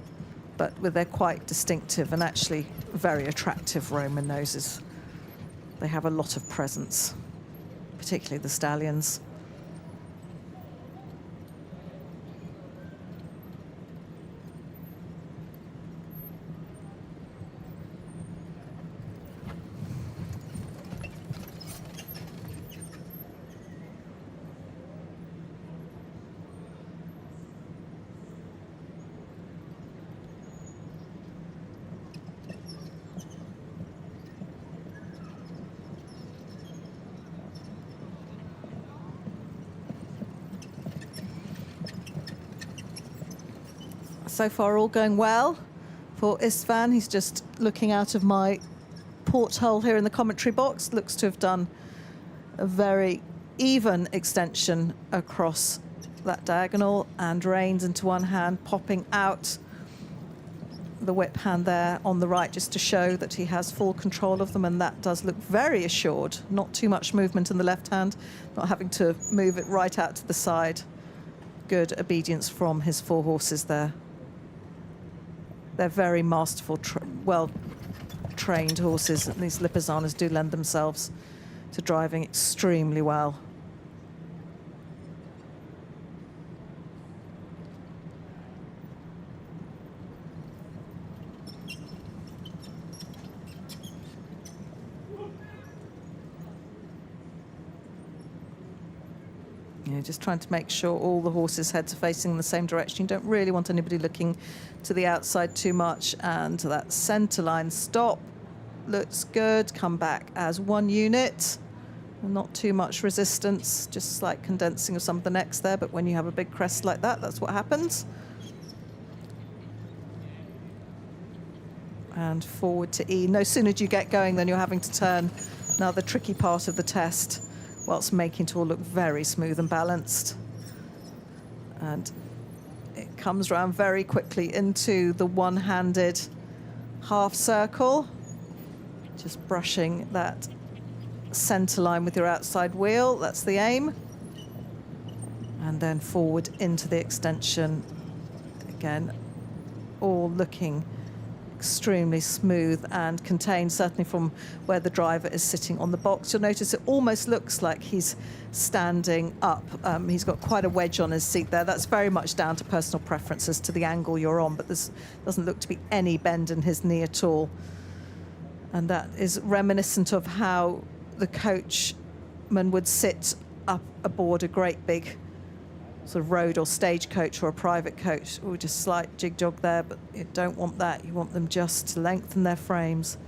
B: but with their quite distinctive and actually very attractive Roman noses. They have a lot of presence, particularly the stallions. So far all going well for Istvan. He's just looking out of my porthole here in the commentary box. Looks to have done a very even extension across that diagonal, and reins into one hand, popping out the whip hand there on the right just to show that he has full control of them, and that does look very assured. Not too much movement in the left hand, not having to move it right out to the side. Good obedience from his 4 horses there. They're very masterful, well-trained horses, and these Lipizzaners do lend themselves to driving extremely well. Just trying to make sure all the horses' heads are facing in the same direction. You don't really want anybody looking to the outside too much. And that centre line stop looks good. Come back as one unit. Not too much resistance, just slight condensing of some of the necks there. But when you have a big crest like that, that's what happens. And forward to E. No sooner do you get going than you're having to turn. Now the tricky part of the test, whilst making it all look very smooth and balanced. And it comes around very quickly into the one-handed half circle, just brushing that centre line with your outside wheel. That's the aim. And then forward into the extension. Again, all looking extremely smooth and contained, certainly from where the driver is sitting on the box. You'll notice it almost looks like he's standing up. He's got quite a wedge on his seat there. That's very much down to personal preferences to the angle you're on, but this doesn't look to be any bend in his knee at all. And that is reminiscent of how the coachman would sit up aboard a great big sort of road or stagecoach or a private coach. Oh, just slight jig jog there, but you don't want that. You want them just to lengthen their frames.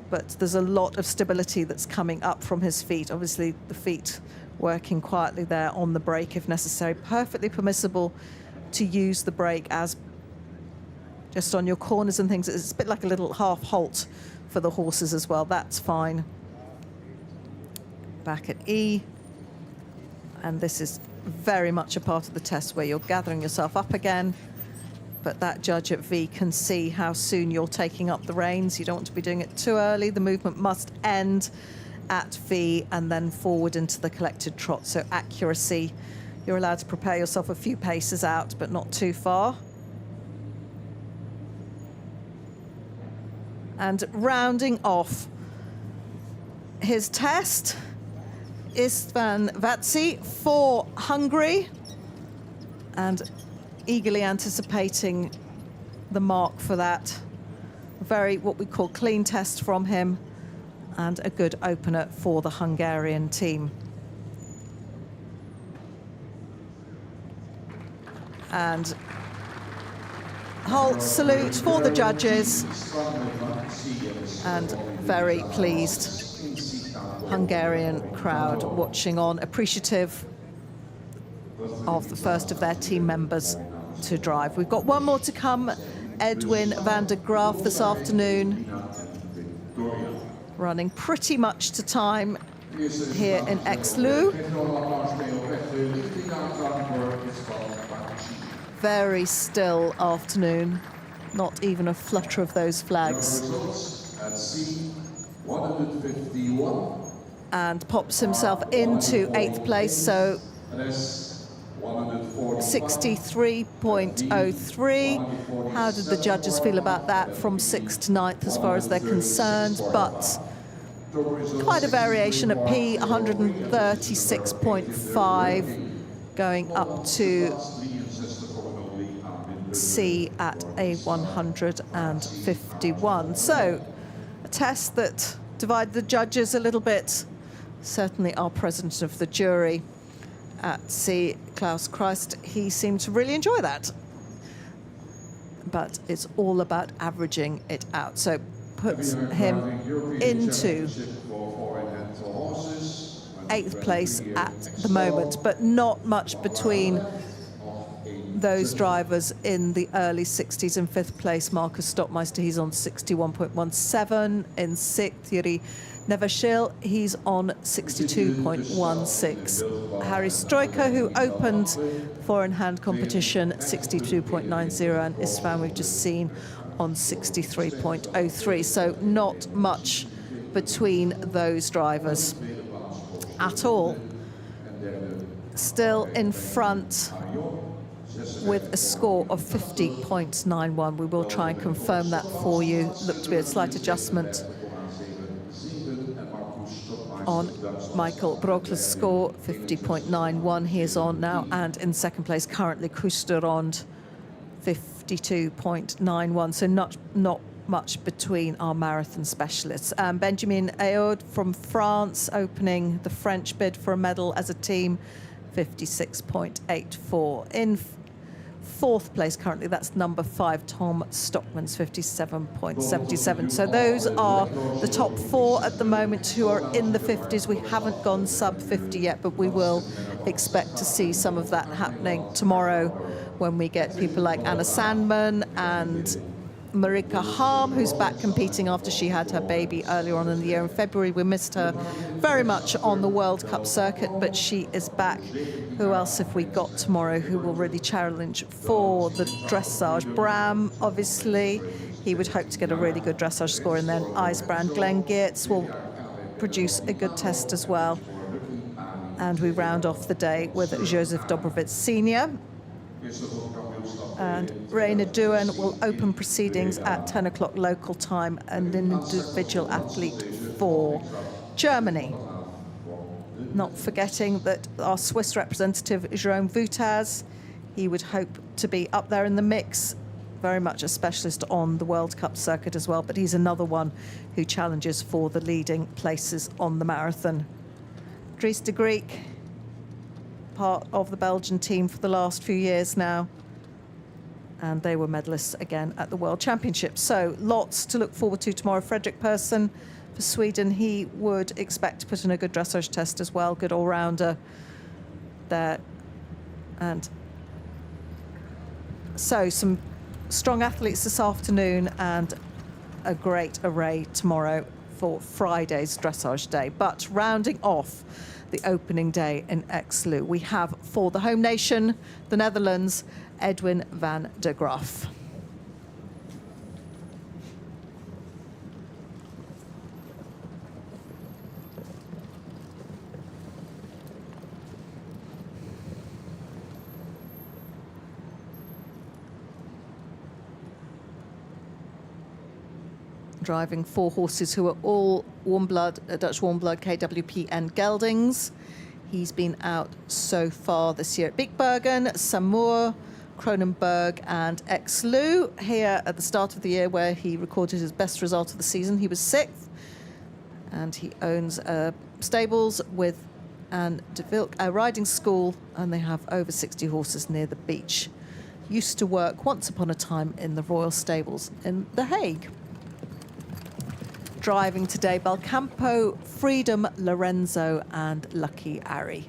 B: But there's a lot of stability that's coming up from his feet. Obviously, the feet working quietly there on the brake if necessary. Perfectly permissible to use the brake as just on your corners and things. It's a bit like a little half halt for the horses as well. That's fine. Back at E. And this is very much a part of the test where you're gathering yourself up again, but that judge at V can see how soon you're taking up the reins. You don't want to be doing it too early. The movement must end at V and then forward into the collected trot. So accuracy, you're allowed to prepare yourself a few paces out, but not too far. And rounding off his test, Istvan Vatsi for Hungary, and eagerly anticipating the mark for that. Very, what we call, clean test from him, and a good opener for the Hungarian team. And halt salute for the judges, and very pleased Hungarian crowd watching on, appreciative of the first of their team members to drive. We've got one more to come, Edwin van der Graaf this afternoon, running pretty much to time here in Exlu. Very still afternoon, not even a flutter of those flags.
A: 151.
B: And pops himself into 8th place, so 63.03. How did the judges feel about that from 6th to 9th as far as they're concerned? But quite a variation at P, 136.5, going up to C at a 151. So a test that divided the judges a little bit. Certainly our president of the jury at C, Klaus Christ, he seemed to really enjoy that. But it's all about averaging it out. So puts him into 8th place at the moment, but not much between those drivers in the early 60s. In fifth place, Marcus Stockmeister, he's on 61.17. In sixth, Yuri Nevashil, he's on 62.16. Harry Stroika, who opened four-in-hand competition, 62.90, and Istvan, we've just seen, on 63.03. So not much between those drivers at all. Still in front with a score of 50.91. We will try and confirm that for you. Look to be a slight adjustment on Michael Brokler's score, 50.91 he is on now, and in second place currently Kusterond, 52.91, so not much between our marathon specialists. Benjamin Aod from France opening the French bid for a medal as a team, 56.84. In fourth place currently, that's number 5, Tom Stockmans, 57.77. So those are the top 4 at the moment who are in the 50s. We haven't gone sub 50 yet, but we will expect to see some of that happening tomorrow when we get people like Anna Sandman and Marika Harm, who's back competing after she had her baby earlier on in the year. In February, we missed her very much on the World Cup circuit, but she is back. Who else have we got tomorrow who will really challenge for the dressage? Bram, obviously. He would hope to get a really good dressage score, and then IJsbrand Glenn Geertz will produce a good test as well. And we round off the day with Joseph Dobrovits Sr. And Rainer Duen will open proceedings at 10 o'clock local time, and an individual athlete for Germany. Not forgetting that our Swiss representative, Jerome Voutaz, he would hope to be up there in the mix, very much a specialist on the World Cup circuit as well, but he's another one who challenges for the leading places on the marathon. Dries de Greek, part of the Belgian team for the last few years now, and they were medalists again at the World Championships. So lots to look forward to tomorrow. Fredrik Persson for Sweden, he would expect to put in a good dressage test as well, good all-rounder there. And so some strong athletes this afternoon and a great array tomorrow for Friday's dressage day. But rounding off the opening day in Exlu, we have for the home nation, the Netherlands, Edwin van der Graaf. Driving 4 horses who are all warm-blood, Dutch warm-blood, KWP and geldings. He's been out so far this year at Biekbergen, Samour, Kronenberg and Exlu. Here at the start of the year where he recorded his best result of the season, he was 6th. And he owns stables with Anne de Vilk, a riding school, and they have over 60 horses near the beach. Used to work once upon a time in the Royal Stables in The Hague. Driving today, Belcampo, Freedom, Lorenzo and Lucky Ari.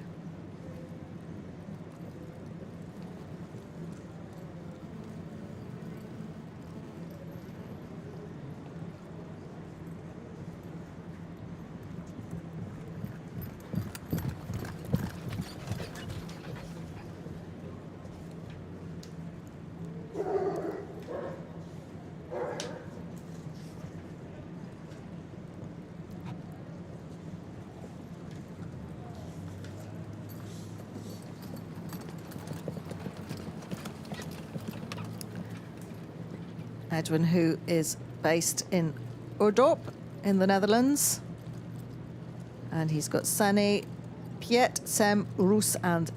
B: Edwin, who is based in Oudorp in the Netherlands. And he's got Sani, Piet, Sem, Roos, and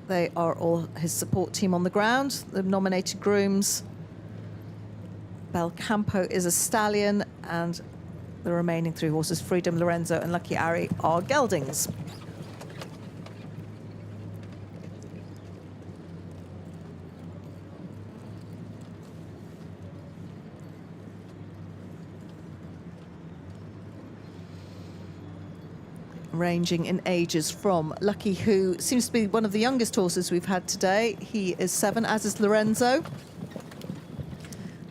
B: they are all his support team on the ground, the nominated grooms. Belcampo is a stallion, and the remaining 3 horses, Freedom, Lorenzo, and Lucky Ari, are geldings. ranging in ages from Lucky, who seems to be one of the youngest horses we've had today. He is 7, as is Lorenzo.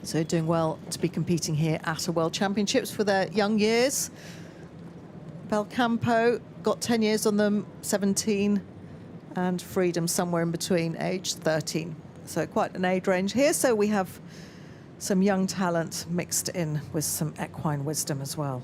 B: So doing well to be competing here at a World Championships for their young years. Belcampo got 10 years on them, 17, and Freedom somewhere in between, age 13. So quite an age range here. So we have some young talent mixed in with some equine wisdom as well.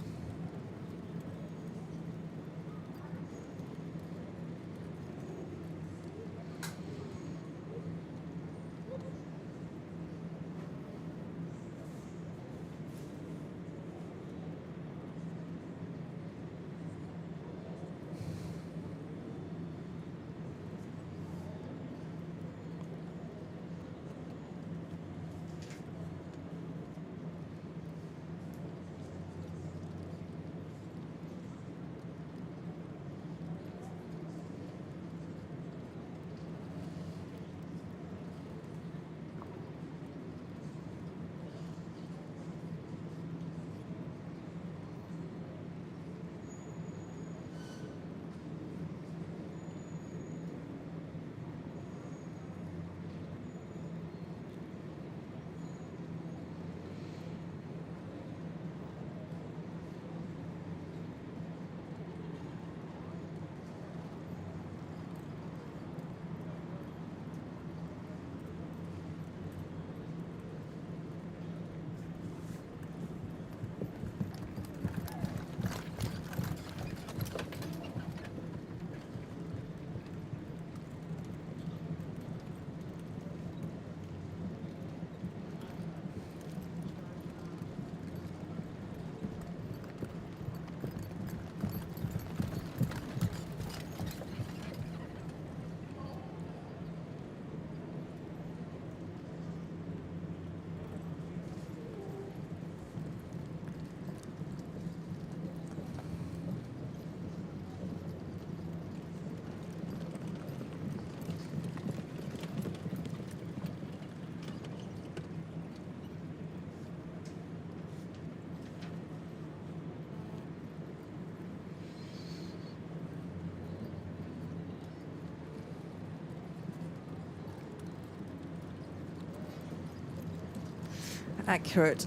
B: Accurate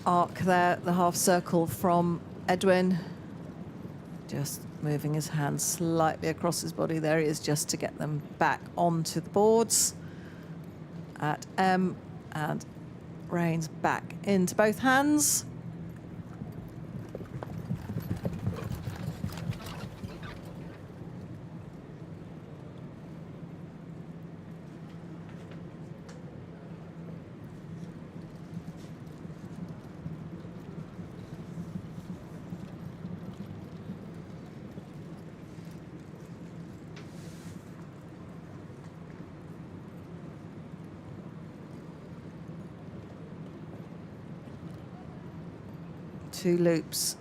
B: arc there, the half circle from Edwin. Just moving his hands slightly across his body. There he is, just to get them back onto the boards at M, and reins back into both hands. Two loops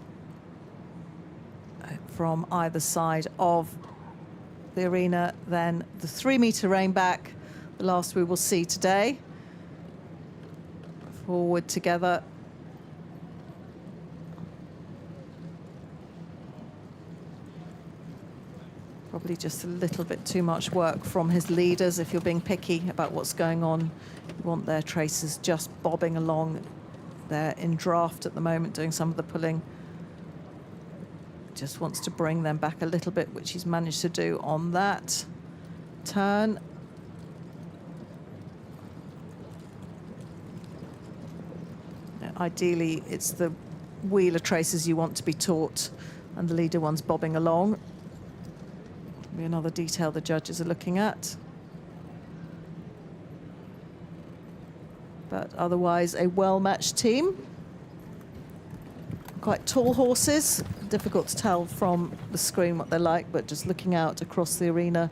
B: from either side of the arena, then the 3-meter rein back, the last we will see today. Forward together. Probably just a little bit too much work from his leaders. If you're being picky about what's going on, you want their traces just bobbing along. They're in draft at the moment, doing some of the pulling. Just wants to bring them back a little bit, which he's managed to do on that turn. Ideally, it's the wheeler traces you want to be taught, and the leader ones bobbing along. Be another detail the judges are looking at. But otherwise, a well-matched team. Quite tall horses. Difficult to tell from the screen what they're like, but just looking out across the arena,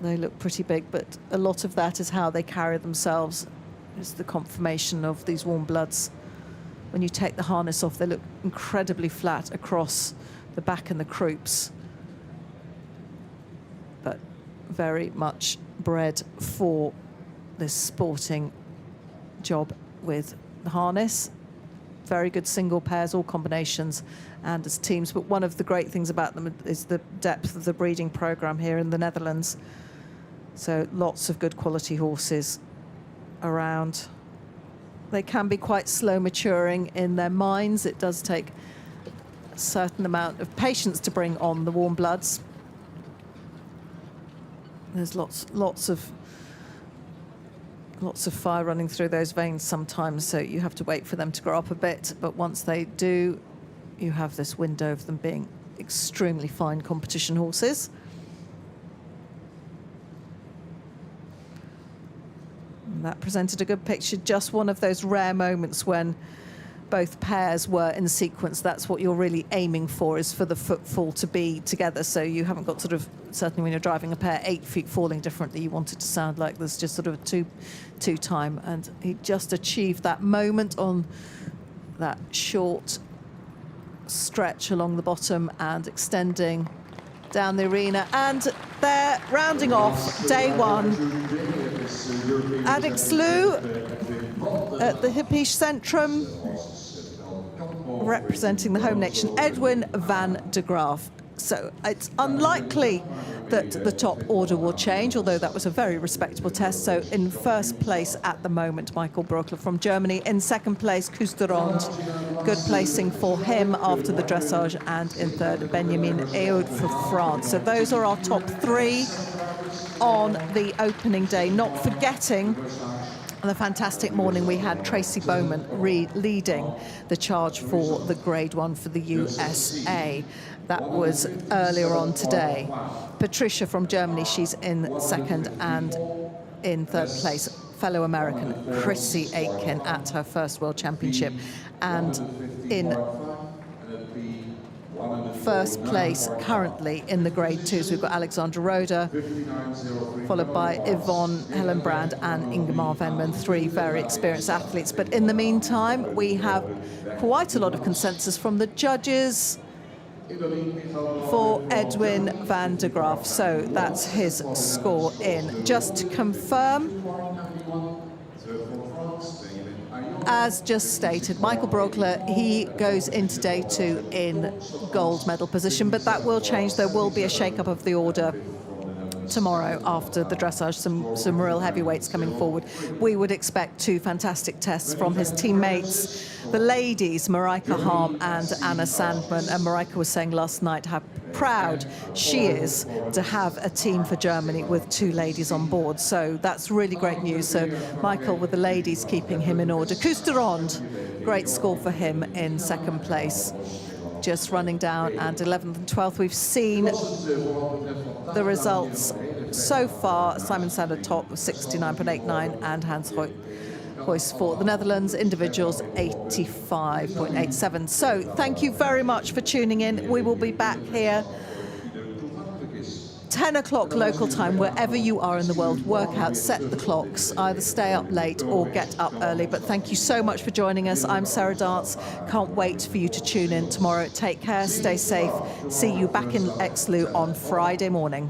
B: they look pretty big. But a lot of that is how they carry themselves. It's the conformation of these warm bloods. When you take the harness off, they look incredibly flat across the back and the croups. But very much bred for this sporting job with the harness. very good single pairs, all combinations and as teams. But one of the great things about them is the depth of the breeding program here in the Netherlands. So lots of good quality horses around. They can be quite slow maturing in their minds. It does take a certain amount of patience to bring on the warm bloods. There's lots of fire running through those veins sometimes, so you have to wait for them to grow up a bit. But once they do, you have this window of them being extremely fine competition horses. And that presented a good picture, just one of those rare moments when both pairs were in sequence. That's what you're really aiming for, is for the footfall to be together, so you haven't got sort of, certainly when you're driving a pair, 8 feet falling differently, you want it to sound like there's just sort of a two time, and he just achieved that moment on that short stretch along the bottom and extending down the arena. And they're rounding off day one at Exloo at the Hippisch Centrum, representing the home nation, Edwin van der Graaf. So it's unlikely that the top order will change, although that was a very respectable test. So in first place at the moment, Michael Broekler from Germany. In second place, Koos de Ronde. Good placing for him after the dressage. And in third, Benjamin Eud for France. So those are our top three on the opening day. Not forgetting the fantastic morning we had Tracy Bowman leading the charge for the Grade 1 for the USA. That was earlier on today. Patricia from Germany, she's in second, and in third place, fellow American Chrissy Aitken at her first World Championship. And in first place currently in the Grade 2s, we've got Alexandra Roda, followed by Yvonne Hellenbrand and Ingemar Venman, three very experienced athletes. But in the meantime, we have quite a lot of consensus from the judges for Edwin van der Graaf. So that's his score in. Just to confirm, as just stated, Michael Broekler, he goes into day two in gold medal position, but that will change. There will be a shake-up of the order tomorrow after the dressage, some real heavyweights coming forward. We would expect two fantastic tests from his teammates, the ladies, Marijke Harm and Anna Sandman. And Marijke was saying last night how proud she is to have a team for Germany with two ladies on board. So that's really great news. So Michael with the ladies keeping him in order. Koos de Ronde, great score for him in second place. Just running down, and 11th and 12th, we've seen the results so far. Simon Sander top with 69.89 and Hans Huys for the Netherlands, individuals 85.87. So thank you very much for tuning in. We will be back here 10 o'clock local time, wherever you are in the world. Work out, set the clocks, either stay up late or get up early. But thank you so much for joining us. I'm Sarah Dance. Can't wait for you to tune in tomorrow. Take care, stay safe. See you back in Exloo on Friday morning.